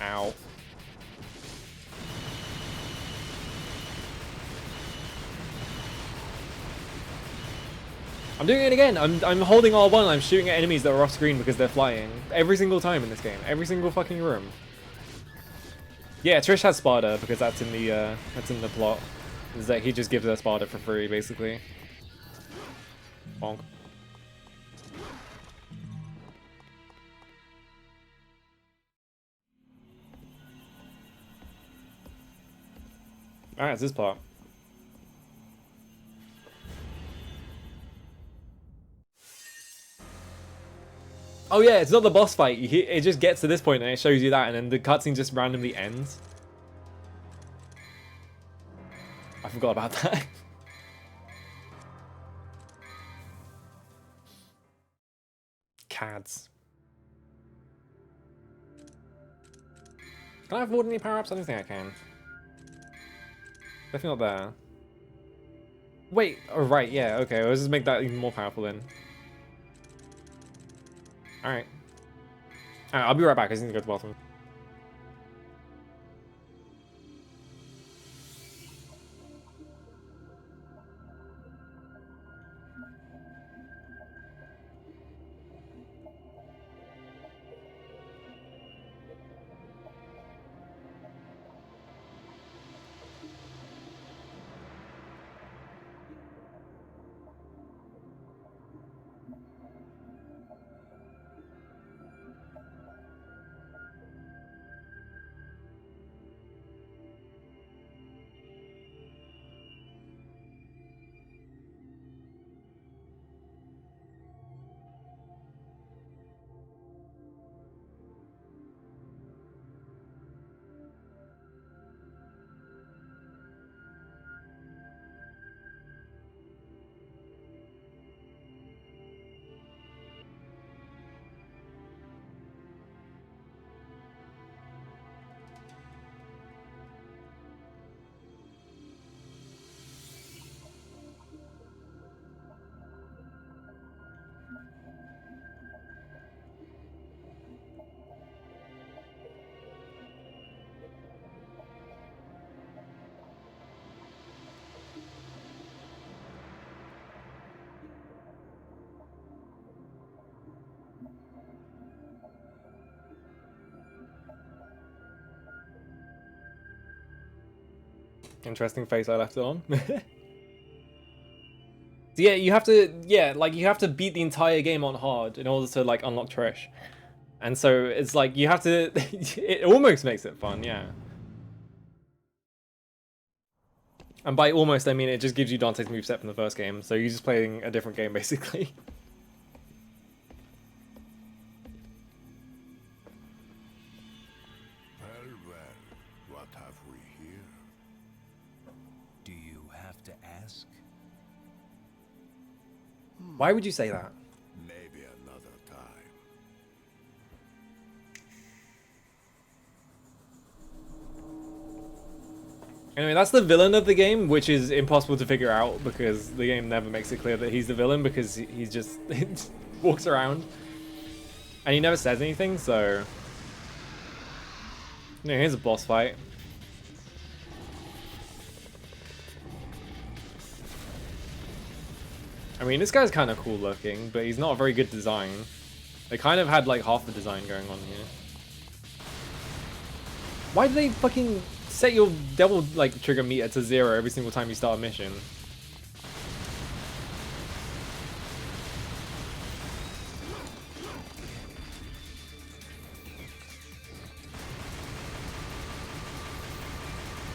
Ow. Ow. I'm doing it again. I'm holding R1. I'm shooting at enemies that are off screen because they're flying. Every single time in this game. Every single fucking room. Yeah, Trish has Sparta because that's in the plot. Is that he just gives her Sparta for free, basically. Bonk. Alright, it's this part. Oh yeah, it's not the boss fight. It just gets to this point and it shows you that, and then the cutscene just randomly ends. I forgot about that. Cads. Can I afford any power-ups? I don't think I can. Definitely not there. Wait, oh right, yeah, okay, let's just make that even more powerful then. Alright. Alright, I'll be right back, I just need to go to the bathroom. Interesting face I left it on. So yeah, you have to, you have to beat the entire game on hard in order to like unlock Trish. And so it's like you have to, it almost makes it fun, yeah. And by almost, I mean it just gives you Dante's moveset from the first game, so you're just playing a different game basically. Well, what have we here? Do you have to ask? Why would you say that? Maybe another time. Anyway, that's the villain of the game, which is impossible to figure out because the game never makes it clear that he's the villain because he's just walks around and he never says anything, so here's a boss fight. I mean, this guy's kind of cool looking, but he's not a very good design. They kind of had like half the design going on here. Why do they fucking set your devil like trigger meter to 0 every single time you start a mission?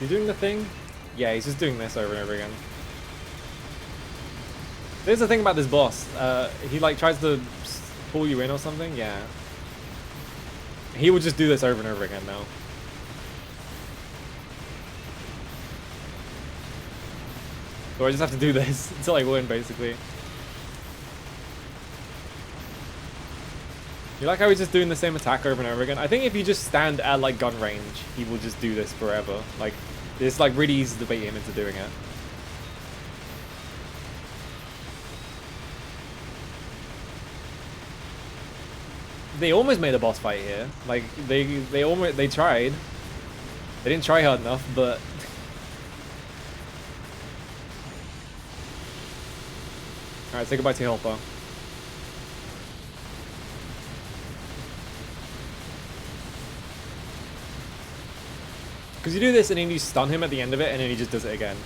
You doing the thing? Yeah, he's just doing this over and over again. There's the thing about this boss. He like tries to pull you in or something. Yeah. He would just do this over and over again now. So I just have to do this until I win, basically. You like how he's just doing the same attack over and over again? I think if you just stand at like gun range, he will just do this forever. Like, it's like really easy to bait him into doing it. They almost made a boss fight here. Like, they tried. They didn't try hard enough, but... Alright, say goodbye to Helper. Because you do this and then you stun him at the end of it and then he just does it again.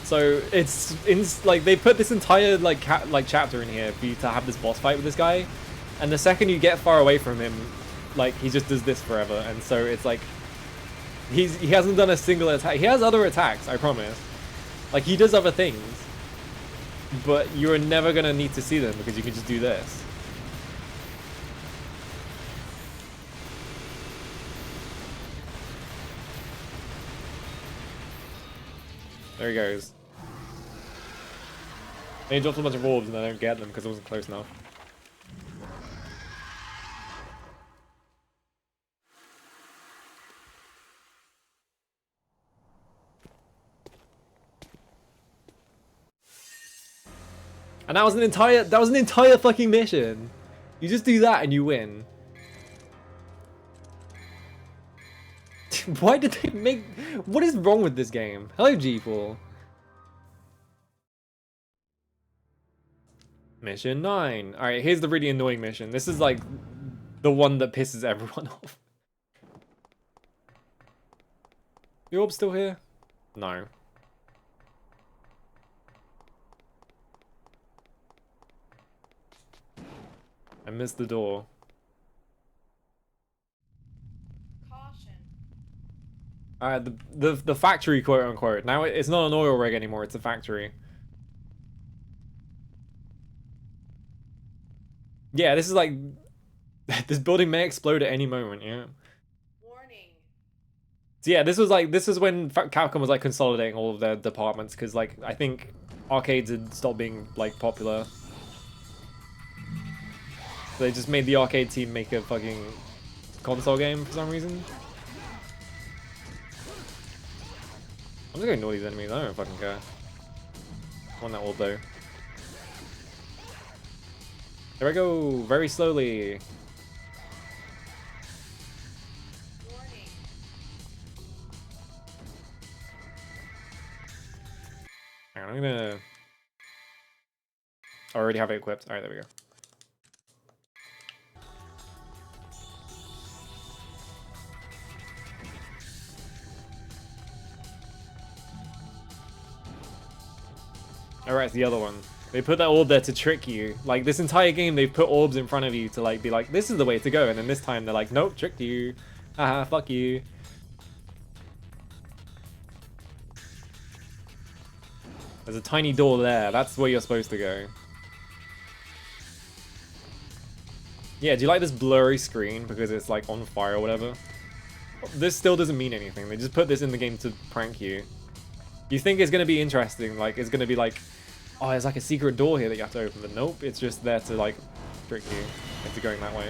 So it's like they put this entire like chapter in here for you to have this boss fight with this guy, and the second you get far away from him, like he just does this forever, and so it's like he hasn't done a single attack. He has other attacks, I promise. Like he does other things, but you're never gonna need to see them because you can just do this. There he goes. They dropped a bunch of orbs and I don't get them because it wasn't close enough. And that was an entire fucking mission. You just do that and you win. Why did they make... What is wrong with this game? Hello, G4. Mission 9. Alright, here's the really annoying mission. This is like the one that pisses everyone off. The orb's still here? No. I missed the door. Alright, the factory, quote unquote. Now it's not an oil rig anymore, it's a factory. Yeah, this is like... this building may explode at any moment, yeah. Warning. So yeah, this is when Capcom was like consolidating all of their departments, because like, I think arcades had stopped being like popular. So they just made the arcade team make a fucking console game for some reason. I'm just gonna ignore these enemies, I don't fucking care. I want that orb though. There we go, very slowly. Warning. Hang on, I'm gonna... I already have it equipped. Alright, there we go. Alright, the other one. They put that orb there to trick you. Like, this entire game, they've put orbs in front of you to, like, be like, this is the way to go. And then this time, they're like, nope, tricked you. Haha, fuck you. There's a tiny door there. That's where you're supposed to go. Yeah, do you like this blurry screen because it's, like, on fire or whatever? This still doesn't mean anything. They just put this in the game to prank you. You think it's going to be interesting. Like, it's going to be like... oh, there's like a secret door here that you have to open, but nope, it's just there to like trick you into going that way.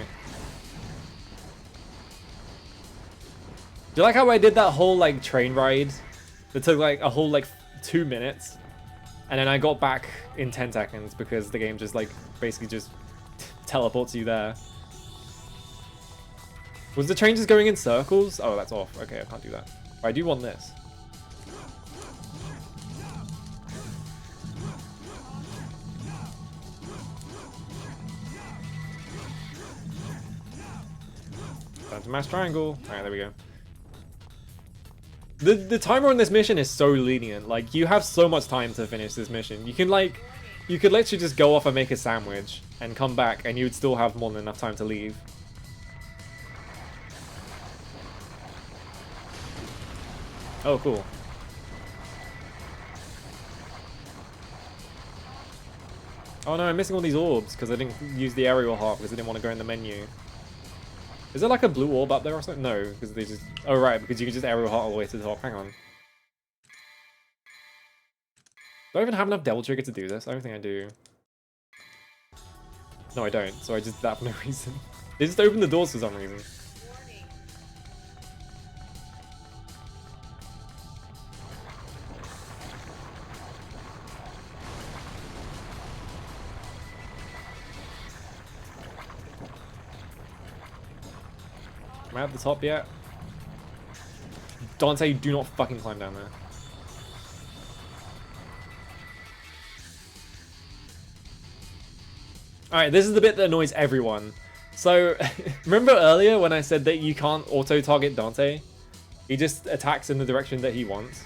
Do you like how I did that whole like train ride that took like a whole like 2 minutes, and then I got back in 10 seconds because the game just like basically just teleports you there. Was the train just going in circles? Oh, that's off. Okay, I can't do that. But I do want this. Time to mash triangle. Alright, there we go. The timer on this mission is so lenient. Like, you have so much time to finish this mission. You can like, you could literally just go off and make a sandwich and come back and you would still have more than enough time to leave. Oh, cool. Oh no, I'm missing all these orbs because I didn't use the aerial heart because I didn't want to go in the menu. Is there like a blue orb up there or something? No, because they just... oh right, because you can just aerial heart all the way to the top. Hang on. Do I even have enough Devil Trigger to do this? I don't think I do. No, I don't. So I just did that for no reason. They just opened the doors for some reason. Warning. Am I at the top yet? Dante, do not fucking climb down there. Alright, this is the bit that annoys everyone. So, remember earlier when I said that you can't auto-target Dante? He just attacks in the direction that he wants.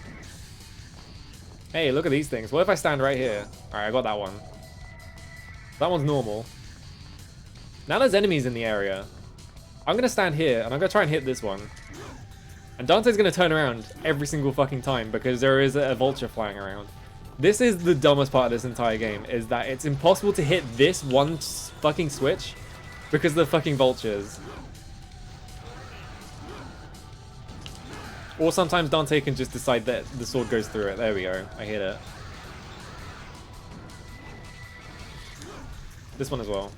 Hey, look at these things. What if I stand right here? Alright, I got that one. That one's normal. Now there's enemies in the area. I'm gonna stand here, and I'm gonna try and hit this one. And Dante's gonna turn around every single fucking time because there is a vulture flying around. This is the dumbest part of this entire game, is that it's impossible to hit this one fucking switch because of the fucking vultures. Or sometimes Dante can just decide that the sword goes through it. There we go. I hit it. This one as well.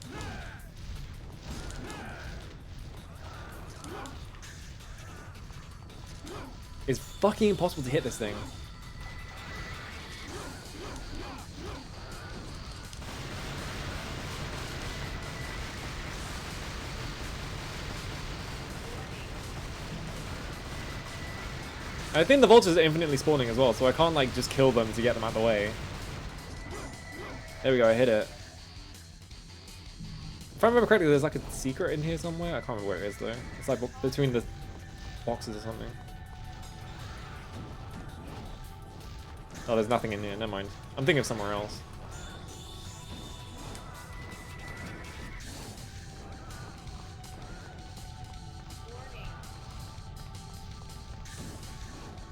It's fucking impossible to hit this thing. I think the vultures are infinitely spawning as well, so I can't like just kill them to get them out of the way. There we go, I hit it. If I remember correctly, there's like a secret in here somewhere. I can't remember where it is though. It's like between the boxes or something. Oh, there's nothing in here. Never mind. I'm thinking of somewhere else.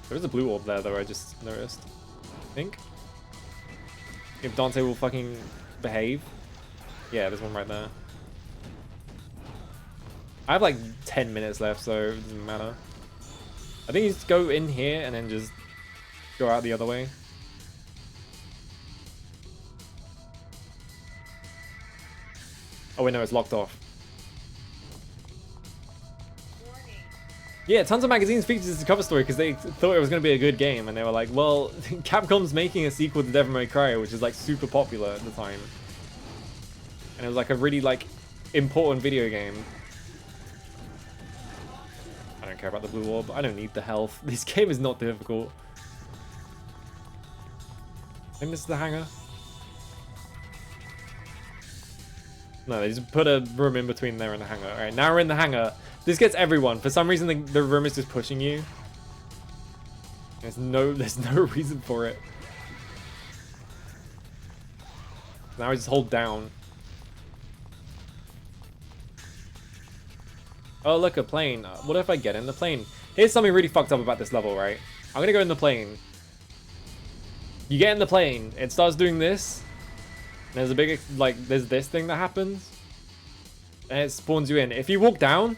There's a blue orb there though, I just noticed. I think. If Dante will fucking behave. Yeah, there's one right there. I have like 10 minutes left, so it doesn't matter. I think you just go in here and then just go out the other way. Oh wait, no, it's locked off. Yeah, tons of magazines featured this cover story because they thought it was going to be a good game, and they were like, well, Capcom's making a sequel to Devil May Cry, which is like super popular at the time. And it was like a really like important video game. I don't care about the blue orb. I don't need the health. This game is not difficult. I think this is the hangar. No, they just put a room in between there and the hangar. Alright, now we're in the hangar. This gets everyone. For some reason, the room is just pushing you. There's no reason for it. Now I just hold down. Oh, look, a plane. What if I get in the plane? Here's something really fucked up about this level, right? I'm gonna go in the plane. You get in the plane. It starts doing this. And there's a big, like, there's this thing that happens. And it spawns you in. If you walk down,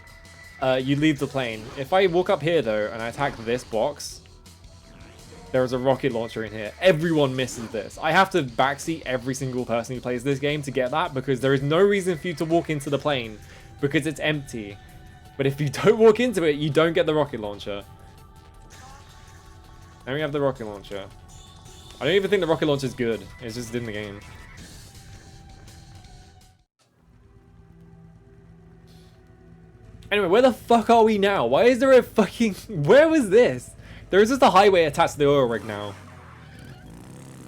you leave the plane. If I walk up here, though, and I attack this box, there is a rocket launcher in here. Everyone misses this. I have to backseat every single person who plays this game to get that, because there is no reason for you to walk into the plane, because it's empty. But if you don't walk into it, you don't get the rocket launcher. Now we have the rocket launcher. I don't even think the rocket launcher is good. It's just in the game. Anyway, where the fuck are we now? Why is there a fucking... Where was this? There is just a highway attached to the oil rig now.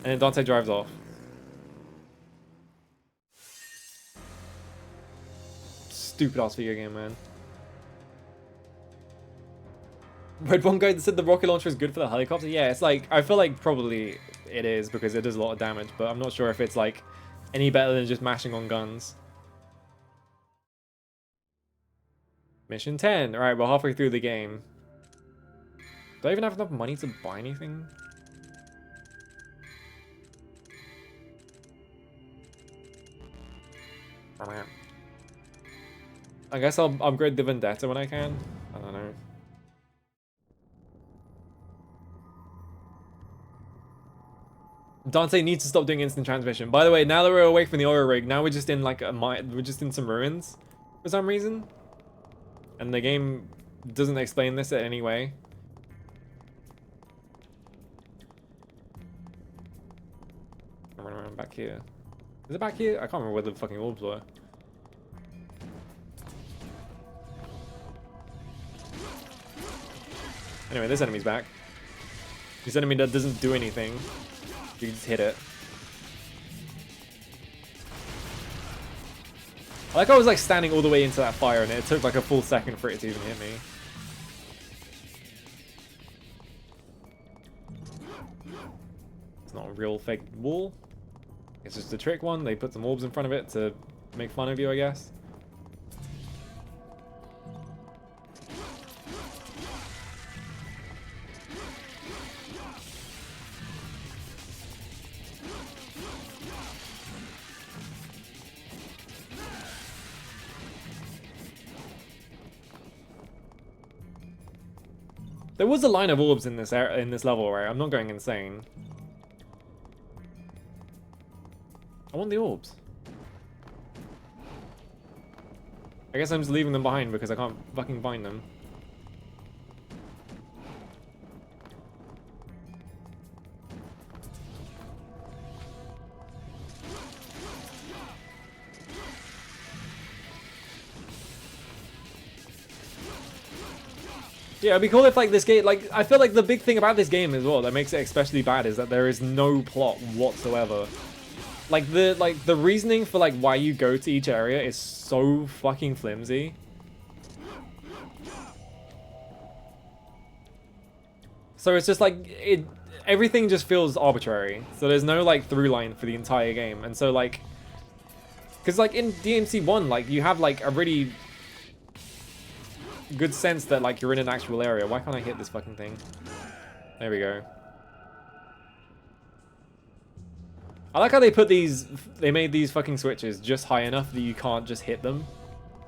And then Dante drives off. Stupid ass video game, man. Red one guy that said the rocket launcher is good for the helicopter. Yeah, it's like, I feel like probably it is because it does a lot of damage, but I'm not sure if it's like any better than just mashing on guns. Mission 10. Alright, we're halfway through the game. Do I even have enough money to buy anything? I guess I'll upgrade the Vendetta when I can. I don't know. Dante needs to stop doing instant transmission. By the way, now that we're away from the oil rig, now we're just in like we're just in some ruins for some reason. And the game doesn't explain this in any way. I'm running around back here. Is it back here? I can't remember where the fucking orbs were. Anyway, this enemy's back. This enemy that doesn't do anything. You can just hit it. I like I was like standing all the way into that fire and it took like a full second for it to even hit me. It's not a real fake wall. It's just a trick one. They put some orbs in front of it to make fun of you, I guess. There was a line of orbs in this level, right? I'm not going insane. I want the orbs. I guess I'm just leaving them behind because I can't fucking find them. Yeah, it'd be cool if like this game, like I feel like the big thing about this game as well that makes it especially bad is that there is no plot whatsoever. Like the reasoning for like why you go to each area is so fucking flimsy. So it's just like everything just feels arbitrary. So there's no like through line for the entire game. And so like cuz like in DMC-1 like you have like a really good sense that like you're in an actual area. Why can't I hit this fucking thing? There we go. I like how they made these fucking switches just high enough that you can't just hit them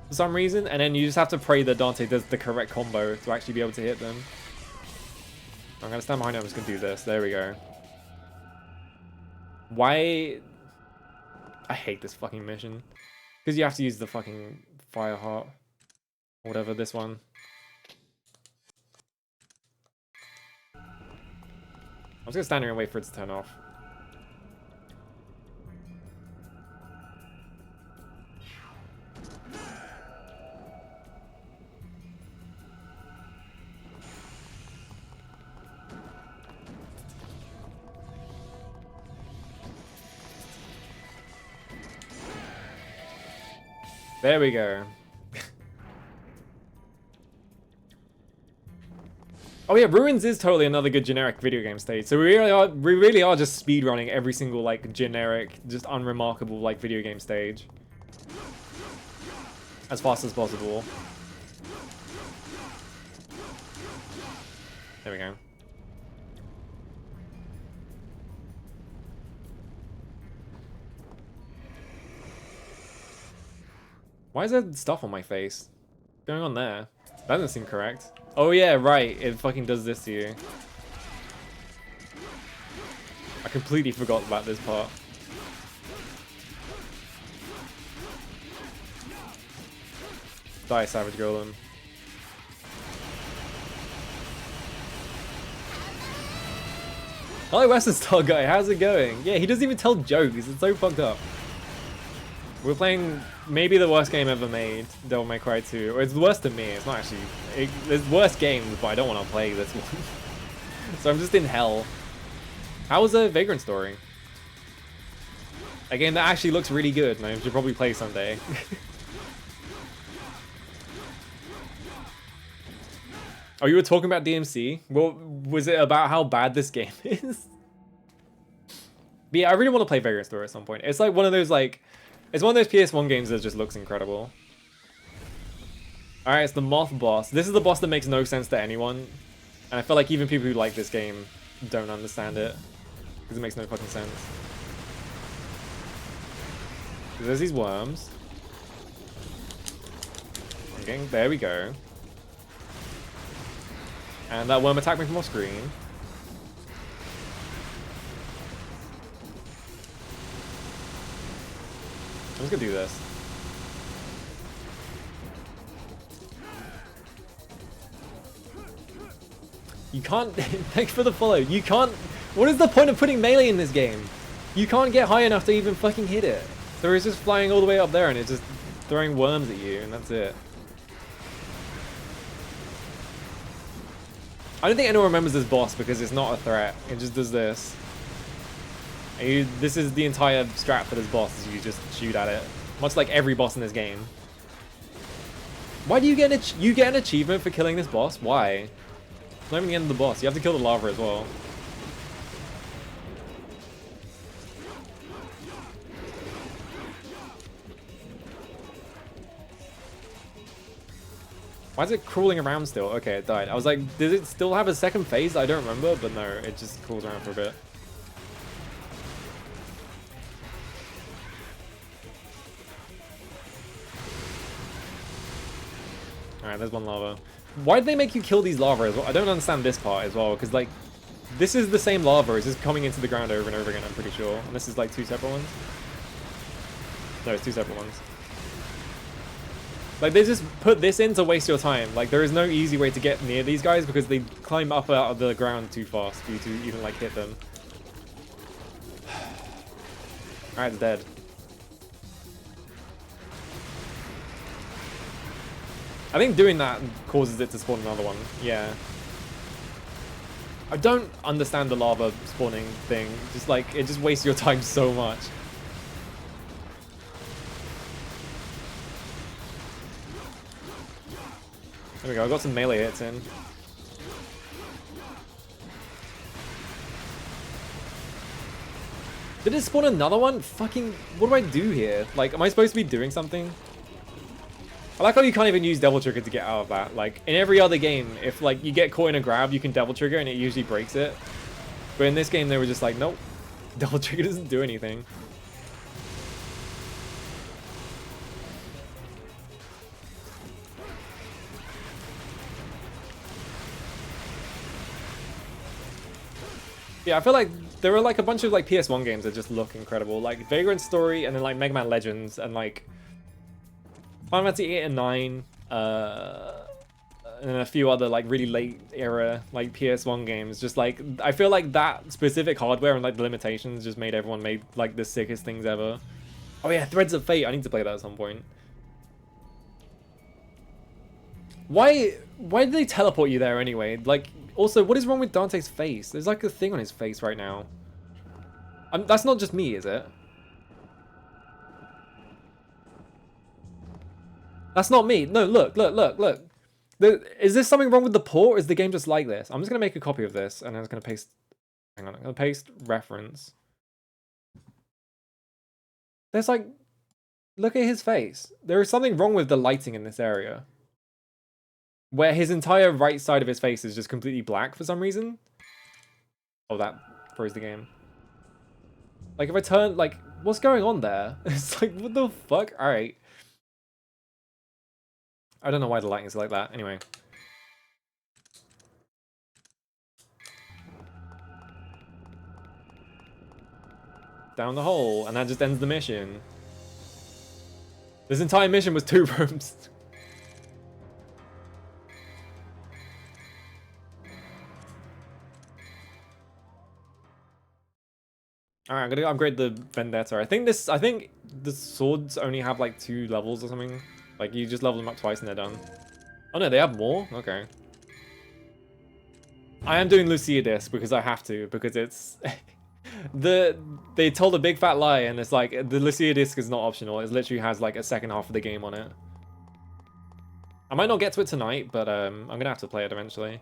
for some reason, and then you just have to pray that Dante does the correct combo to actually be able to hit them. I'm gonna stand behind him, I'm just gonna do this. There we go. Why? I hate this fucking mission. Because you have to use the fucking fire heart. Or whatever, this one. I'm just gonna stand here and wait for it to turn off. There we go. Oh yeah, Ruins is totally another good generic video game stage. So we really are just speedrunning every single like generic, just unremarkable like video game stage as fast as possible. There we go. Why is there stuff on my face? What's going on there? That doesn't seem correct. Oh yeah, right. It fucking does this to you. I completely forgot about this part. Die, Savage Golem. Hello, Western Star Guy. How's it going? Yeah, he doesn't even tell jokes. It's so fucked up. We're playing maybe the worst game ever made, Devil May Cry 2. Or it's worse than me. It's not actually... There's worse games, but I don't want to play this one. So I'm just in hell. How was a Vagrant Story? A game that actually looks really good, and I should probably play someday. Oh, you were talking about DMC? Well, was it about how bad this game is? But yeah, I really want to play Vagrant Story at some point. It's like one of those like... It's one of those PS1 games that just looks incredible. Alright, it's the Moth boss. This is the boss that makes no sense to anyone. And I feel like even people who like this game don't understand it. Because it makes no fucking sense. There's these worms. Okay, there we go. And that worm attacked me from off screen. I'm just gonna do this. You can't... Thanks for the follow. You can't... What is the point of putting melee in this game? You can't get high enough to even fucking hit it. So it's just flying all the way up there and it's just throwing worms at you and that's it. I don't think anyone remembers this boss because it's not a threat. It just does this. And this is the entire strat for this boss, is you just shoot at it. Much like every boss in this game. Why do you get an achievement for killing this boss? Why? It's not even the end of the boss. You have to kill the lava as well. Why is it crawling around still? Okay, it died. I was like, does it still have a second phase? I don't remember, but no, it just crawls around for a bit. Alright, there's one lava. Why did they make you kill these lava as well? I don't understand this part as well, because like, this is the same lava. It's just coming into the ground over and over again, I'm pretty sure. And this is like 2 separate ones. No, it's 2 separate ones. Like, they just put this in to waste your time. Like, there is no easy way to get near these guys because they climb up out of the ground too fast for you to even, like, hit them. Alright, it's dead. I think doing that causes it to spawn another one. Yeah. I don't understand the lava spawning thing. Just, like, it just wastes your time so much. There we go, I got some melee hits in. Did it spawn another one? Fucking, what do I do here? Like, am I supposed to be doing something? I like how you can't even use Devil Trigger to get out of that. Like, in every other game, if, like, you get caught in a grab, you can Devil Trigger and it usually breaks it. But in this game, they were just like, nope. Devil Trigger doesn't do anything. Yeah, I feel like there are like a bunch of like PS1 games that just look incredible, like Vagrant Story, and then like Mega Man Legends, and like Final Fantasy 8 and 9, and then a few other like really late era like PS1 games. Just like, I feel like that specific hardware and like the limitations just made everyone made like the sickest things ever. Oh yeah, Threads of Fate. I need to play that at some point. Why did they teleport you there anyway? Like, also, what is wrong with Dante's face? There's like a thing on his face right now. That's not just me, is it? That's not me. No, look. Is there something wrong with the port? Or is the game just like this? I'm just going to make a copy of this, and I'm just going to paste... Hang on, I'm going to paste reference. There's like... Look at his face. There is something wrong with the lighting in this area. Where his entire right side of his face is just completely black for some reason. Oh, that froze the game. Like, if I turn, like, what's going on there? It's like, what the fuck? Alright. I don't know why the lighting is like that. Anyway. Down the hole, and that just ends the mission. This entire mission was 2 rooms. Alright, I'm gonna upgrade the Vendetta. I think the swords only have like 2 levels or something. Like, you just level them up twice and they're done. Oh no, they have more? Okay. I am doing Lucia Disc because I have to, because it's... They told a big fat lie, and it's like, the Lucia Disc is not optional. It literally has like a second half of the game on it. I might not get to it tonight, but I'm gonna have to play it eventually.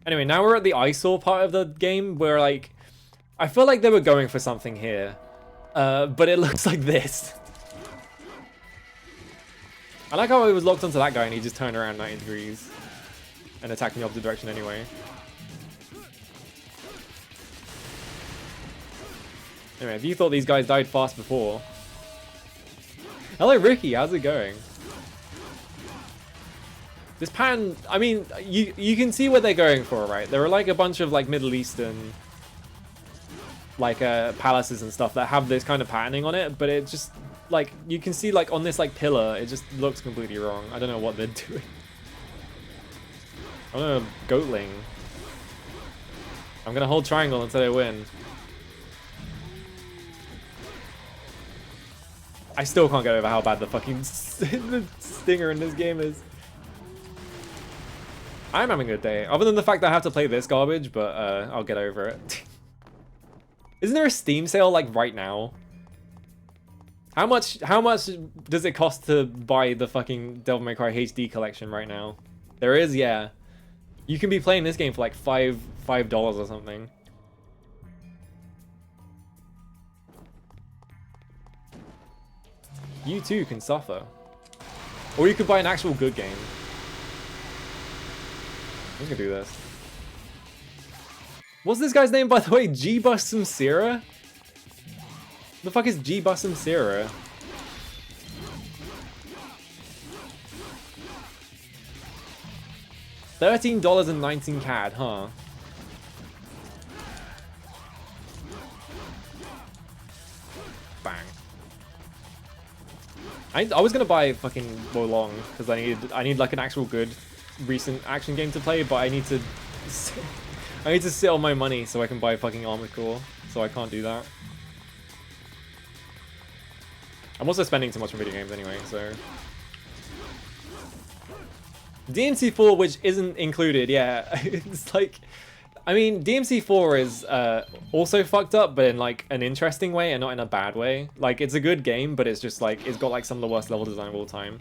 Anyway, now we're at the eyesore part of the game where, like, I feel like they were going for something here, but it looks like this. I like how I was locked onto that guy and he just turned around 90 degrees and attacked in the opposite direction anyway. Anyway, if you thought these guys died fast before... Hello, Ricky, how's it going? This pattern, I mean, you can see what they're going for, right? There are like a bunch of like Middle Eastern like palaces and stuff that have this kind of patterning on it, but it just like, you can see like on this like pillar, it just looks completely wrong. I don't know what they're doing. I'm gonna Goatling. I'm gonna hold triangle until I win. I still can't get over how bad the fucking the stinger in this game is. I'm having a good day. Other than the fact that I have to play this garbage, but I'll get over it. Isn't there a Steam sale like right now? How much does it cost to buy the fucking Devil May Cry HD collection right now? There is, yeah. You can be playing this game for like $5 or something. You too can suffer. Or you could buy an actual good game. I'm gonna do this. What's this guy's name, by the way? G-Bus Sierra? The fuck is G-Bus Sierra? $13.19 CAD, huh? Bang. I was gonna buy fucking Wolong because I need like an actual good recent action game to play, but I need to sit on my money so I can buy fucking Armored Core, so I can't do that. I'm also spending too much on video games anyway, so DMC4, which isn't included, yeah. It's like, I mean, DMC4 is also fucked up, but in like an interesting way and not in a bad way. Like, it's a good game, but it's just like, it's got like some of the worst level design of all time.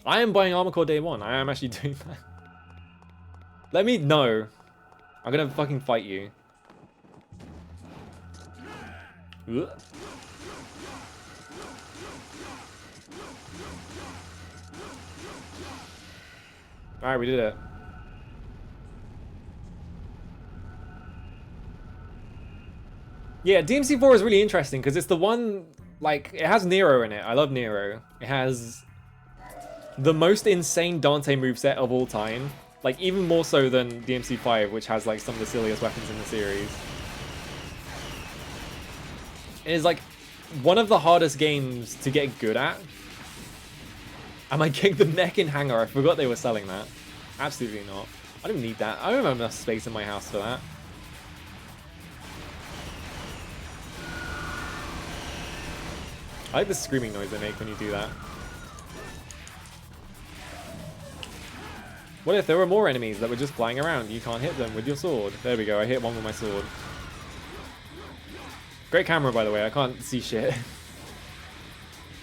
I am buying Armored Core day one. I am actually doing that. Let me know. I'm gonna fucking fight you. Ugh. Alright, we did it. Yeah, DMC4 is really interesting because it's the one, like, it has Nero in it. I love Nero. It has the most insane Dante moveset of all time. Like, even more so than DMC5, which has, like, some of the silliest weapons in the series. It is, like, one of the hardest games to get good at. Am I getting the neck in hanger? I forgot they were selling that. Absolutely not. I don't need that. I don't have enough space in my house for that. I like the screaming noise they make when you do that. What if there were more enemies that were just flying around? You can't hit them with your sword. There we go, I hit one with my sword. Great camera, by the way, I can't see shit.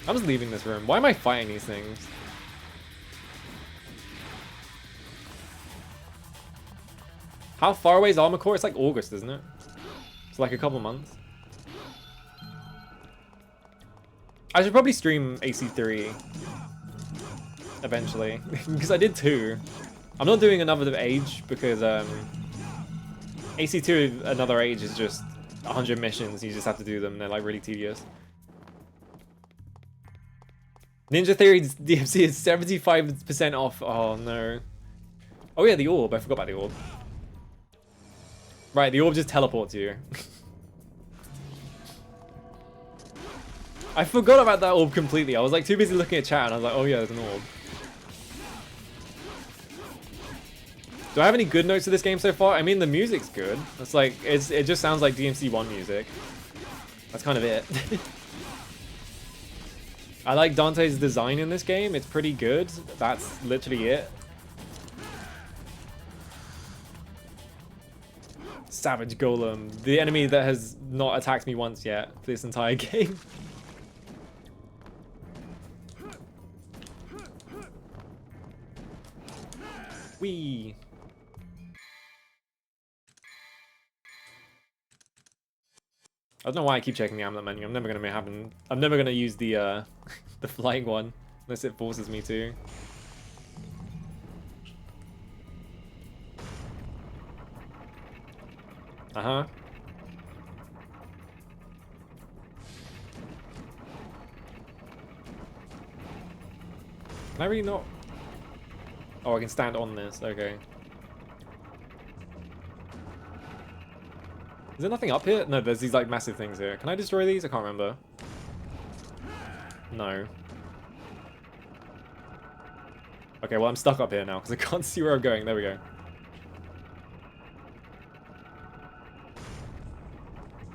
I'm just leaving this room. Why am I fighting these things? How far away is Armored Core? It's like August, isn't it? It's like a couple months. I should probably stream AC3 eventually, because I did 2. I'm not doing another age because AC2 another age is just 100 missions. You just have to do them. They're like really tedious. Ninja Theory's DMC is 75% off. Oh no. Oh yeah, the orb. I forgot about the orb. Right, the orb just teleports you. I forgot about that orb completely. I was like too busy looking at chat and I was like, oh yeah, there's an orb. Do I have any good notes to this game so far? I mean, the music's good. It's like, it just sounds like DMC1 music. That's kind of it. I like Dante's design in this game. It's pretty good. That's literally it. Savage Golem. The enemy that has not attacked me once yet for this entire game. Whee! I don't know why I keep checking the amulet menu. I'm never gonna use the the flying one unless it forces me to. Uh-huh. Can I really not? Oh, I can stand on this. Okay. Is there nothing up here? No, there's these like massive things here. Can I destroy these? I can't remember. No. Okay, well I'm stuck up here now because I can't see where I'm going. There we go.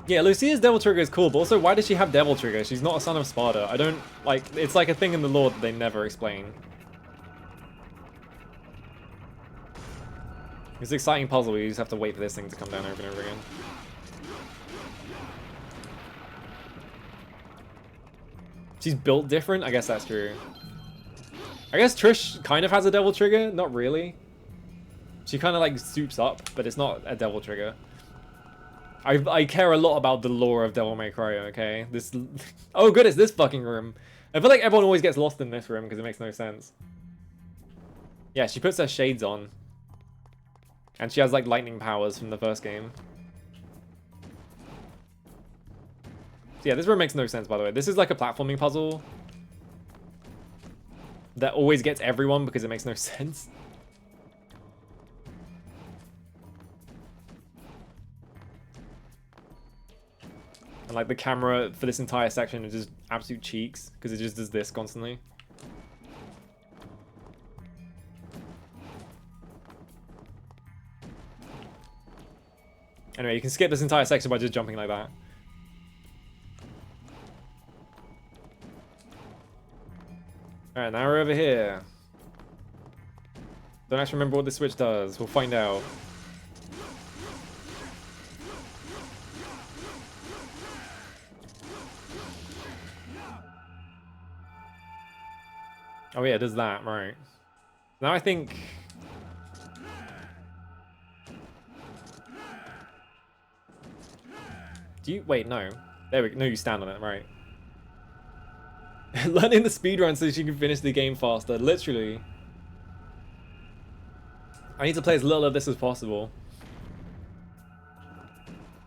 Yeah, Lucia's Devil Trigger is cool, but also why does she have Devil Trigger? She's not a son of Sparta. I don't, like, it's like a thing in the lore that they never explain. It's an exciting puzzle where you just have to wait for this thing to come down over and over again. She's built different? I guess that's true. I guess Trish kind of has a Devil Trigger, not really. She kind of like soups up, but it's not a Devil Trigger. I care a lot about the lore of Devil May Cry, okay? This... Oh good, it's this fucking room. I feel like everyone always gets lost in this room because it makes no sense. Yeah, she puts her shades on. And she has like lightning powers from the first game. So yeah, this room makes no sense, by the way. This is like a platforming puzzle that always gets everyone because it makes no sense. And like the camera for this entire section is just absolute cheeks because it just does this constantly. Anyway, you can skip this entire section by just jumping like that. Alright, now we're over here. Don't actually remember what this switch does. We'll find out. Oh yeah, it does that, right. Now I think... Do you... Wait, no. There we go. No, you stand on it, right. Learning the speedrun so she can finish the game faster. Literally. I need to play as little of this as possible.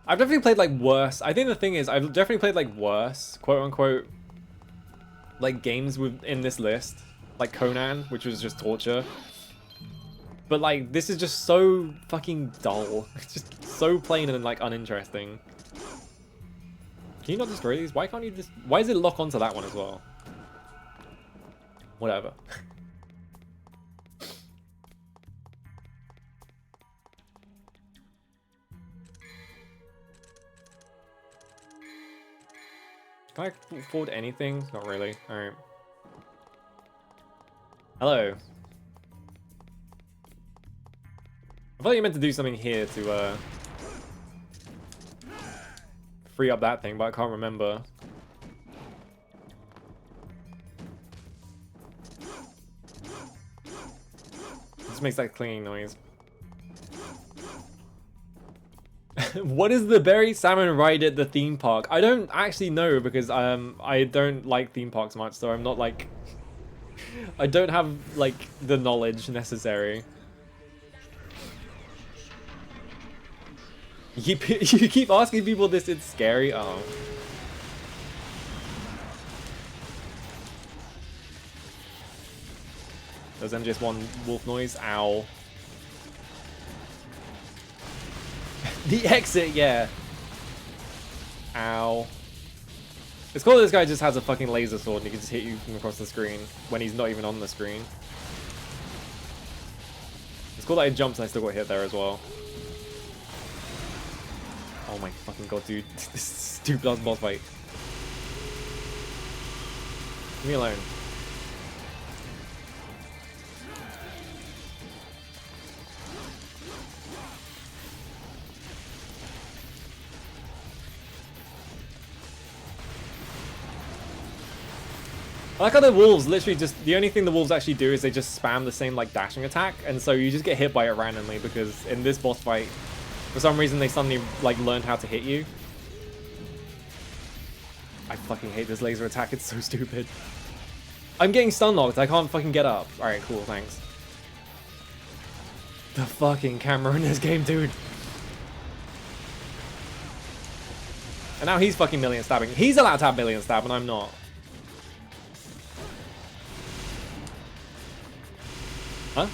I've definitely played like worse. I think the thing is, I've definitely played like worse, quote unquote, like games in this list. Like Conan, which was just torture. But like, this is just so fucking dull. It's just so plain and like uninteresting. Can you not destroy these? Why can't you just... Why does it lock onto that one as well? Whatever. Can I afford anything? Not really. Alright. Hello. I thought you meant to do something here to free up that thing, but I can't remember. This makes that clinging noise. What is the berry salmon ride at the theme park? I don't actually know because I don't like theme parks much, so I'm not like... I don't have like the knowledge necessary. You keep asking people this, it's scary. Oh. Does them just one wolf noise? Ow. The exit, yeah. Ow. It's cool that this guy just has a fucking laser sword and he can just hit you from across the screen when he's not even on the screen. It's cool that I jumped and I still got hit there as well. Oh my fucking god, dude. This stupid boss fight. Leave me alone. I like how the wolves literally just... The only thing the wolves actually do is they just spam the same, like, dashing attack. And so you just get hit by it randomly because in this boss fight... For some reason, they suddenly, like, learned how to hit you. I fucking hate this laser attack. It's so stupid. I'm getting stun locked. I can't fucking get up. Alright, cool. Thanks. The fucking camera in this game, dude. And now he's fucking million stabbing. He's allowed to have million stab, and I'm not. Huh?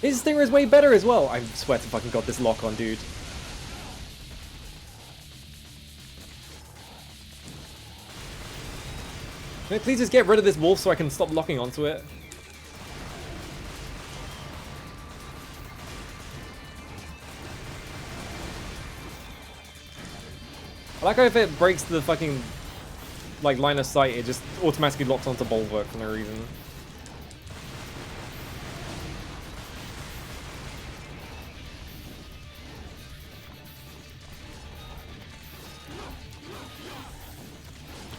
His stinger is way better as well. I swear to fucking god, this lock on, dude. Can I please just get rid of this wolf so I can stop locking onto it? I like how if it breaks the fucking like line of sight, it just automatically locks onto Bulwark for no reason.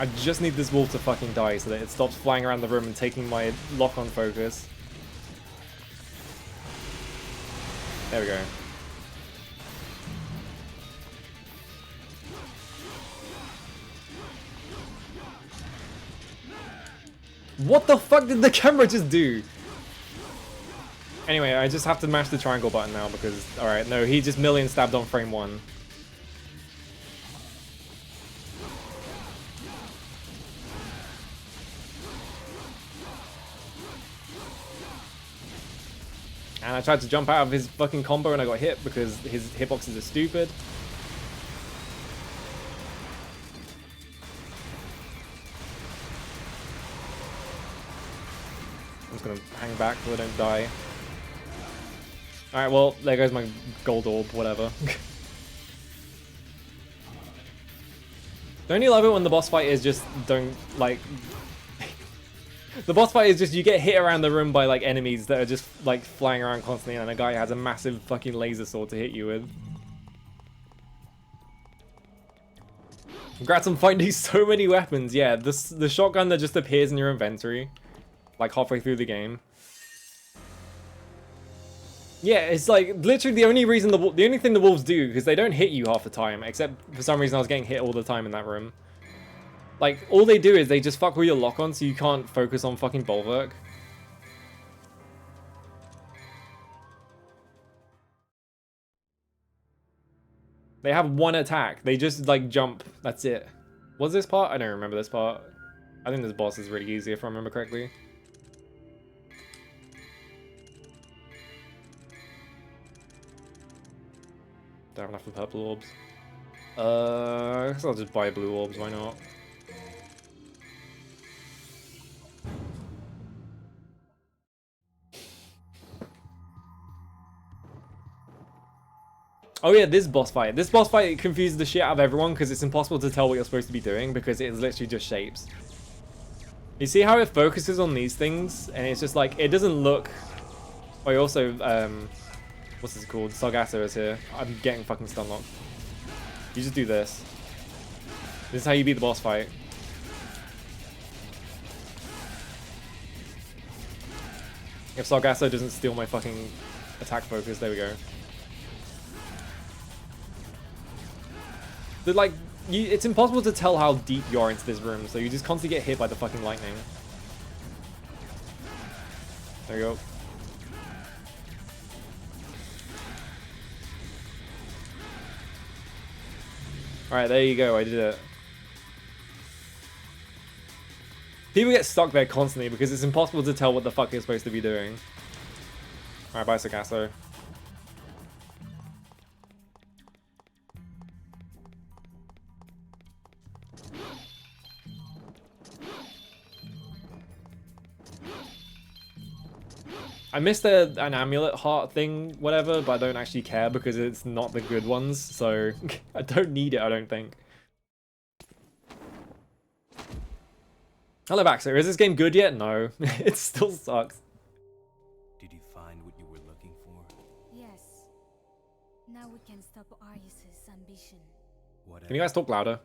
I just need this wolf to fucking die so that it stops flying around the room and taking my lock-on focus. There we go. What the fuck did the camera just do? Anyway, I just have to mash the triangle button now because... Alright, no, he just million stabbed on frame 1. And I tried to jump out of his fucking combo and I got hit because his hitboxes are stupid. I'm just gonna hang back so I don't die. Alright, well, there goes my gold orb, whatever. Don't you love it when the boss fight is just, don't, like... The boss fight is just you get hit around the room by like enemies that are just like flying around constantly and a guy has a massive fucking laser sword to hit you with. Congrats on finding so many weapons. Yeah, the shotgun that just appears in your inventory like halfway through the game. Yeah, it's like literally the only reason the only thing the wolves do, because they don't hit you half the time, except for some reason I was getting hit all the time in that room. Like, all they do is they just fuck with your lock-on so you can't focus on fucking Bulwark. They have one attack. They just, like, jump. That's it. What's this part? I don't remember this part. I think this boss is really easy if I remember correctly. Don't have enough of purple orbs. I guess I'll just buy blue orbs, why not? Oh yeah, this boss fight. This boss fight confuses the shit out of everyone because it's impossible to tell what you're supposed to be doing because it is literally just shapes. You see how it focuses on these things and it's just like, it doesn't look... Oh, you also, what's this called? Sargasso is here. I'm getting fucking stun locked. You just do this. This is how you beat the boss fight. If Sargasso doesn't steal my fucking attack focus, there we go. But like, it's impossible to tell how deep you are into this room, so you just constantly get hit by the fucking lightning. There you go. Alright, there you go, I did it. People get stuck there constantly because it's impossible to tell what the fuck you're supposed to be doing. Alright, bye Sargasso. I missed an amulet heart thing, whatever, but I don't actually care because it's not the good ones, so I don't need it, I don't think. Hello, Baxter. Is this game good yet? No. It still sucks. Did you find what you were looking for? Yes. Now we can stop Arius's ambition. Whatever. Can you guys talk louder?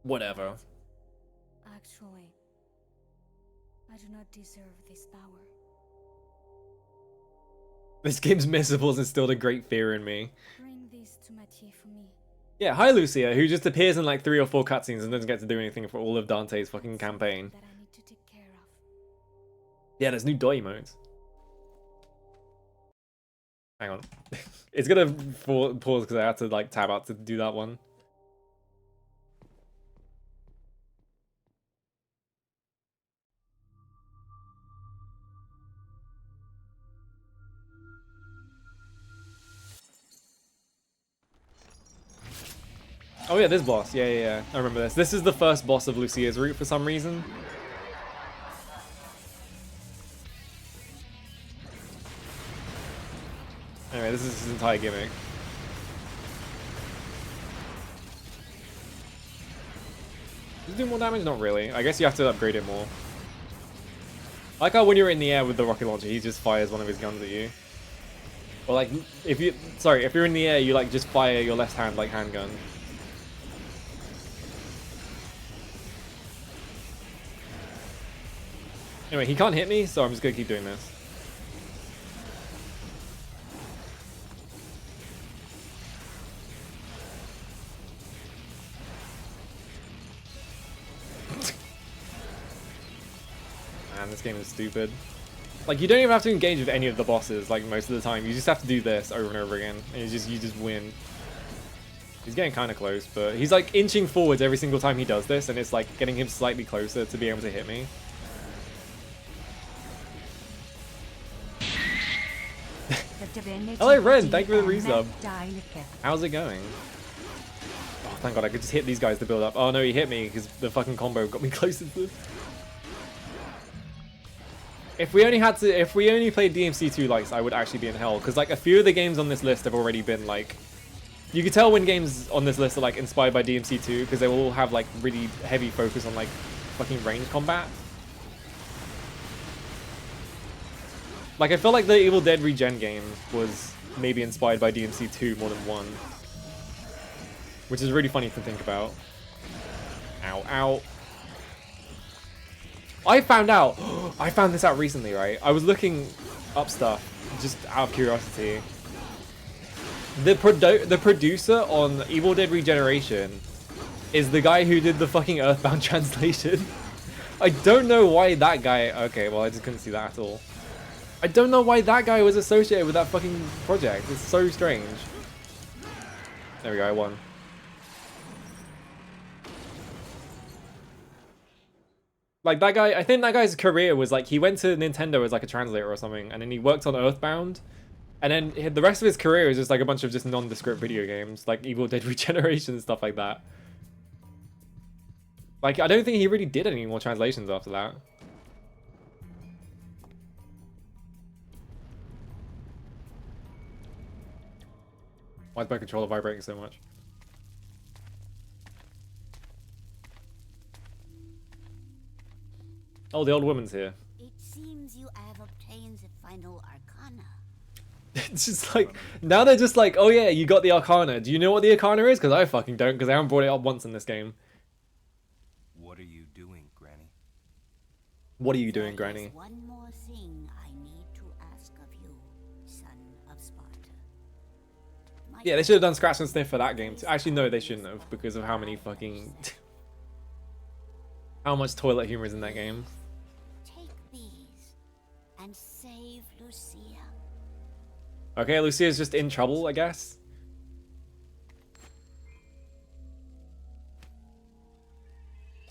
Whatever. Actually, I do not deserve this power. This game's missables instilled a great fear in me. Bring this to Mathieu for me. Yeah, hi Lucia, who just appears in like 3 or 4 cutscenes and doesn't get to do anything for all of Dante's fucking campaign. That I need to take care of. Yeah, there's new dot emotes. Hang on. It's gonna pause because I had to like tab out to do that one. Oh yeah, this boss. Yeah. I remember this. This is the first boss of Lucia's route for some reason. Anyway, this is his entire gimmick. Does it do more damage? Not really. I guess you have to upgrade it more. I like how when you're in the air with the rocket launcher, he just fires one of his guns at you. Or like, if you're in the air, you like just fire your left hand like handgun. Anyway, he can't hit me, so I'm just gonna keep doing this. Man, this game is stupid. Like, you don't even have to engage with any of the bosses, like, most of the time. You just have to do this over and over again, and you just win. He's getting kind of close, but he's, like, inching forwards every single time he does this, and it's, like, getting him slightly closer to be able to hit me. Hello, Ren! Thank you for the resub. How's it going? Oh, thank God, I could just hit these guys to build up. Oh, no, he hit me, because the fucking combo got me closer to this. If we only played DMC-2 likes, I would actually be in hell. Because, like, a few of the games on this list have already been, like... You can tell when games on this list are, like, inspired by DMC-2, because they will all have, like, really heavy focus on, like, fucking range combat. Like, I feel like the Evil Dead Regen game was maybe inspired by DMC-2 more than 1. Which is really funny to think about. Ow, ow. I found this out recently, right? I was looking up stuff, just out of curiosity. The producer on Evil Dead Regeneration is the guy who did the fucking Earthbound translation. I don't know why that guy... Okay, well, I just couldn't see that at all. I don't know why that guy was associated with that fucking project. It's so strange. There we go, I won. Like, that guy, I think that guy's career was, like, he went to Nintendo as, like, a translator or something, and then he worked on Earthbound, and then the rest of his career is just, like, a bunch of just nondescript video games, like Evil Dead Regeneration and stuff like that. Like, I don't think he really did any more translations after that. Why is my controller vibrating so much? Oh, the old woman's here. It seems you have obtained the final arcana. It's just like, now they're just like, oh yeah, you got the arcana. Do you know what the arcana is? Because I fucking don't, because I haven't brought it up once in this game. What are you doing, Granny? What are you doing, Granny? There's one more thing I need to ask of you, son of Sparta. Yeah, they should have done scratch and sniff for that game. Actually, no, they shouldn't have, because of how many fucking... how much toilet humor is in that game. Take these and save Lucia. Okay, Lucia's just in trouble, I guess.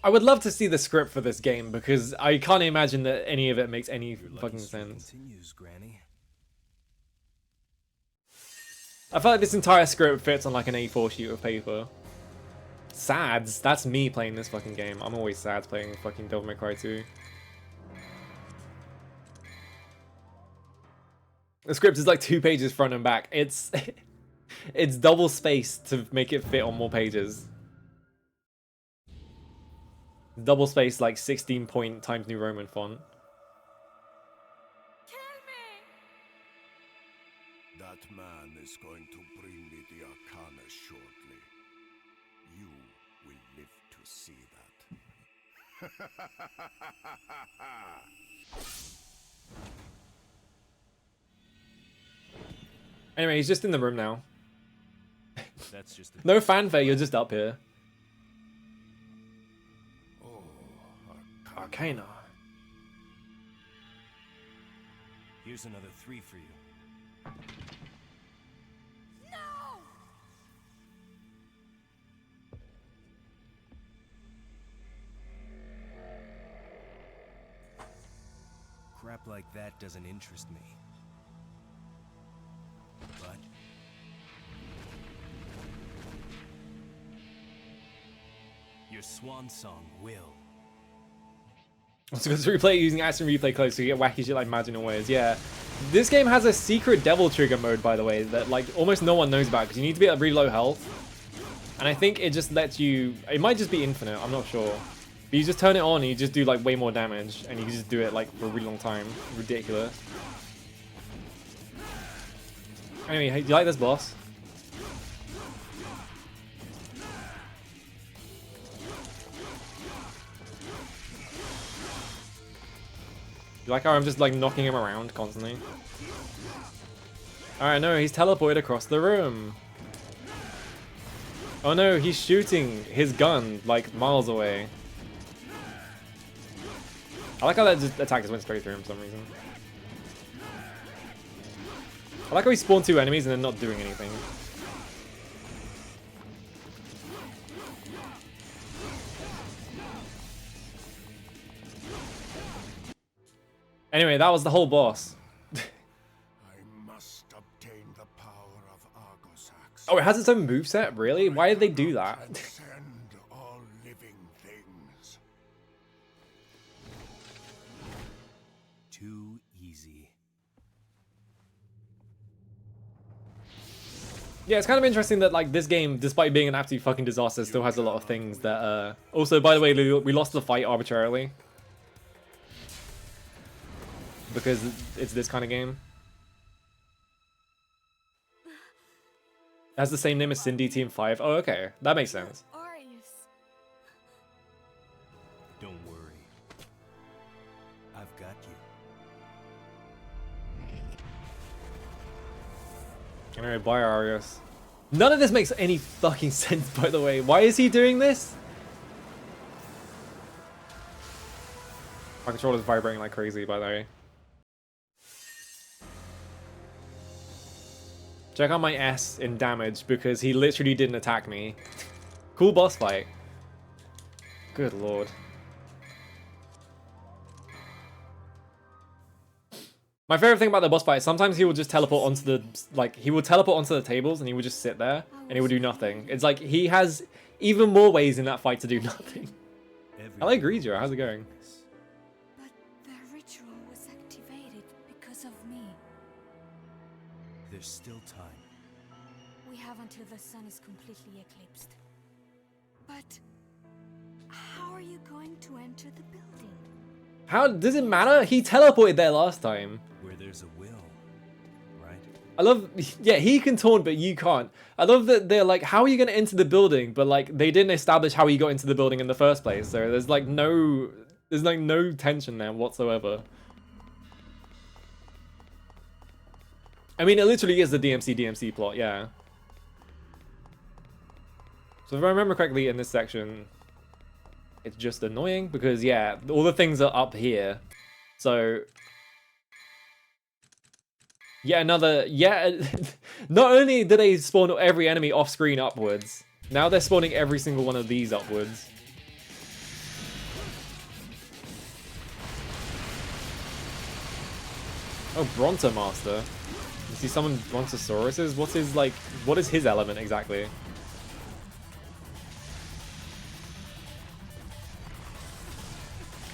I would love to see the script for this game, because I can't imagine that any of it makes any fucking sense. Continues, Granny. I feel like this entire script fits on like an A4 sheet of paper. Sads, that's me playing this fucking game. I'm always sad playing fucking Devil May Cry 2. The script is like 2 pages front and back. It's it's double spaced to make it fit on more pages. Double spaced like 16 point Times New Roman font. That man is going to bring me the arcana shortly. You will live to see that. Anyway, he's just in the room now. That's just No fanfare, you're just up here. Oh, Arcana. Here's another 3 for you. Crap like that doesn't interest me. But your swan song will. I was going to replay it using action replay close so you get wacky shit like Magic Ways. Yeah. This game has a secret devil trigger mode, by the way, that like almost no one knows about because you need to be at really low health. And I think it just lets you, it might just be infinite, I'm not sure. But you just turn it on and you just do like way more damage, and you can just do it like for a really long time. Ridiculous. Anyway, do you like this boss? You like how I'm just like knocking him around constantly? Alright, no, he's teleported across the room. Oh no, he's shooting his gun like miles away. I like how that just attack just went straight through him for some reason. I like how he spawned 2 enemies and then not doing anything. Anyway, that was the whole boss. I must obtain the power of Argosax. Oh, it has its own moveset? Really? Why did they do that? Transcend all living things. Too easy. Yeah, it's kind of interesting that like this game, despite being an absolute fucking disaster, still has a lot of things that also, by the way, we lost the fight arbitrarily. Because it's this kind of game. It has the same name as Cindy Team 5. Oh, okay. That makes sense. Arius. Don't worry. I've got you. Anyway, bye Arius. None of this makes any fucking sense, by the way. Why is he doing this? My controller's vibrating like crazy, by the way. Check out my S in damage because he literally didn't attack me. Cool boss fight. Good lord. My favorite thing about the boss fight is sometimes he will just teleport onto the, like, he will teleport onto the tables and he would just sit there and he would do nothing. It's like he has even more ways in that fight to do nothing. I like Greedio, how's it going? But the ritual was activated because of me. There's still time. We have until the sun is completely eclipsed. But how are you going to enter the building? How does it matter? He teleported there last time. Where there's a will, right? I love, yeah, he can taunt, but you can't. I love that they're like, how are you going to enter the building? But like, they didn't establish how he got into the building in the first place. So there's like no tension there whatsoever. I mean, it literally is the DMC plot, yeah. So if I remember correctly in this section, it's just annoying because, yeah, all the things are up here. So, yeah, not only do they spawn every enemy off screen upwards, now they're spawning every single one of these upwards. Oh, Bronto Master. You see summon Brontosauruses? What is his element exactly?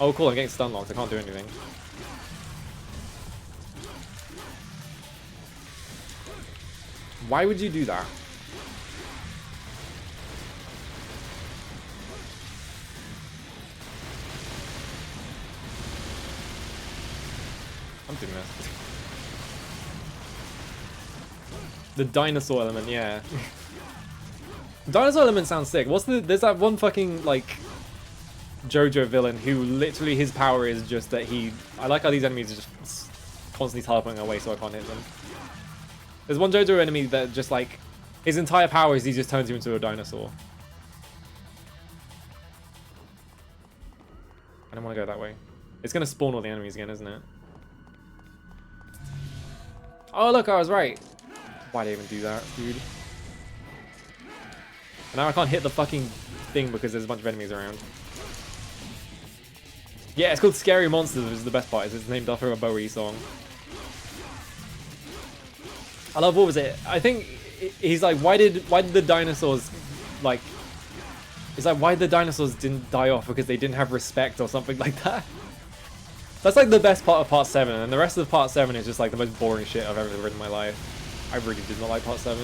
Oh cool, I'm getting stun locked, I can't do anything. Why would you do that? I'm doing this. The dinosaur element, yeah. Dinosaur element sounds sick. There's that one fucking, like, JoJo villain who literally his power is just that I like how these enemies are just constantly teleporting away so I can't hit them. There's one JoJo enemy that just like, his entire power is he just turns you into a dinosaur. I don't want to go that way. It's going to spawn all the enemies again, isn't it? Oh look, I was right. Why'd I even do that, dude? And now I can't hit the fucking thing because there's a bunch of enemies around. Yeah, it's called Scary Monsters, which is the best part. It's named after a Bowie song. I love, what was it? I think he's like, why did the dinosaurs, like, it's like, why the dinosaurs didn't die off because they didn't have respect or something like that. That's like the best part of part 7, and the rest of part 7 is just like the most boring shit I've ever read in my life. I really did not like part 7.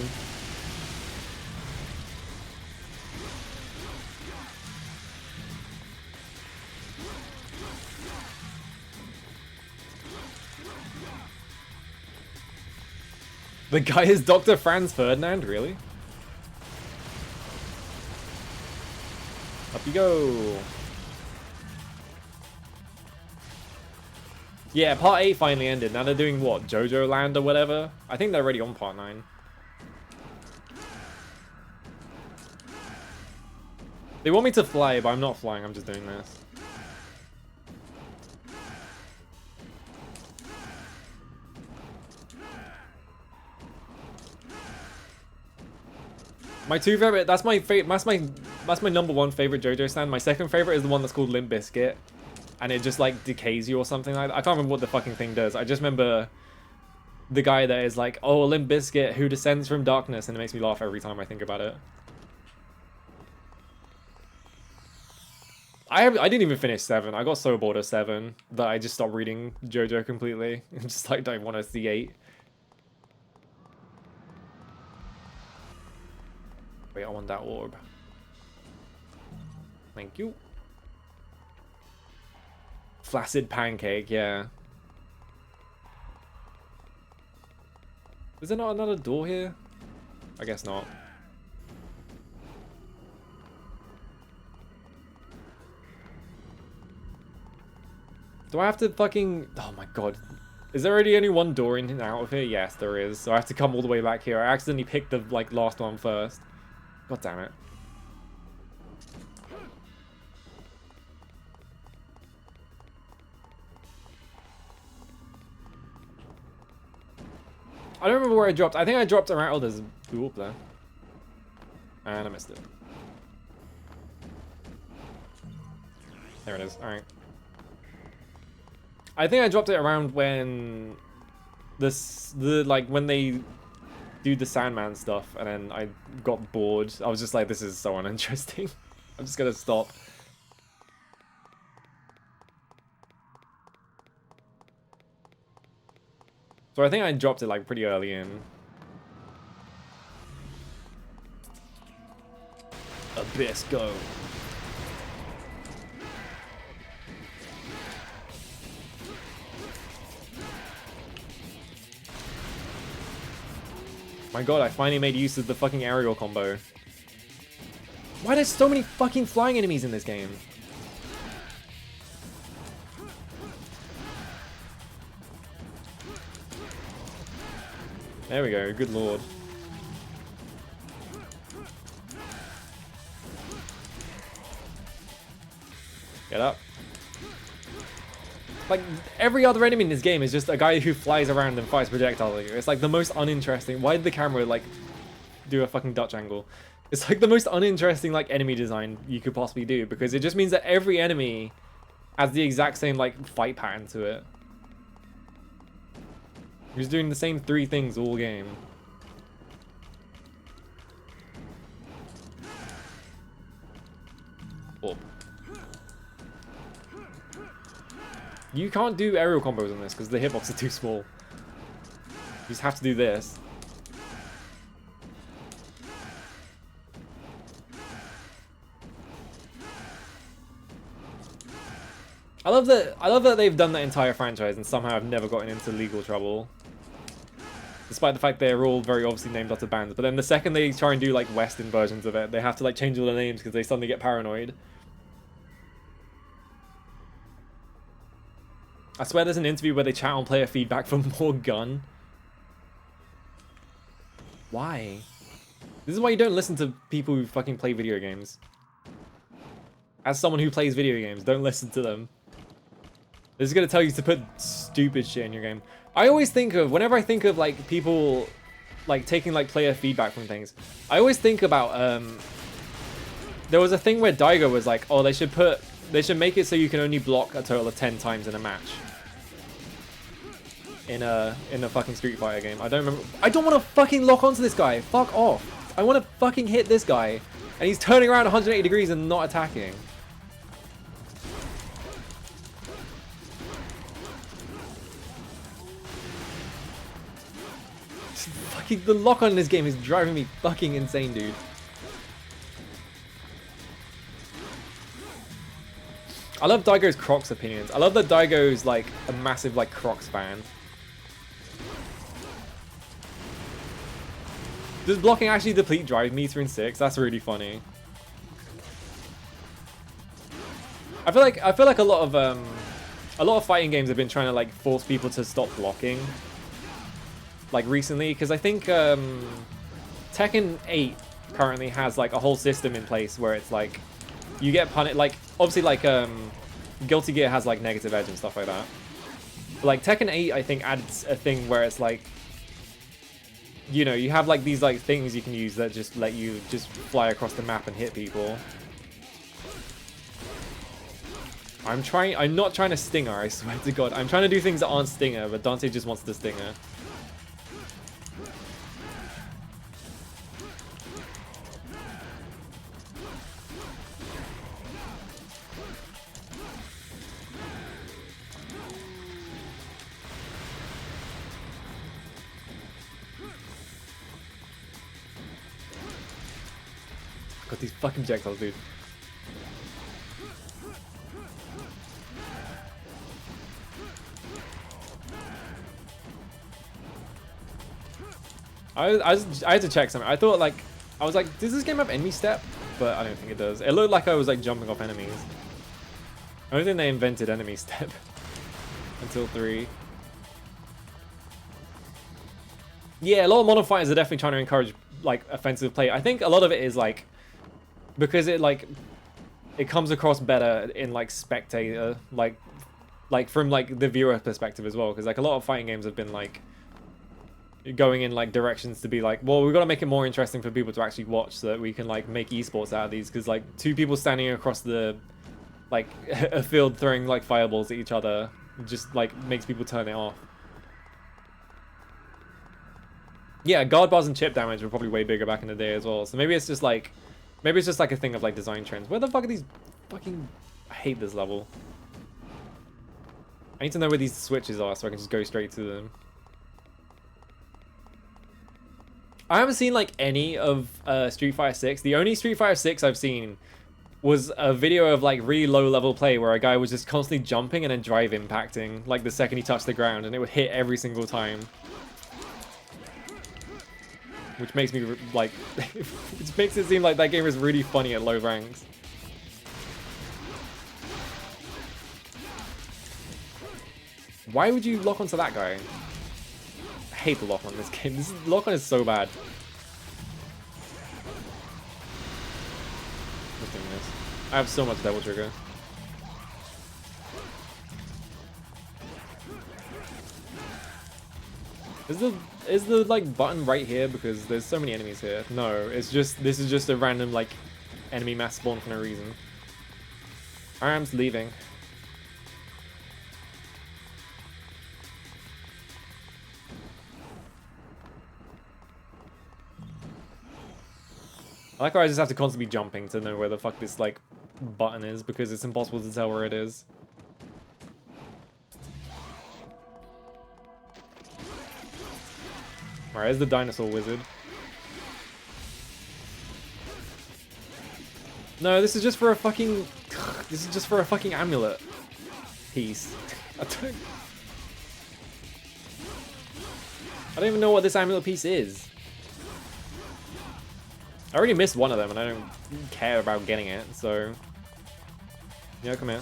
The guy is Dr. Franz Ferdinand, really? Up you go. Yeah, part 8 finally ended. Now they're doing what? JoJo Land or whatever? I think they're already on part 9. They want me to fly, but I'm not flying. I'm just doing this. My two favorite, that's my number one favorite JoJo stand. My second favorite is the one that's called Limp Bizkit, and it just like decays you or something like that. I can't remember what the fucking thing does. I just remember the guy that is like, oh, Limp Bizkit who descends from darkness, and it makes me laugh every time I think about it. I didn't even finish 7. I got so bored of 7 that I just stopped reading JoJo completely. I'm just like, don't want to see 8. Wait, I want that orb. Thank you. Flaccid pancake, yeah. Is there not another door here? I guess not. Do I have to fucking... Oh my god. Is there already only one door in and out of here? Yes, there is. So I have to come all the way back here. I accidentally picked the like last one first. God damn it. I don't remember where I dropped. I think I dropped around... Oh, there's a pool up there. And I missed it. There it is. Alright. I think I dropped it around when when they do the Sandman stuff, and then I got bored. I was just like, this is so uninteresting. I'm just gonna stop. So I think I dropped it like pretty early in. Abyss, go. My god, I finally made use of the fucking aerial combo. Why are there so many fucking flying enemies in this game? There we go, good lord. Get up. Like, every other enemy in this game is just a guy who flies around and fires projectiles at you. It's like the most uninteresting. Why did the camera, like, do a fucking Dutch angle? It's like the most uninteresting, like, enemy design you could possibly do, because it just means that every enemy has the exact same, like, fight pattern to it. He's doing the same 3 things all game. Oh. You can't do aerial combos on this because the hitbox are too small. You just have to do this. I love that they've done that entire franchise and somehow have never gotten into legal trouble. Despite the fact they're all very obviously named after bands. But then the second they try and do like Western versions of it, they have to like change all the names because they suddenly get paranoid. I swear there's an interview where they chat on player feedback for more gun. Why? This is why you don't listen to people who fucking play video games. As someone who plays video games, don't listen to them. This is gonna tell you to put stupid shit in your game. I always think of, whenever I think of like people like taking like player feedback from things, I always think about there was a thing where Daigo was like, oh, they should make it so you can only block a total of 10 times in a match. In a fucking Street Fighter game. I don't remember. I don't want to fucking lock onto this guy. Fuck off. I want to fucking hit this guy. And he's turning around 180 degrees and not attacking. Fucking, the lock on in this game is driving me fucking insane, dude. I love Daigo's Crocs opinions. I love that Daigo's like a massive like Crocs fan. Does blocking actually deplete drive meter in 6? That's really funny. I feel like a lot of fighting games have been trying to like force people to stop blocking, like recently, because I think Tekken 8 currently has like a whole system in place where it's like you get punished. Like obviously like Guilty Gear has like negative edge and stuff like that. But, like Tekken 8 I think adds a thing where it's like, you know, you have like these like things you can use that just let you just fly across the map and hit people. I'm not trying to stinger, I swear to God. I'm trying to do things that aren't stinger, but Dante just wants the stinger. Got these fucking projectiles, dude. I had to check something. I thought like, I was like, does this game have enemy step? But I don't think it does. It looked like I was like jumping off enemies. I don't think they invented enemy step until 3. Yeah, a lot of modern fighters are definitely trying to encourage like offensive play. I think a lot of it is like, because it like, it comes across better in like spectator, like from like the viewer perspective as well. Because like a lot of fighting games have been like, going in like directions to be like, well, we've got to make it more interesting for people to actually watch so that we can like make esports out of these, because like 2 people standing across the like a field throwing like fireballs at each other just like makes people turn it off. Yeah, guard bars and chip damage were probably way bigger back in the day as well, so maybe it's just like a thing of like design trends. Where the fuck are these fucking, I hate this level. I need to know where these switches are so I can just go straight to them. I haven't seen like any of Street Fighter 6. The only Street Fighter 6 I've seen was a video of like really low level play where a guy was just constantly jumping and then drive impacting like the second he touched the ground, and it would hit every single time. Which makes me like, which makes it seem like that game is really funny at low ranks. Why would you lock onto that guy? I hate the lock on this game. This lock on is so bad. Just doing this. I have so much double trigger. Is the like button right here because there's so many enemies here? No, it's just, this is just a random like enemy mass spawn for no reason. Arm's leaving. I like how I just have to constantly be jumping to know where the fuck this like button is, because it's impossible to tell where it is. Alright, there's the dinosaur wizard. No, this is just for a fucking... This is just for a fucking amulet piece. I don't even know what this amulet piece is. I already missed one of them and I don't care about getting it, so... Yeah, come here.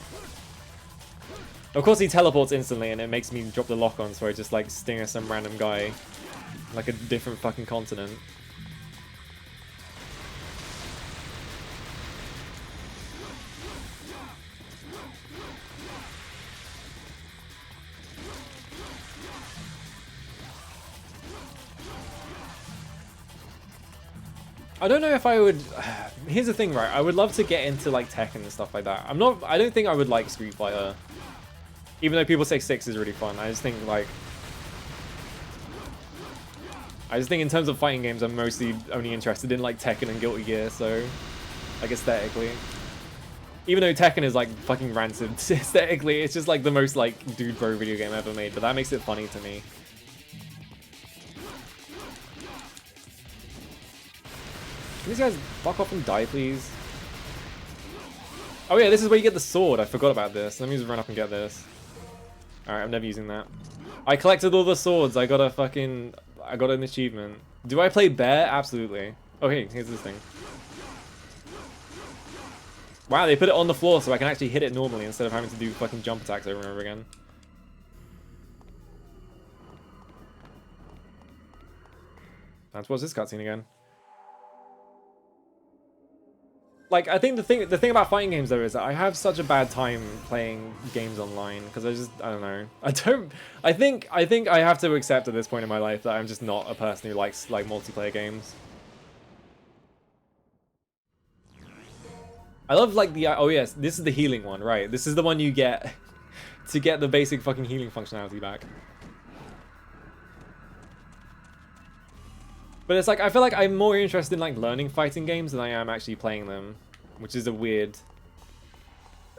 Of course he teleports instantly and it makes me drop the lock on, so I just like stinger some random guy. Like a different fucking continent. I don't know if I would... Here's the thing, right? I would love to get into like Tekken and stuff like that. I don't think I would like Street Fighter. Even though people say 6 is really fun. I just think like... in terms of fighting games, I'm mostly only interested in like Tekken and Guilty Gear, so like aesthetically. Even though Tekken is like fucking rancid aesthetically, it's just like the most like dude bro video game ever made, but that makes it funny to me. Can these guys fuck off and die, please? Oh yeah, this is where you get the sword. I forgot about this. Let me just run up and get this. Alright, I'm never using that. I collected all the swords. I got an achievement. Do I play bear? Absolutely. Okay, here's this thing. Wow, they put it on the floor so I can actually hit it normally instead of having to do fucking jump attacks over and over again. Let's watch this cutscene again. Like, I think the thing about fighting games though is that I have such a bad time playing games online because I don't know. I think I have to accept at this point in my life that I'm just not a person who likes like multiplayer games. I love like the oh yes, this is the healing one, right? This is the one you get to get the basic fucking healing functionality back. But it's like, I feel like I'm more interested in like learning fighting games than I am actually playing them, which is a weird.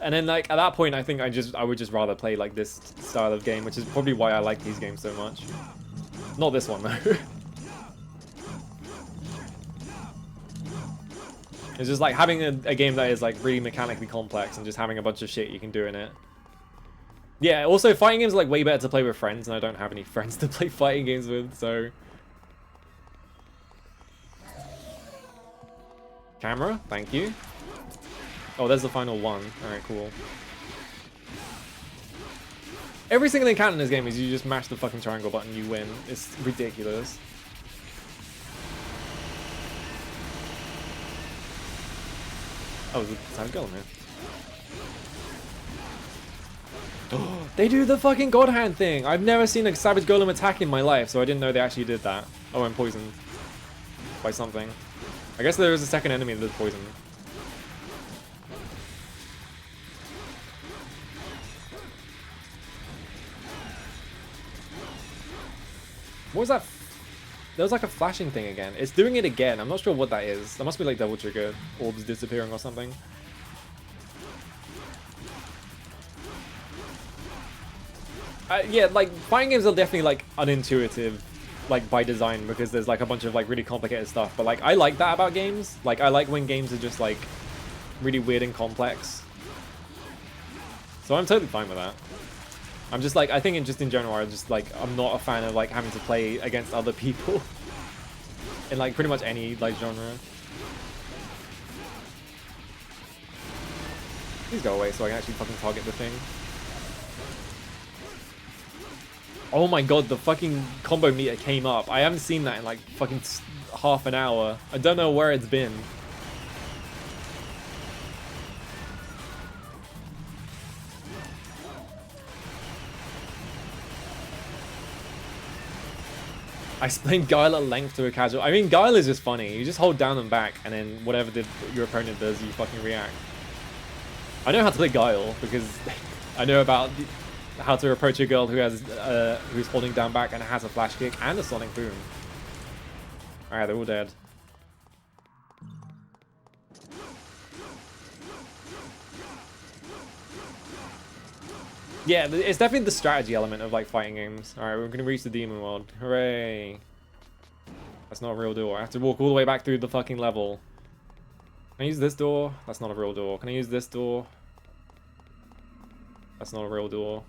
And then like at that point, I think I would just rather play like this style of game, which is probably why I like these games so much. Not this one though. It's just like having a game that is like really mechanically complex and just having a bunch of shit you can do in it. Yeah, also fighting games are like way better to play with friends, and I don't have any friends to play fighting games with, so. Camera, thank you. Oh, there's the final one. Alright, cool. Every single encounter in this game is you just mash the fucking triangle button, you win. It's ridiculous. Oh, there's a Savage Golem here. They do the fucking God Hand thing! I've never seen a Savage Golem attack in my life, so I didn't know they actually did that. Oh, I'm poisoned. By something. I guess there is a second enemy that's poisoned. What was that? There was like a flashing thing again. It's doing it again. I'm not sure what that is. That must be like double trigger. Orbs disappearing or something. Yeah, like fighting games are definitely like unintuitive. Like by design, because there's like a bunch of like really complicated stuff, but like I like that about games. Like I like when games are just like really weird and complex, so I'm totally fine with that. I'm just like, I think in general I'm not a fan of like having to play against other people in like pretty much any like genre. Please go away so I can actually fucking target the thing. Oh my god, the fucking combo meter came up. I haven't seen that in like fucking half an hour. I don't know where it's been. I explained Guile at length to a casual. I mean, Guile is just funny. You just hold down and back, and then whatever your opponent does, you fucking react. I know how to play Guile because I know about how to approach a girl who has who's holding down back and has a flash kick and a sonic boom. Alright, they're all dead. Yeah, it's definitely the strategy element of like fighting games. Alright, we're gonna reach the demon world. Hooray! That's not a real door. I have to walk all the way back through the fucking level. Can I use this door? That's not a real door. Can I use this door? That's not a real door.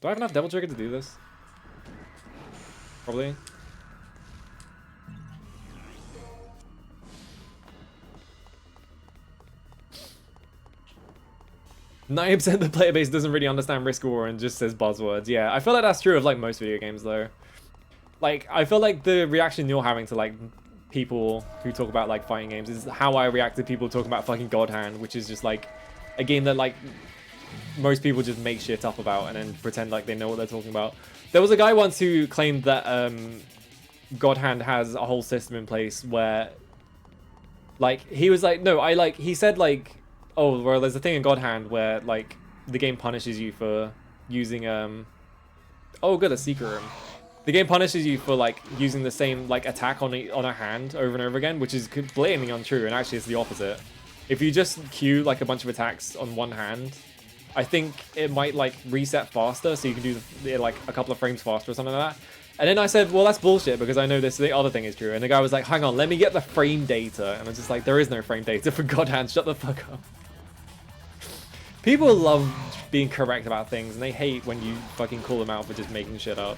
Do I have enough Devil Trigger to do this? Probably. %90% of the player base doesn't really understand Risk War and just says buzzwords. Yeah, I feel like that's true of like most video games though. Like, I feel like the reaction you're having to like people who talk about like fighting games is how I react to people talking about fucking God Hand, which is just like a game that like most people just make shit up about and then pretend like they know what they're talking about. There was a guy once who claimed that God Hand has a whole system in place where like he was like, no, he said like, oh well, there's a thing in God Hand where like the game punishes you for using oh good, a secret room. The game punishes you for like using the same like attack on a hand over and over again, which is blatantly untrue, and actually it's the opposite. If you just queue like a bunch of attacks on one hand, I think it might like reset faster, so you can do it like a couple of frames faster or something like that. And then I said, well, that's bullshit because I know the other thing is true. And the guy was like, hang on, let me get the frame data. And I was just like, there is no frame data, for God hand, shut the fuck up. People love being correct about things and they hate when you fucking call them out for just making shit up.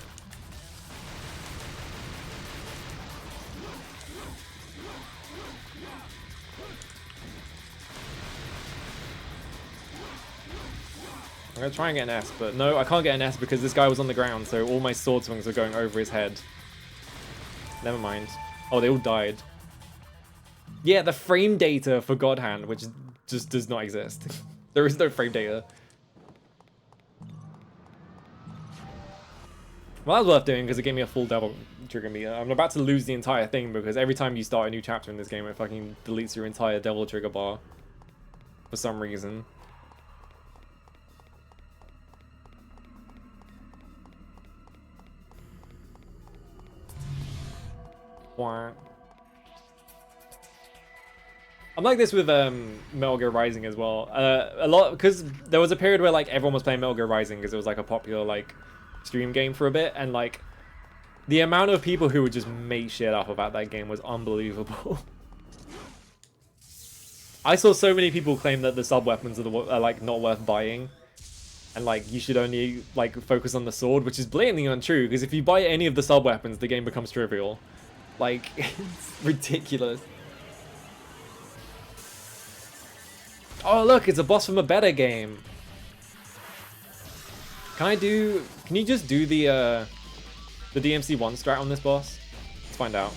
I'm gonna try and get an S, but no, I can't get an S because this guy was on the ground, so all my sword swings are going over his head. Never mind. Oh, they all died. Yeah, the frame data for God Hand, which just does not exist. There is no frame data. Well, that was worth doing because it gave me a full double trigger meter. I'm about to lose the entire thing because every time you start a new chapter in this game, it fucking deletes your entire devil trigger bar. For some reason. I'm like this with Metal Gear Rising as well. A lot because there was a period where like everyone was playing Metal Gear Rising because it was like a popular like stream game for a bit, and like the amount of people who would just make shit up about that game was unbelievable. I saw so many people claim that the sub weapons are like not worth buying, and like you should only like focus on the sword, which is blatantly untrue because if you buy any of the sub weapons, the game becomes trivial. Like, it's ridiculous. Oh look, it's a boss from a better game. Can you just do the DMC-1 strat on this boss? Let's find out.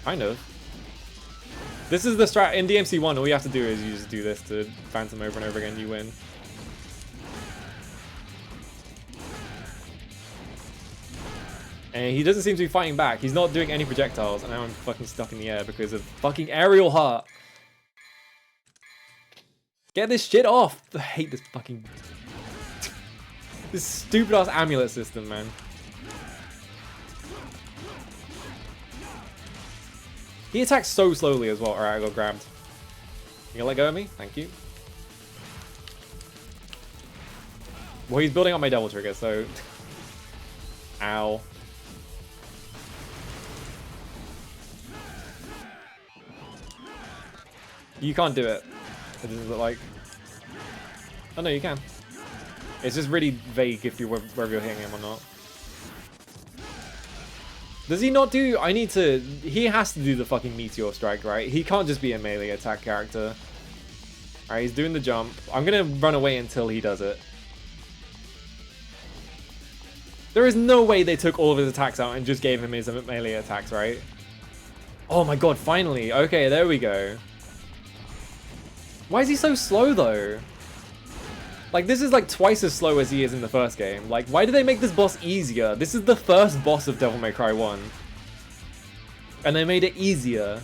Kind of. This is the strat in DMC-1. All you have to do is you just do this to Phantom over and over again, you win. And he doesn't seem to be fighting back. He's not doing any projectiles, and now I'm fucking stuck in the air because of fucking aerial heart. Get this shit off! I hate this fucking... this stupid ass amulet system, man. He attacks so slowly as well. Alright, I got grabbed. You gonna let go of me? Thank you. Well, he's building up my devil trigger, so... Ow. You can't do it. It doesn't look like... Oh no, you can. It's just really vague if you're whether you're hitting him or not. Does he not do... I need to... He has to do the fucking meteor strike, right? He can't just be a melee attack character. Alright, he's doing the jump. I'm gonna run away until he does it. There is no way they took all of his attacks out and just gave him his melee attacks, right? Oh my god, finally. Okay, there we go. Why is he so slow, though? Like, this is like twice as slow as he is in the first game. Like, why did they make this boss easier? This is the first boss of Devil May Cry 1. And they made it easier.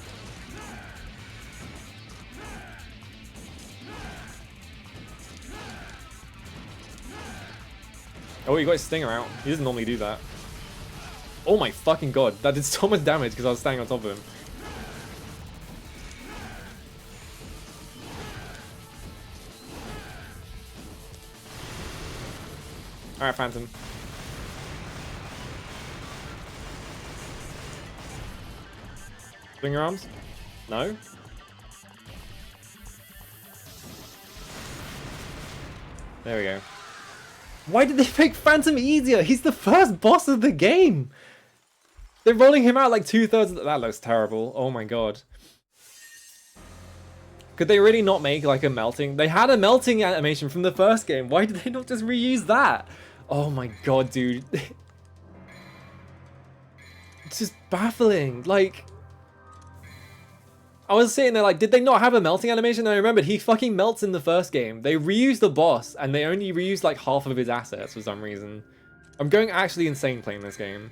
Oh, he got his stinger out. He doesn't normally do that. Oh my fucking god. That did so much damage because I was standing on top of him. Alright, Phantom. Swing your arms? No? There we go. Why did they make Phantom easier? He's the first boss of the game! They're rolling him out like 2/3 of that looks terrible. Oh my god. Could they really not make like a melting? They had a melting animation from the first game. Why did they not just reuse that? Oh my god, dude. It's just baffling. Like, I was sitting there like, did they not have a melting animation? And I remembered he fucking melts in the first game. They reused the boss and they only reused like half of his assets for some reason. I'm going actually insane playing this game.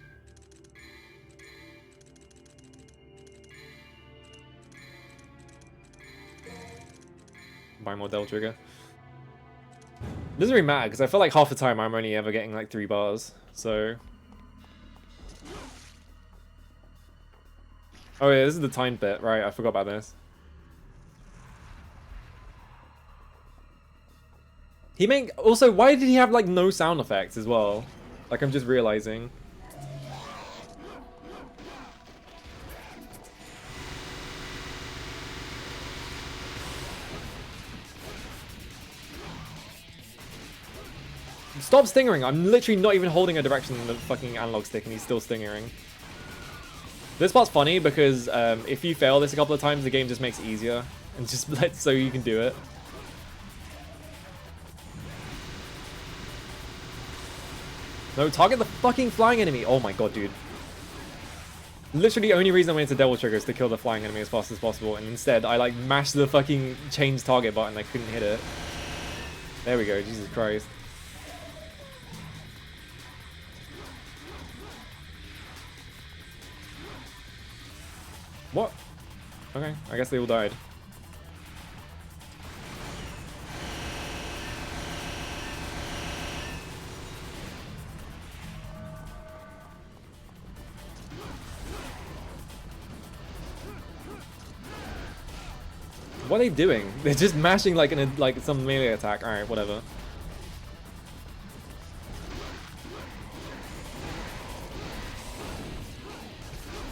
Buy more Devil Trigger. It doesn't really matter because I feel like half the time I'm only ever getting like 3 bars, so... Oh yeah, this is the timed bit, right? I forgot about this. He make also, why did he have like no sound effects as well? Like I'm just realizing. Stop stingering. I'm literally not even holding a direction in the fucking analog stick and he's still stingering. This part's funny because if you fail this a couple of times, the game just makes it easier and just lets so you can do it. No, target the fucking flying enemy. Oh my god, dude. Literally the only reason I went into Devil Trigger is to kill the flying enemy as fast as possible, and instead I like mashed the fucking change target button. I couldn't hit it. There we go. Jesus Christ. What? Okay, I guess they all died. What are they doing? They're just mashing like some melee attack. All right, whatever.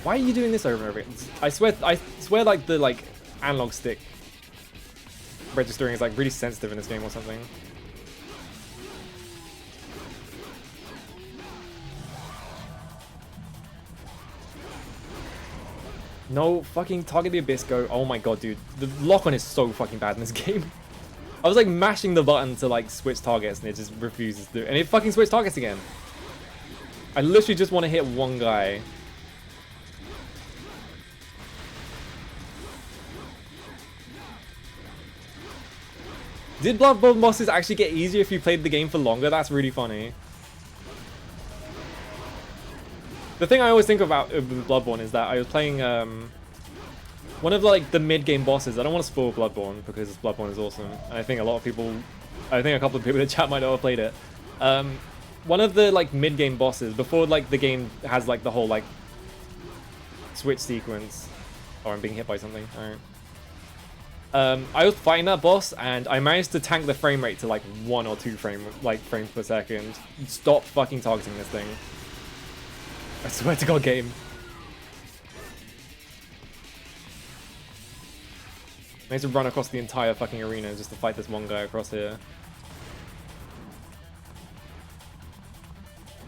Why are you doing this over and over again? I swear like the analog stick registering is like really sensitive in this game or something. No, fucking target the abyss go. Oh my god, dude. The lock-on is so fucking bad in this game. I was like mashing the button to like switch targets and it just refuses to do it. And it fucking switched targets again. I literally just want to hit one guy. Did Bloodborne bosses actually get easier if you played the game for longer? That's really funny. The thing I always think about with Bloodborne is that I was playing one of the mid-game bosses. I don't want to spoil Bloodborne because Bloodborne is awesome. And I think a couple of people in the chat might not have played it. One of the mid-game bosses before the game has the whole switch sequence. Oh, I'm being hit by something. All right. I was fighting that boss and I managed to tank the frame rate to 1 or 2 frames per second. Stop fucking targeting this thing. I swear to god, game. I need to run across the entire fucking arena just to fight this one guy across here.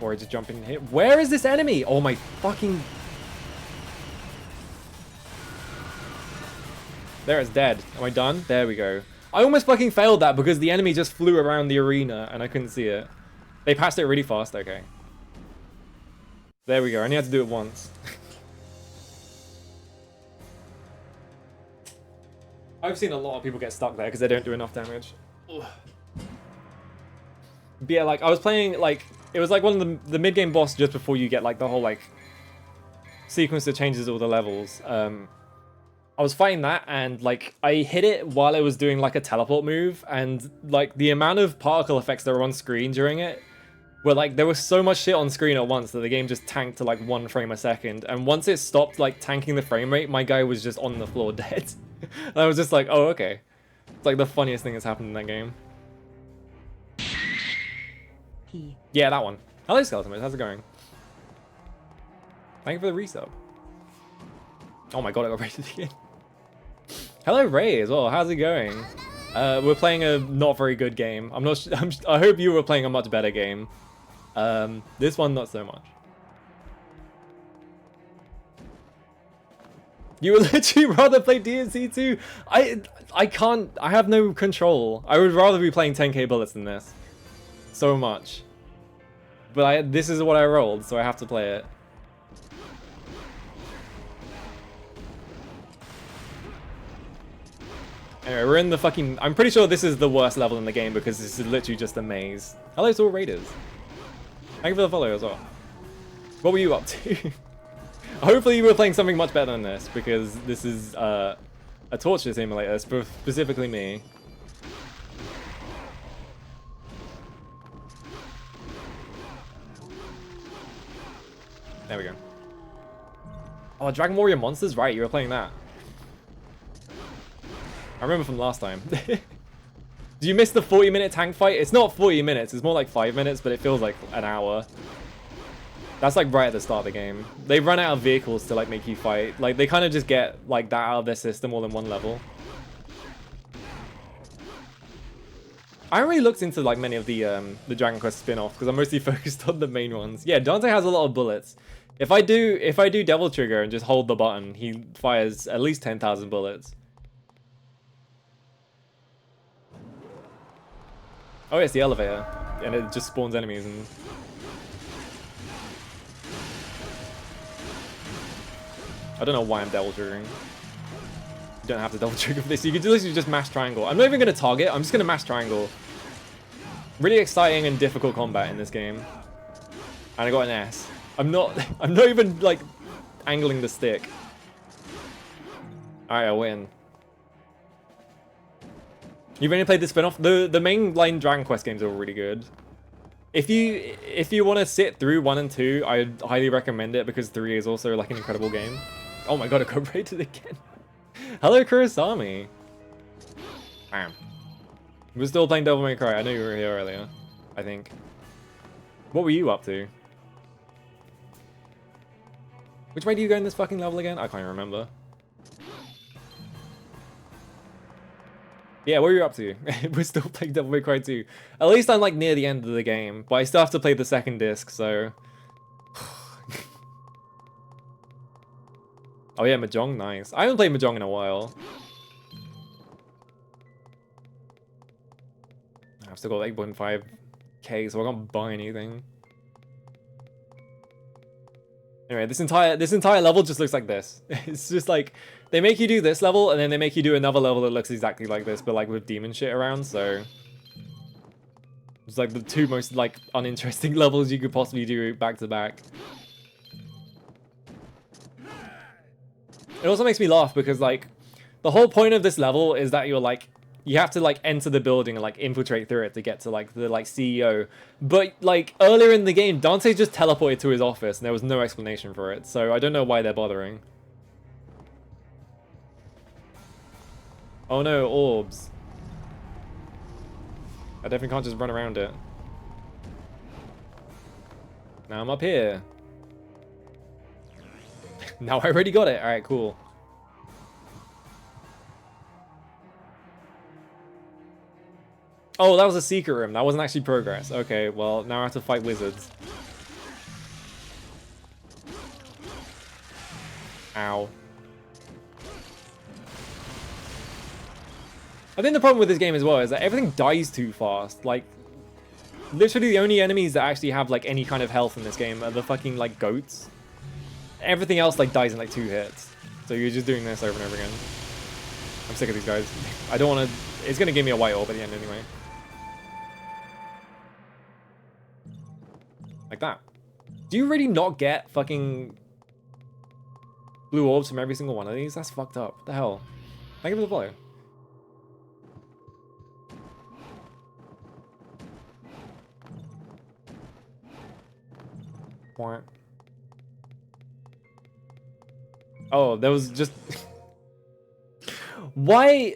Or I just jump in and hit. Where is this enemy? Oh my fucking... There, it's dead. Am I done? There we go. I almost fucking failed that because the enemy just flew around the arena and I couldn't see it. They passed it really fast. Okay. There we go. I only had to do it once. I've seen a lot of people get stuck there because they don't do enough damage. Ugh. But yeah, I was playing, it was one of the mid-game boss just before you get, the whole, sequence that changes all the levels. I was fighting that, and, I hit it while it was doing, a teleport move, and, the amount of particle effects that were on screen during it were, there was so much shit on screen at once that the game just tanked to, 1 frame a second, and once it stopped, tanking the frame rate, my guy was just on the floor dead. And I was just like, oh, okay. It's, the funniest thing that's happened in that game. Yeah, that one. Hello, Skeleton Mode. How's it going? Thank you for the resub. Oh my god, I got rated again. Hello, Ray, as well. How's it going? We're playing a not very good game. I'm not. I hope you were playing a much better game. This one, not so much. You would literally rather play DMC-2? I can't. I have no control. I would rather be playing 10k bullets than this. So much. But this is what I rolled, so I have to play it. Anyway, we're in the fucking... I'm pretty sure this is the worst level in the game because this is literally just a maze. Hello to all raiders. Thank you for the follow as well. What were you up to? Hopefully you were playing something much better than this because this is a torture simulator, specifically me. There we go. Oh, Dragon Warrior Monsters? Right, you were playing that. I remember from last time. Do you miss the 40-minute tank fight? It's not 40 minutes, it's more like 5 minutes, but it feels like an hour. That's like right at the start of the game. They run out of vehicles to like make you fight. Like they kind of just get like that out of their system all in one level. I haven't really looked into like many of the Dragon Quest spin-offs because I'm mostly focused on the main ones. Yeah, Dante has a lot of bullets. If I do Devil Trigger and just hold the button, he fires at least 10,000 bullets. Oh, yeah, it's the elevator, and it just spawns enemies and. I don't know why I'm double triggering. You don't have to double trigger for this. You can literally just mash triangle. I'm not even going to target. I'm just going to mash triangle. Really exciting and difficult combat in this game. And I got an S. I'm not even like angling the stick. Alright, I win. You've only played the spin-off? The mainline Dragon Quest games are really good. If you want to sit through 1 and 2, I'd highly recommend it because 3 is also like an incredible game. Oh my god, I got rated again. Hello, Kurosami. Bam. We're still playing Devil May Cry. I know you were here earlier, I think. What were you up to? Which way do you go in this fucking level again? I can't remember. Yeah, what are you up to? We're still playing Devil May Cry 2. At least I'm like near the end of the game, but I still have to play the second disc, so... Oh yeah, Mahjong, nice. I haven't played Mahjong in a while. I've still got 8.5k, so I can't buy anything. Anyway, this entire level just looks like this. It's just like they make you do this level, and then they make you do another level that looks exactly like this, but like with demon shit around. So it's like the two most like uninteresting levels you could possibly do back to back. It also makes me laugh because like the whole point of this level is that you're like you have to like enter the building and like infiltrate through it to get to like the like CEO. But like earlier in the game, Dante just teleported to his office and there was no explanation for it. So I don't know why they're bothering. Oh no, orbs. I definitely can't just run around it. Now I'm up here. Now I already got it. Alright, cool. Oh, that was a secret room. That wasn't actually progress. Okay, well, now I have to fight wizards. Ow. I think the problem with this game as well is that everything dies too fast. Like, literally the only enemies that actually have, like, any kind of health in this game are the fucking, like, goats. Everything else, like, dies in, like, 2 hits. So you're just doing this over and over again. I'm sick of these guys. I don't want to... It's going to give me a white orb at the end anyway. Like that. Do you really not get fucking blue orbs from every single one of these? That's fucked up. What the hell? Thank you for the follow. What? Oh, there was just... Why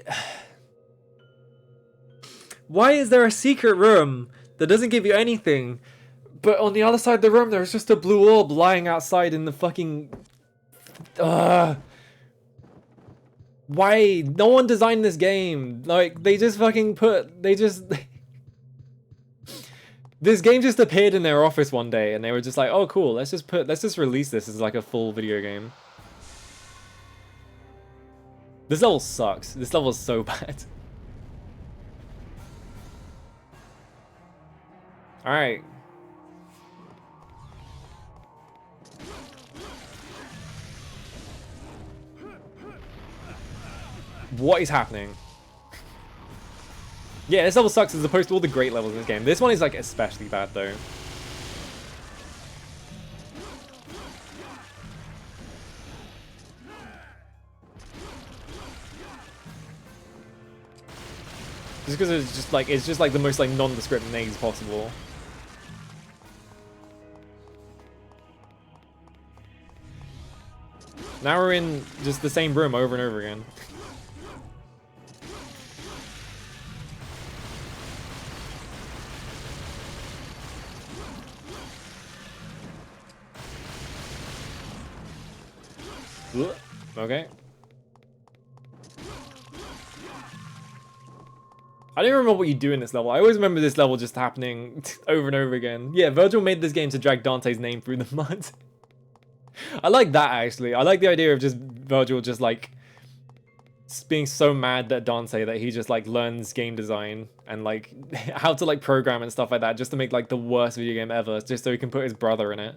is there a secret room that doesn't give you anything, but on the other side of the room there's just a blue orb lying outside in the fucking... Why? No one designed this game. Like, they just fucking put... They just... This game just appeared in their office one day and they were just like, oh cool, let's just release this as like a full video game. This level sucks. This level is so bad. Alright. What is happening? Yeah, this level sucks as opposed to all the great levels in this game. This one is like especially bad though. Just because it's just like the most like nondescript maze possible. Now we're in just the same room over and over again. Okay. I don't remember what you do in this level. I always remember this level just happening over and over again. Yeah, Virgil made this game to drag Dante's name through the mud. I like that, actually. I like the idea of just Virgil just, like, being so mad that Dante that he just, like, learns game design and, like, how to, like, program and stuff like that just to make, like, the worst video game ever just so he can put his brother in it.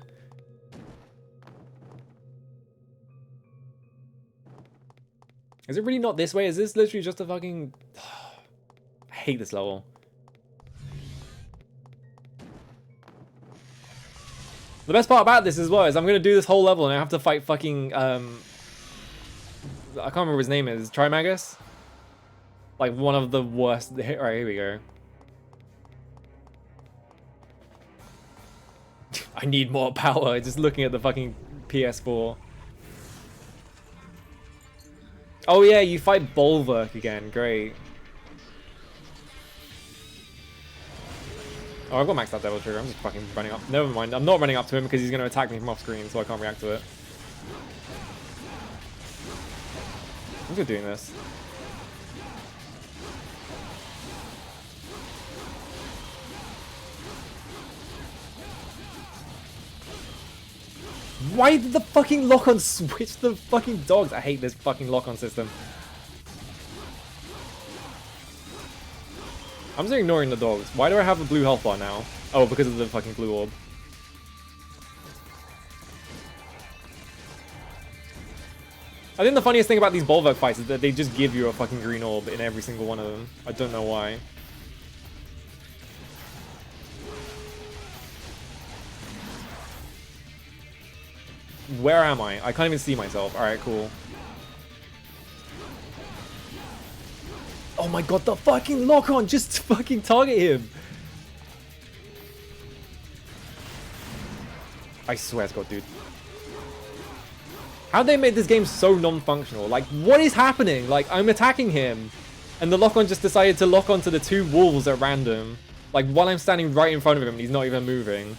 Is it really not this way? Is this literally just a fucking... I hate this level. The best part about this as well is I'm gonna do this whole level and I have to fight fucking I can't remember what his name is. Trimagus? Like one of the worst. Alright, here we go. I need more power just looking at the fucking PS4. Oh yeah, you fight Bulwark again. Great. Oh, I've got maxed out Devil Trigger. I'm just fucking running up. Never mind. I'm not running up to him because he's going to attack me from off screen, so I can't react to it. I'm just doing this. Why did the fucking lock-on switch the fucking dogs? I hate this fucking lock-on system. I'm just ignoring the dogs. Why do I have a blue health bar now? Oh, because of the fucking blue orb. I think the funniest thing about these Bulwark fights is that they just give you a fucking green orb in every single one of them. I don't know why. Where am I? I can't even see myself. Alright, cool. Oh my god, the fucking lock-on! Just fucking target him! I swear to god, dude. How they made this game so non-functional? Like, what is happening? Like, I'm attacking him, and the lock-on just decided to lock onto the two walls at random. Like, while I'm standing right in front of him and he's not even moving.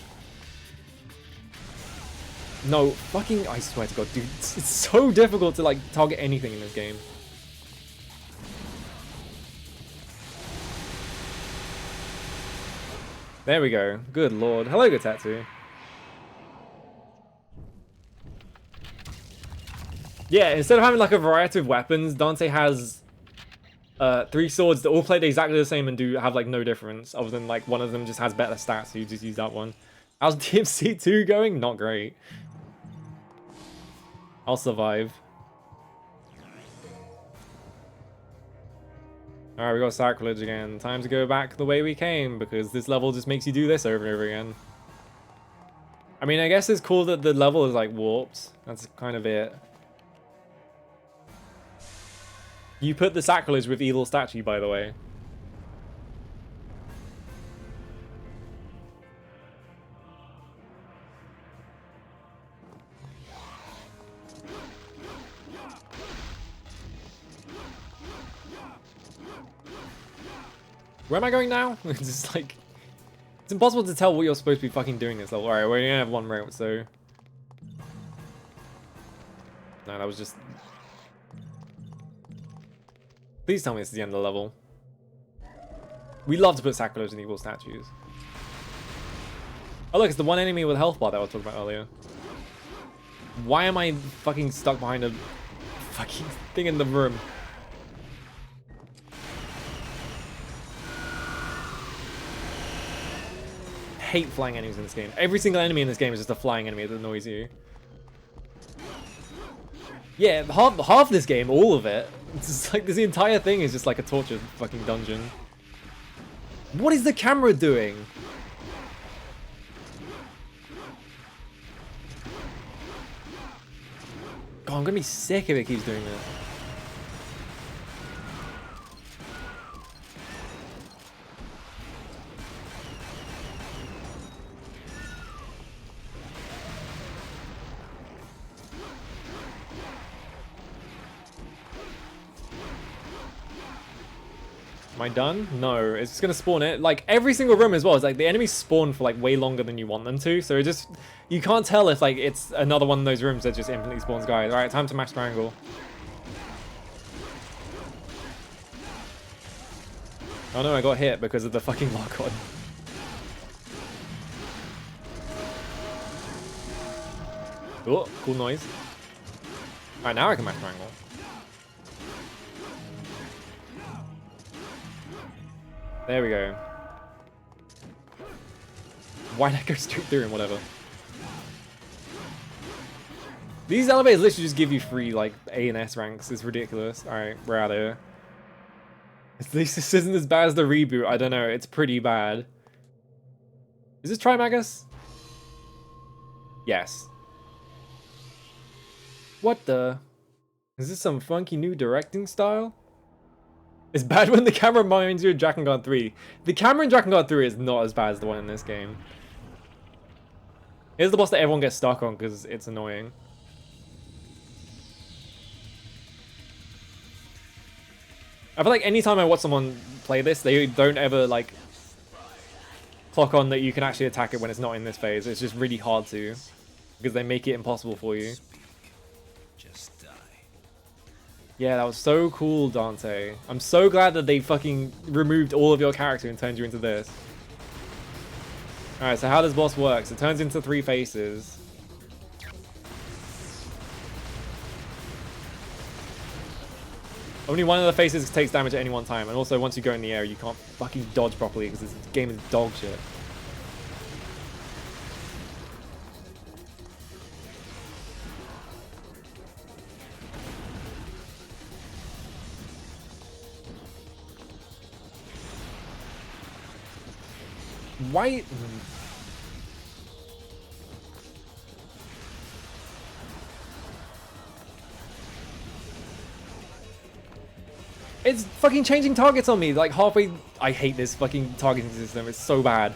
No, fucking, I swear to god, dude. It's so difficult to, like, target anything in this game. There we go. Good lord. Hello, good tattoo. Yeah, instead of having like a variety of weapons, Dante has 3 swords that all play exactly the same and have like no difference, other than like one of them just has better stats, so you just use that one. How's DMC-2 going? Not great. I'll survive. Alright, we got Sacrilege again. Time to go back the way we came, because this level just makes you do this over and over again. I mean, I guess it's cool that the level is like warped. That's kind of it. You put the Sacrilege with Evil Statue, by the way. Where am I going now? It's just like... It's impossible to tell what you're supposed to be fucking doing this level. Alright, we're gonna have one route, so... No, that was just... Please tell me this is the end of the level. We love to put Sacrilege in Evil Statues. Oh look, it's the one enemy with health bar that I was talking about earlier. Why am I fucking stuck behind a fucking thing in the room? Hate flying enemies in this game. Every single enemy in this game is just a flying enemy that annoys you. Yeah, half this game, all of it. It's just like this entire thing is just like a torture fucking dungeon. What is the camera doing? God, I'm gonna be sick if it keeps doing this. Am I done? No, it's just gonna spawn it. Like, every single room as well, it's like the enemies spawn for like way longer than you want them to, so it just, you can't tell if like it's another one of those rooms that just infinitely spawns guys. Alright, time to mash triangle. Oh no, I got hit because of the fucking lock on. Oh, cool noise. Alright, now I can mash triangle. There we go. Why'd I go straight through and whatever? These elevators literally just give you free, like, A and S ranks. It's ridiculous. Alright, we're out of here. At least this isn't as bad as the reboot. I don't know. It's pretty bad. Is this Trimagus? Yes. What the? Is this some funky new directing style? It's bad when the camera reminds you of Drakengard 3. The camera in Drakengard 3 is not as bad as the one in this game. Here's the boss that everyone gets stuck on because it's annoying. I feel like anytime I watch someone play this, they don't ever like clock on that you can actually attack it when it's not in this phase. It's just really hard to, because they make it impossible for you. Just die. Yeah, that was so cool, Dante. I'm so glad that they fucking removed all of your character and turned you into this. Alright, so how does boss works? It turns into 3 faces. Only one of the faces takes damage at any one time, and also once you go in the air, you can't fucking dodge properly because this game is dog shit. Why? It's fucking changing targets on me, like halfway. I hate this fucking targeting system, it's so bad.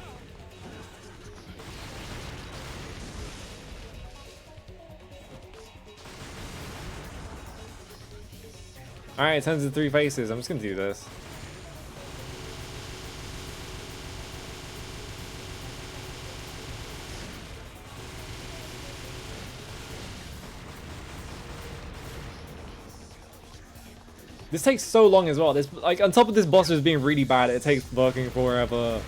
Alright, it turns into 3 faces, I'm just gonna do this. This takes so long as well. This, like, on top of this boss just being really bad, it takes fucking forever.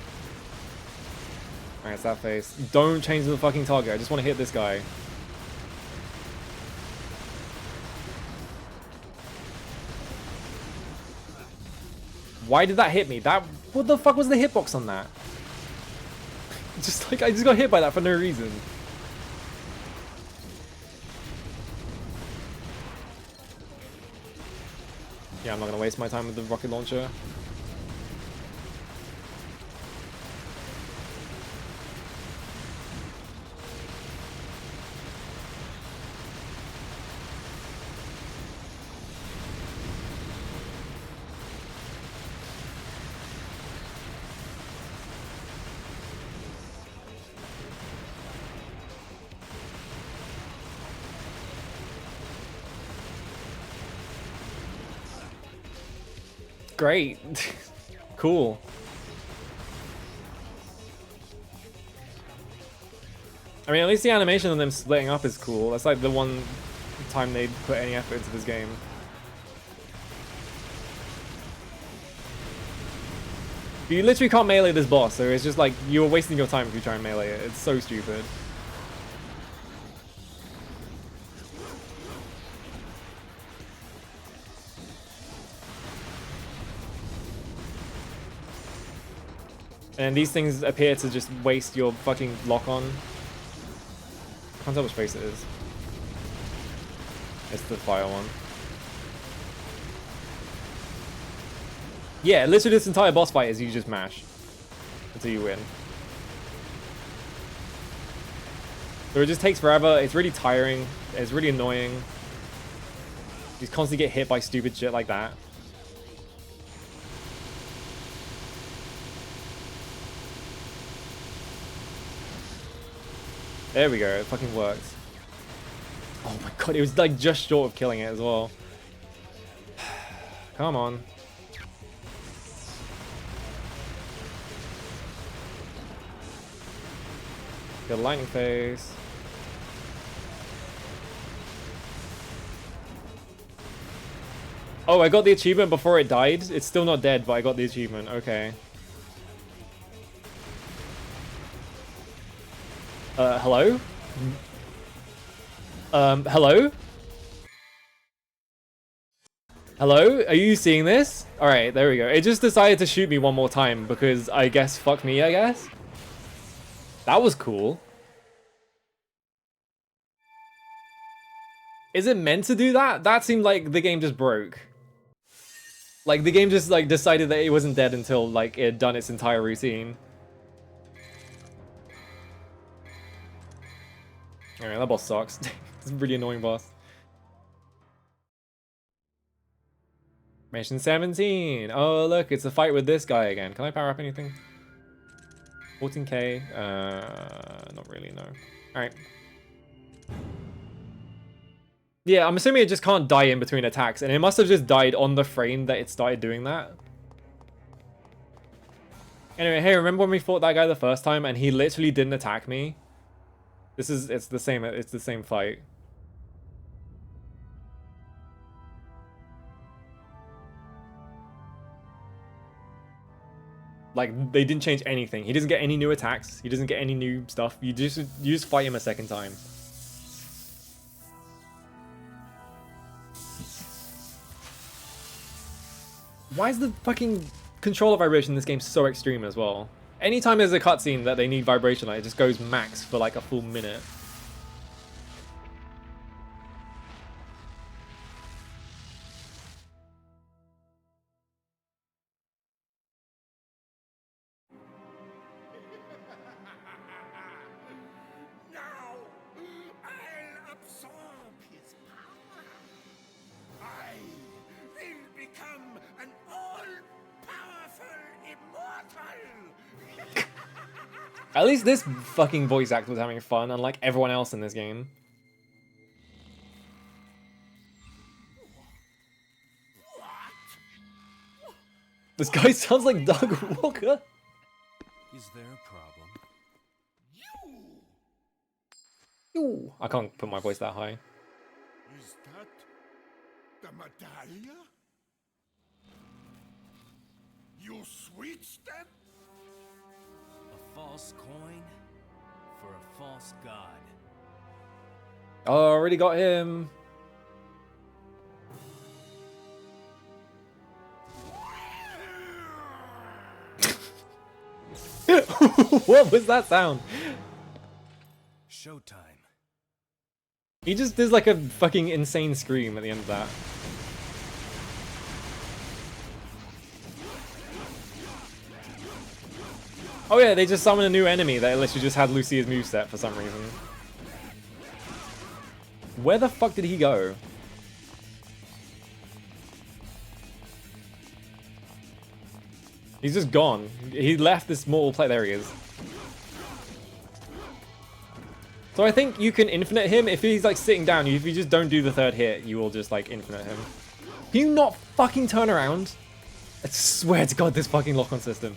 Alright, it's that face. Don't change the fucking target. I just want to hit this guy. Why did that hit me? That, what the fuck was the hitbox on that? Just like, I just got hit by that for no reason. Yeah, I'm not gonna waste my time with the rocket launcher. Great. Cool. I mean, at least the animation of them splitting up is cool. That's like the one time they put any effort into this game. You literally can't melee this boss, so it's just like you're wasting your time if you try and melee it. It's so stupid. And these things appear to just waste your fucking lock-on. I can't tell which face it is. It's the fire one. Yeah, literally this entire boss fight is you just mash until you win. So it just takes forever. It's really tiring. It's really annoying. You just constantly get hit by stupid shit like that. There we go, it fucking worked. Oh my god, it was like just short of killing it as well. Come on. Good lightning phase. Oh, I got the achievement before it died. It's still not dead, but I got the achievement. Okay. Hello? Hello? Hello? Are you seeing this? Alright, there we go. It just decided to shoot me one more time because I guess fuck me, I guess. That was cool. Is it meant to do that? That seemed like the game just broke. Like the game just like decided that it wasn't dead until like it had done its entire routine. Alright, that boss sucks. It's a pretty annoying boss. Mission 17. Oh look, it's a fight with this guy again. Can I power up anything? 14k. Not really, no. Alright. Yeah, I'm assuming it just can't die in between attacks, and it must have just died on the frame that it started doing that. Anyway, hey, remember when we fought that guy the first time and he literally didn't attack me? It's the same fight. Like, they didn't change anything. He doesn't get any new attacks. He doesn't get any new stuff. You just fight him a second time. Why is the fucking controller vibration in this game so extreme as well? Anytime there's a cutscene that they need vibration, like, it just goes max for like a full minute. Now, I'll absorb his power. I will become an all-powerful immortal. At least this fucking voice actor was having fun, unlike everyone else in this game. This guy sounds like Doug Walker. Is there a problem? Ooh, I can't put my voice that high. Is that the medallia? You switched them? A false coin for a false god. Oh, already got him. What was that sound? Showtime. He just does like a fucking insane scream at the end of that. Oh yeah, they just summoned a new enemy that literally just had Lucia's moveset for some reason. Where the fuck did he go? He's just gone. He left this mortal play. There he is. So I think you can infinite him. If he's like sitting down, if you just don't do the third hit, you will just like infinite him. Can you not fucking turn around? I swear to God, this fucking lock-on system.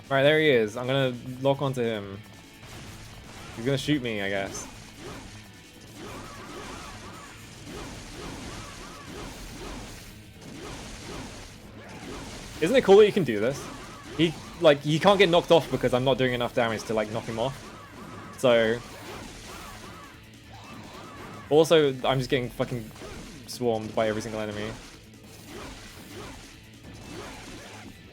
Alright, there he is. I'm gonna lock onto him. He's gonna shoot me, I guess. Isn't it cool that you can do this? He can't get knocked off because I'm not doing enough damage to like knock him off. So also I'm just getting fucking swarmed by every single enemy.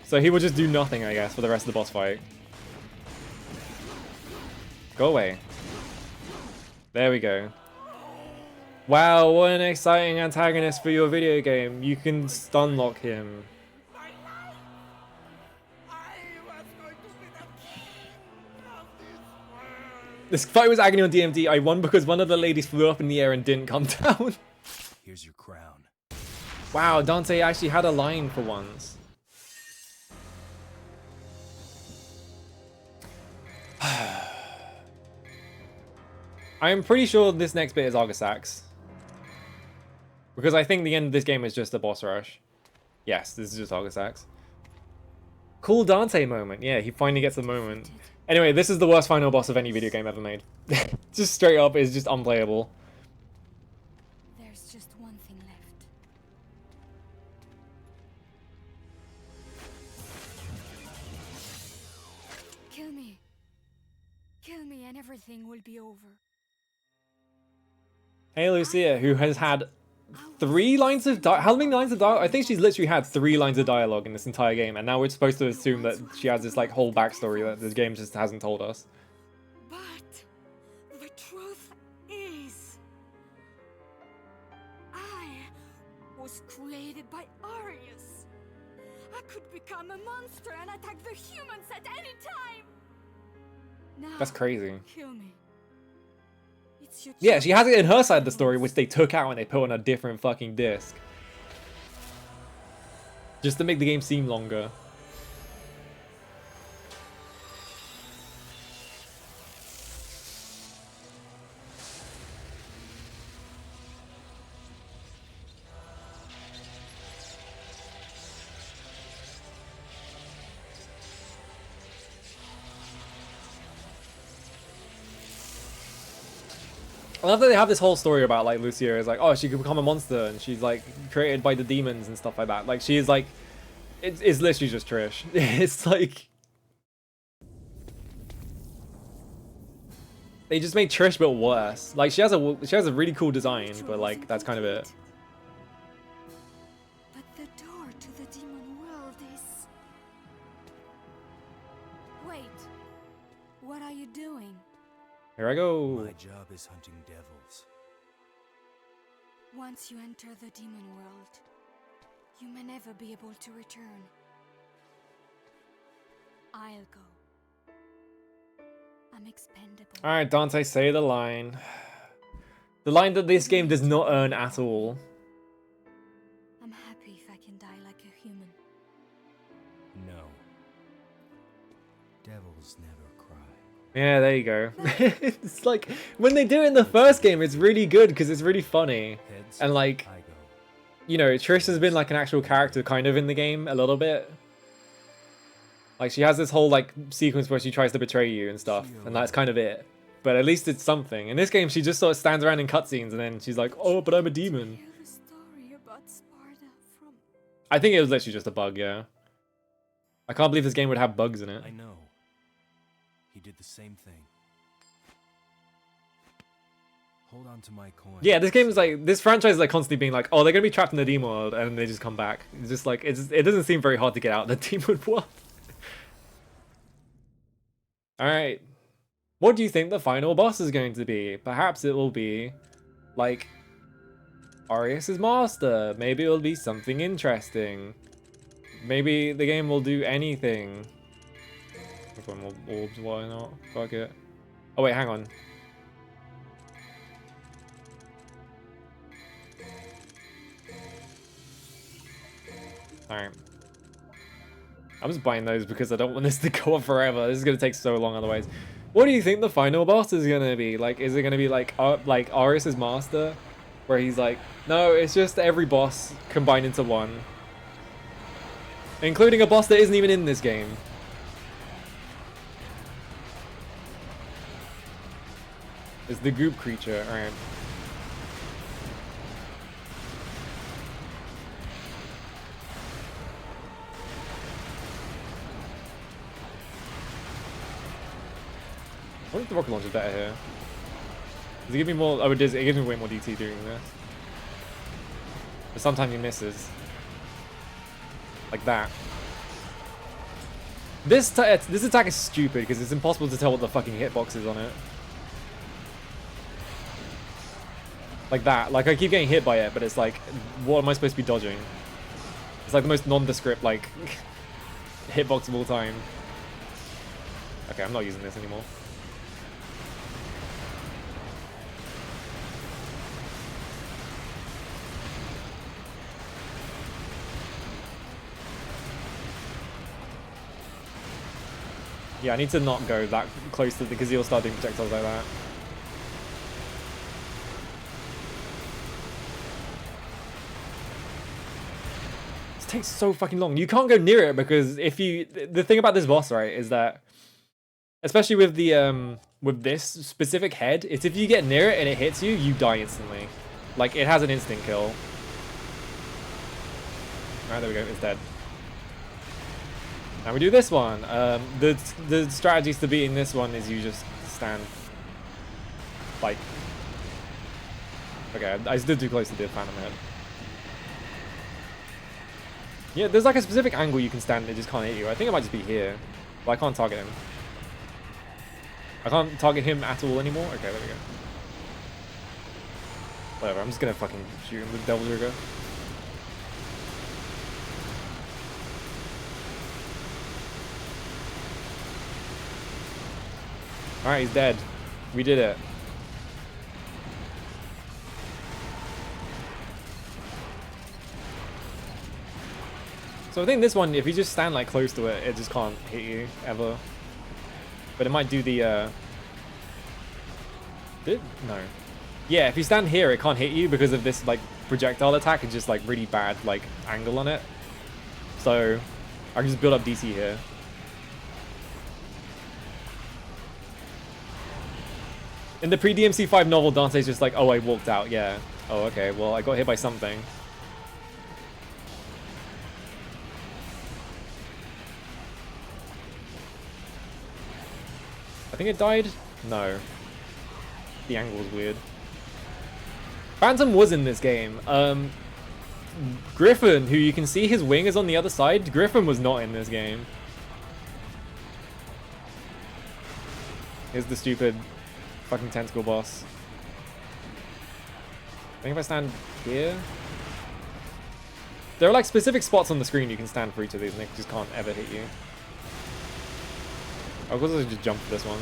So he will just do nothing, I guess, for the rest of the boss fight. Go away. There we go. Wow, what an exciting antagonist for your video game. You can stun lock him. This fight was agony on DMD. I won because one of the ladies flew up in the air and didn't come down. Here's your crown. Wow, Dante actually had a line for once. I am pretty sure this next bit is Argosax. Because I think the end of this game is just a boss rush. Yes, this is just Argosax. Cool Dante moment. Yeah, he finally gets a moment. Anyway, this is the worst final boss of any video game ever made. Just straight up, is just unplayable. There's just one thing left. Kill me. Kill me and everything will be over. Hey Lucia, who has had 3 lines of how many lines of dialogue? I think she's literally had 3 lines of dialogue in this entire game, and now we're supposed to assume that she has this like whole backstory that this game just hasn't told us. But the truth is, I was created by Arius. I could become a monster and attack the humans at any time. Now, That's crazy. kill me. It's your Yeah, she has it in her side of the story, which they took out and they put on a different fucking disc. Just to make the game seem longer. I love that they have this whole story about like Lucia is like, oh, she could become a monster and she's like created by the demons and stuff like that. Like she is like, it's literally just Trish. It's like they just made Trish but worse. Like she has a really cool design, but like that's kind of it. But the door to the demon world is... Wait. What are you doing? Here I go. My job is hunting devils. Once you enter the demon world, you may never be able to return. I'll go. I'm expendable. Alright, Dante, say the line. The line that this game does not earn at all. I'm happy if I can die like a human. No. Devils never cry. Yeah, there you go. It's like, when they do it in the first game, it's really good because it's really funny. Heads, And like, I go. you know, Trish has been like an actual character kind of in the game a little bit. Like she has this whole like sequence where she tries to betray you and stuff, and that's kind of it. But at least it's something. In this game, she just sort of stands around in cutscenes and then she's like, oh, but I'm a demon. Hear the story about Sparta from... I think it was literally just a bug, yeah. I can't believe this game would have bugs in it. I know. He did the same thing. Hold on to my coin. Yeah, this game is like, this franchise is like constantly being like, oh, they're gonna be trapped in the demon world, and they just come back. It's just like, it doesn't seem very hard to get out of the demon world. Alright. What do you think the final boss is going to be? Perhaps it will be, like, Arius' master. Maybe it'll be something interesting. Maybe the game will do anything. If I'm all orbs, why not? Fuck it. Oh wait, hang on. Alright. I'm just buying those because I don't want this to go on forever. This is going to take so long otherwise. What do you think the final boss is going to be? Like, is it going to be like Arius' master? Where he's like, no, it's just every boss combined into one. Including a boss that isn't even in this game. It's the goop creature, alright. I wonder if the rocket launcher is better here. Does it give me more? Oh, it does. It gives me way more DT doing this. But sometimes he misses. Like that. This attack is stupid because it's impossible to tell what the fucking hitbox is on it. Like that. Like, I keep getting hit by it, but it's like, what am I supposed to be dodging? It's like the most nondescript, like, hitbox of all time. Okay, I'm not using this anymore. Yeah, I need to not go that close to the, because he'll start doing projectiles like that. It's takes so fucking long. You can't go near it because if you... The thing about this boss, right, is that... Especially with the, with this specific head, it's if you get near it and it hits you, you die instantly. Like, it has an instant kill. Alright, there we go, it's dead. Now we do this one. The strategies to beating this one is you just stand... Like... Okay, I stood too close to the Phantom Head. Yeah, there's like a specific angle you can stand and it just can't hit you. I think it might just be here. But I can't target him. I can't target him at all anymore? Okay, there we go. Whatever, I'm just gonna fucking shoot him with Devil Trigger. Alright, he's dead. We did it. So I think this one, if you just stand like close to it, it just can't hit you ever. But it might do the no. Yeah, if you stand here, it can't hit you because of this like projectile attack and just like really bad like angle on it. So I can just build up DC here. In the pre-DMC-5 novel, Dante's just like, oh, I walked out, yeah. Oh, okay, well, I got hit by something. I think it died? No. The angle was weird. Phantom was in this game. Griffin, who you can see his wing is on the other side, Griffin was not in this game. Here's the stupid fucking tentacle boss. I think if I stand here... There are like specific spots on the screen you can stand for each of these and they just can't ever hit you. Of course I just jump for this one.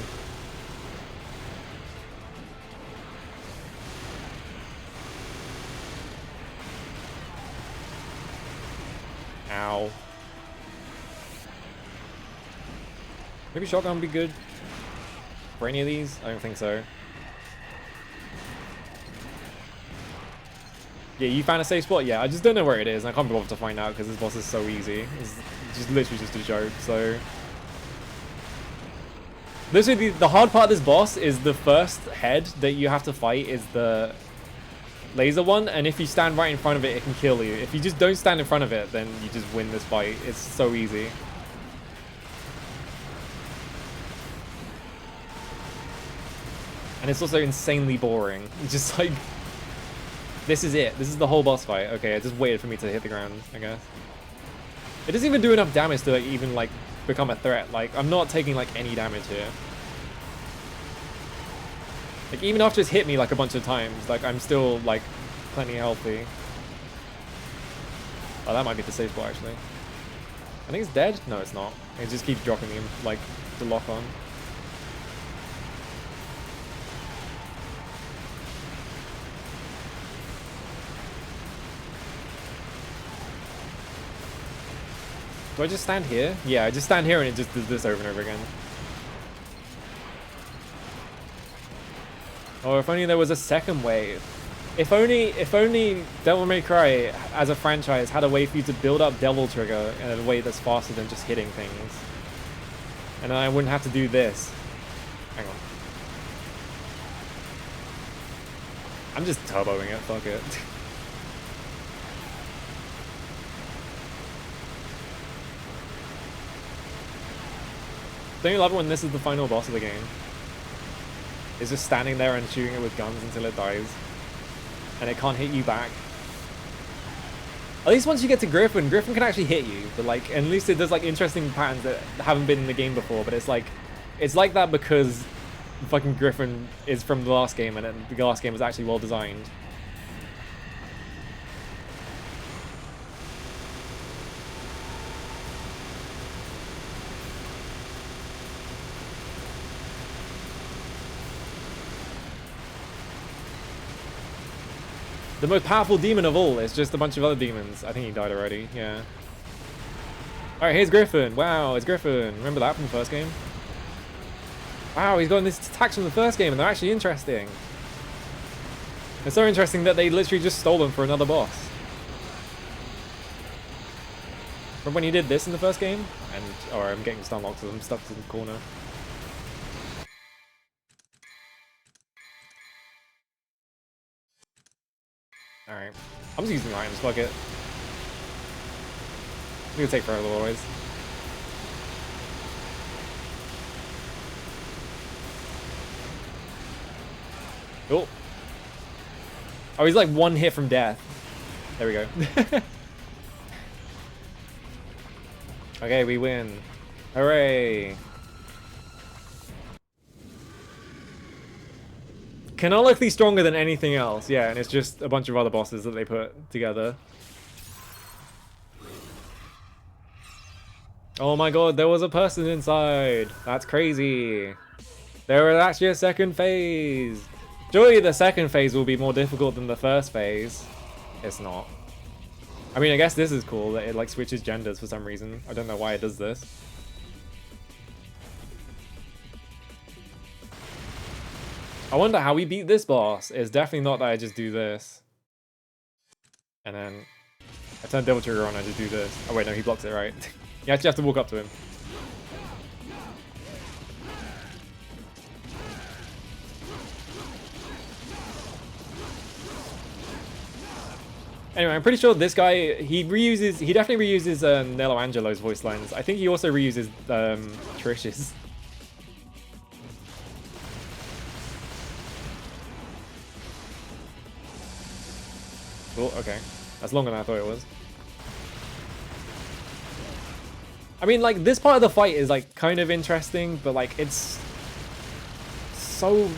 Ow. Maybe shotgun would be good for any of these? I don't think so. Yeah, you found a safe spot? Yeah, I just don't know where it is. I can't be bothered to find out because this boss is so easy. It's just literally just a joke, so... Literally, the hard part of this boss is the first head that you have to fight is the laser one, and if you stand right in front of it, it can kill you. If you just don't stand in front of it, then you just win this fight. It's so easy. And it's also insanely boring. It's just like... This is it. This is the whole boss fight. Okay, it just waited for me to hit the ground, I guess. It doesn't even do enough damage to like, even like become a threat. Like, I'm not taking like any damage here. Like, even after it's hit me like a bunch of times, like I'm still like plenty healthy. Oh, that might be the safe spot actually. I think it's dead. No, it's not. It just keeps dropping him like to lock on. Do I just stand here? Yeah, I just stand here and it just does this over and over again. Oh, if only there was a second wave. If only Devil May Cry as a franchise had a way for you to build up Devil Trigger in a way that's faster than just hitting things. And then I wouldn't have to do this. Hang on. I'm just turboing it, fuck it. Don't you love it when this is the final boss of the game? It's just standing there and shooting it with guns until it dies. And it can't hit you back. At least once you get to Griffin, Griffin can actually hit you. But like, at least it does like interesting patterns that haven't been in the game before. But it's like that because fucking Griffin is from the last game and the last game was actually well designed. The most powerful demon of all is just a bunch of other demons. I think he died already, yeah. Alright, here's Griffin. Wow, it's Griffin. Remember that from the first game? Wow, he's got these attacks from the first game and they're actually interesting. It's so interesting that they literally just stole them for another boss. Remember when he did this in the first game? And or I'm getting stun locked because I'm stuck in the corner. Alright. I'm just using items, fuck it. It's gonna take forever always. Oh. Oh, he's like one hit from death. There we go. Okay, we win. Hooray. Canonically stronger than anything else, yeah, and it's just a bunch of other bosses that they put together. Oh my god, there was a person inside. That's crazy. There was actually a second phase. Surely the second phase will be more difficult than the first phase. It's not. I mean, I guess this is cool that it like switches genders for some reason. I don't know why it does this. I wonder how we beat this boss. It's definitely not that I just do this. And then I turn Devil Trigger on and I just do this. Oh wait, no, he blocks it, right? You actually have to walk up to him. Anyway, I'm pretty sure this guy, he definitely reuses Nello Angelo's voice lines. I think he also reuses Trish's. Oh, okay. That's longer than I thought it was. I mean, like, this part of the fight is, like, kind of interesting, but, like, it's so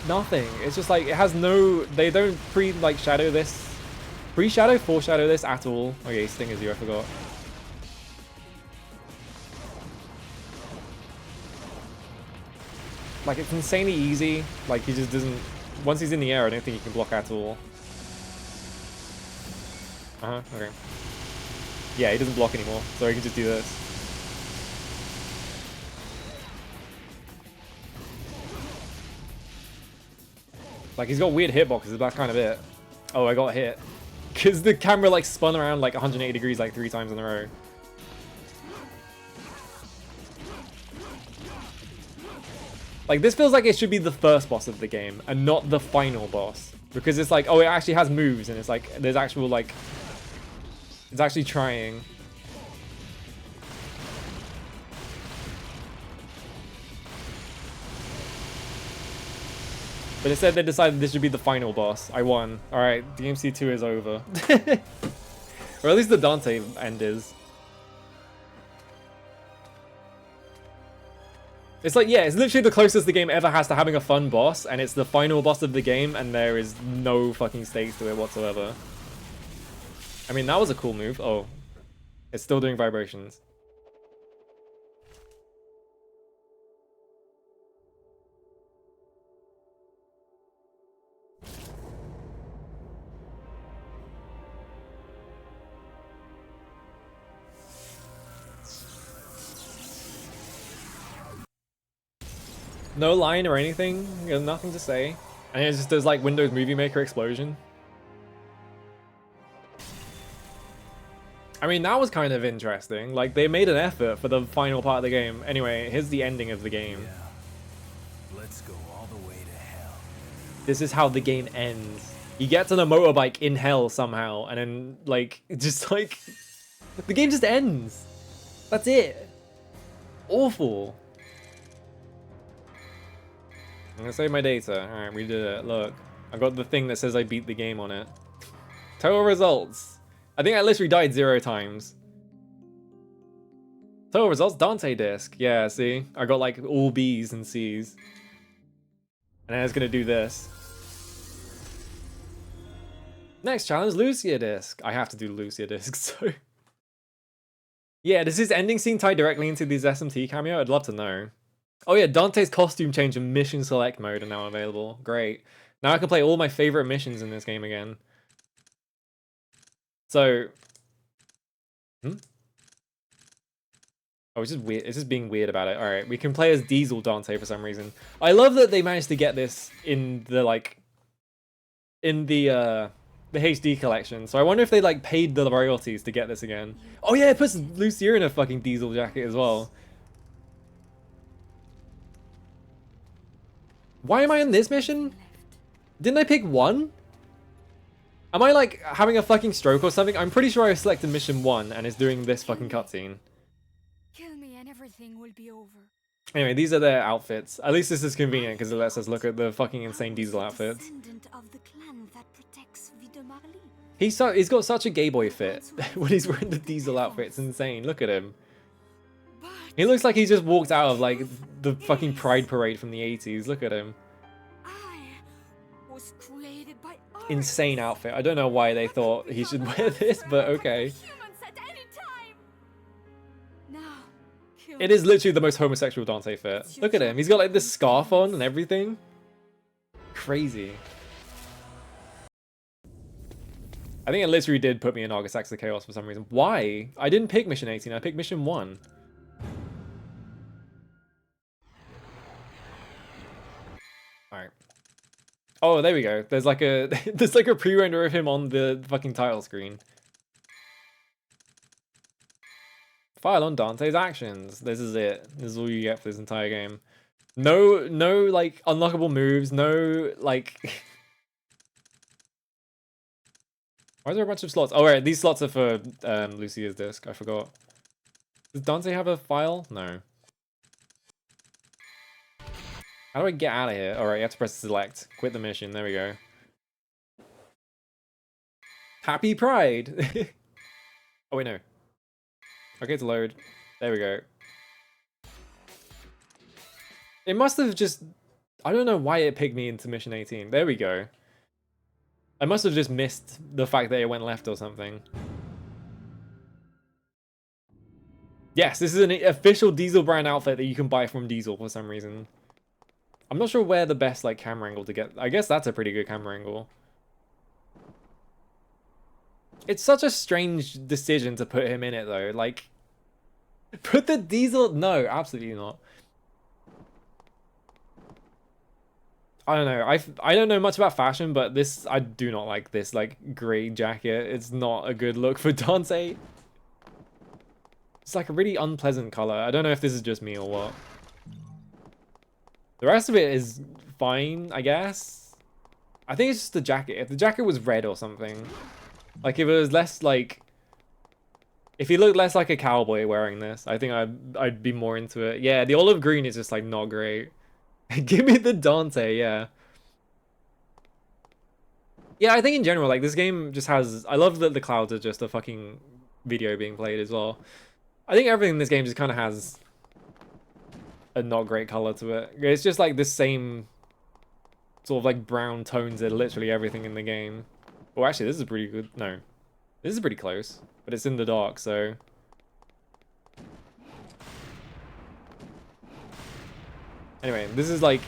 nothing. It's just, like, it has no... They don't shadow this. Pre-shadow, foreshadow this at all. Okay, Sting is you, I forgot. Like, it's insanely easy. Like, he just doesn't... Once he's in the air, I don't think he can block at all. Uh-huh, okay. Yeah, he doesn't block anymore, so he can just do this. Like, he's got weird hitboxes, that's kind of it. Oh, I got hit. Because the camera, like, spun around, like, 180 degrees, like, 3 times in a row. Like, this feels like it should be the first boss of the game, and not the final boss. Because it's like, oh, it actually has moves, and it's like, there's actual, like... It's actually trying. But instead they decided this should be the final boss. I won. Alright, DMC2 is over. Or at least the Dante end is. It's like, yeah, it's literally the closest the game ever has to having a fun boss, and it's the final boss of the game, and there is no fucking stakes to it whatsoever. I mean, that was a cool move. Oh. It's still doing vibrations. No line or anything. You have nothing to say. And it just does like Windows Movie Maker explosion. I mean, that was kind of interesting. Like, they made an effort for the final part of the game. Anyway, here's the ending of the game. Yeah. Let's go all the way to hell. This is how the game ends. He gets on a motorbike in hell somehow, and then, like, just like... The game just ends. That's it. Awful. I'm gonna save my data. Alright, we did it. Look. I got the thing that says I beat the game on it. Total results. I think I literally died 0 times. Total results, Dante disc. Yeah, see? I got like all B's and C's. And then it's gonna do this. Next challenge, Lucia disc. I have to do Lucia disc, so... Yeah, does his ending scene tie directly into this SMT cameo? I'd love to know. Oh yeah, Dante's costume change and mission select mode are now available. Great. Now I can play all my favorite missions in this game again. So... Oh, it's just weird. It's just being weird about it. Alright, we can play as Diesel Dante for some reason. I love that they managed to get this in the, like... In the the HD collection. So I wonder if they like paid the royalties to get this again. Oh yeah, it puts Lucia in a fucking diesel jacket as well. Why am I in this mission? Didn't I pick one? Am I like having a fucking stroke or something? I'm pretty sure I selected mission 1 and it's doing this fucking cutscene. Kill me and everything will be over. Anyway, these are their outfits. At least this is convenient because it lets us look at the fucking insane diesel outfits. Descendant of the clan that protects Videmarli. He's got such a gay boy fit when he's wearing the diesel outfit. It's insane. Look at him. But He looks like he just walked out of like the fucking Pride Parade from the 80s. Look at him. I was created by Arius. Insane outfit. I don't know why they thought he should wear this, but okay. Humans at any time. Now, kill It is literally the most homosexual Dante fit. Look at him. He's got like this scarf on and everything. Crazy. I think it literally did put me in Argus Axe of Chaos for some reason. Why? I didn't pick mission 18. I picked mission 1. Alright. Oh, there we go. There's like a there's like a pre-render of him on the fucking title screen. File on Dante's actions. This is it. This is all you get for this entire game. No like unlockable moves. No like. Why is there a bunch of slots? Oh right, these slots are for Lucia's disc. I forgot. Does Dante have a file? No. How do I get out of here? Alright, you have to press select. Quit the mission. There we go. Happy Pride! Oh wait, no. Okay, to load. There we go. It must have just... I don't know why it picked me into mission 18. There we go. I must have just missed the fact that it went left or something. Yes, this is an official Diesel brand outfit that you can buy from Diesel for some reason. I'm not sure where the best like camera angle to get. I guess that's a pretty good camera angle. It's such a strange decision to put him in it though. Like, put the Diesel. No, absolutely not. I don't know. I don't know much about fashion, but this I do not like this like grey jacket. It's not a good look for Dante. It's like a really unpleasant color. I don't know if this is just me or what. The rest of it is fine, I guess. I think it's just the jacket. If the jacket was red or something, like if it was less like, if he looked less like a cowboy wearing this, I think I'd be more into it. Yeah, the olive green is just like not great. Give me the Dante, yeah. Yeah, I think in general, like this game just has. I love that the clouds are just a fucking video being played as well. I think everything in this game just kind of has a not great color to it. It's just like the same sort of like brown tones in literally everything in the game. Oh, actually, this is pretty good. No, this is pretty close, but it's in the dark, so. Anyway, this is like,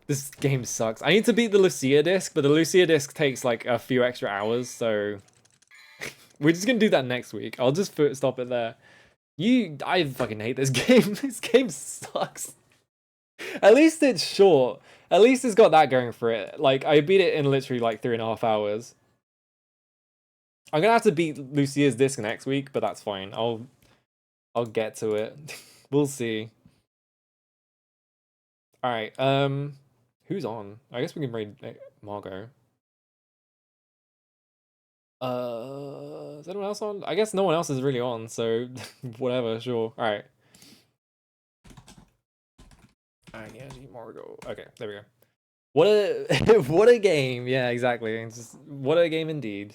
this game sucks. I need to beat the Lucia disc, but the Lucia disc takes like a few extra hours, so we're just gonna do that next week. I'll just stop it there. I fucking hate this game. This game sucks. At least it's short. At least it's got that going for it. Like, I beat it in literally like 3.5 hours. I'm gonna have to beat Lucia's disc next week, but that's fine. I'll get to it. We'll see. Alright, who's on? I guess we can raid Margot. Is anyone else on? I guess no one else is really on, so whatever, sure. Alright. Alright, yeah, Margot. Okay, there we go. What a what a game. Yeah, exactly. It's just, what a game indeed.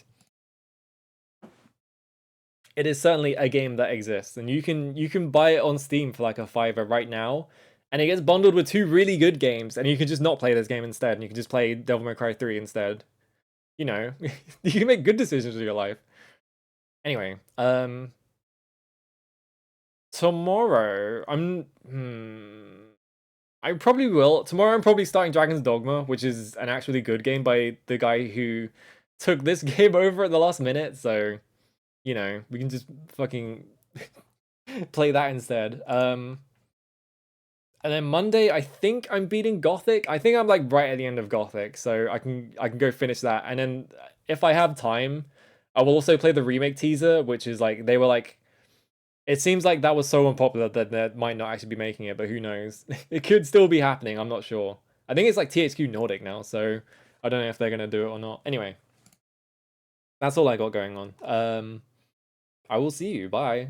It is certainly a game that exists, and you can buy it on Steam for like a $5 right now. And it gets bundled with 2 really good games, and you can just not play this game instead, and you can just play Devil May Cry 3 instead. You know, you can make good decisions with your life. Anyway, tomorrow, I probably will. Tomorrow I'm probably starting Dragon's Dogma, which is an actually good game by the guy who took this game over at the last minute, so, you know, we can just fucking play that instead. And then Monday, I think I'm beating Gothic. I think I'm like right at the end of Gothic, so I can go finish that. And then if I have time, I will also play the remake teaser, which is like they were like, it seems like that was so unpopular that they might not actually be making it, but who knows? It could still be happening. I'm not sure. I think it's like THQ Nordic now, so I don't know if they're gonna do it or not. Anyway, that's all I got going on. I will see you. Bye.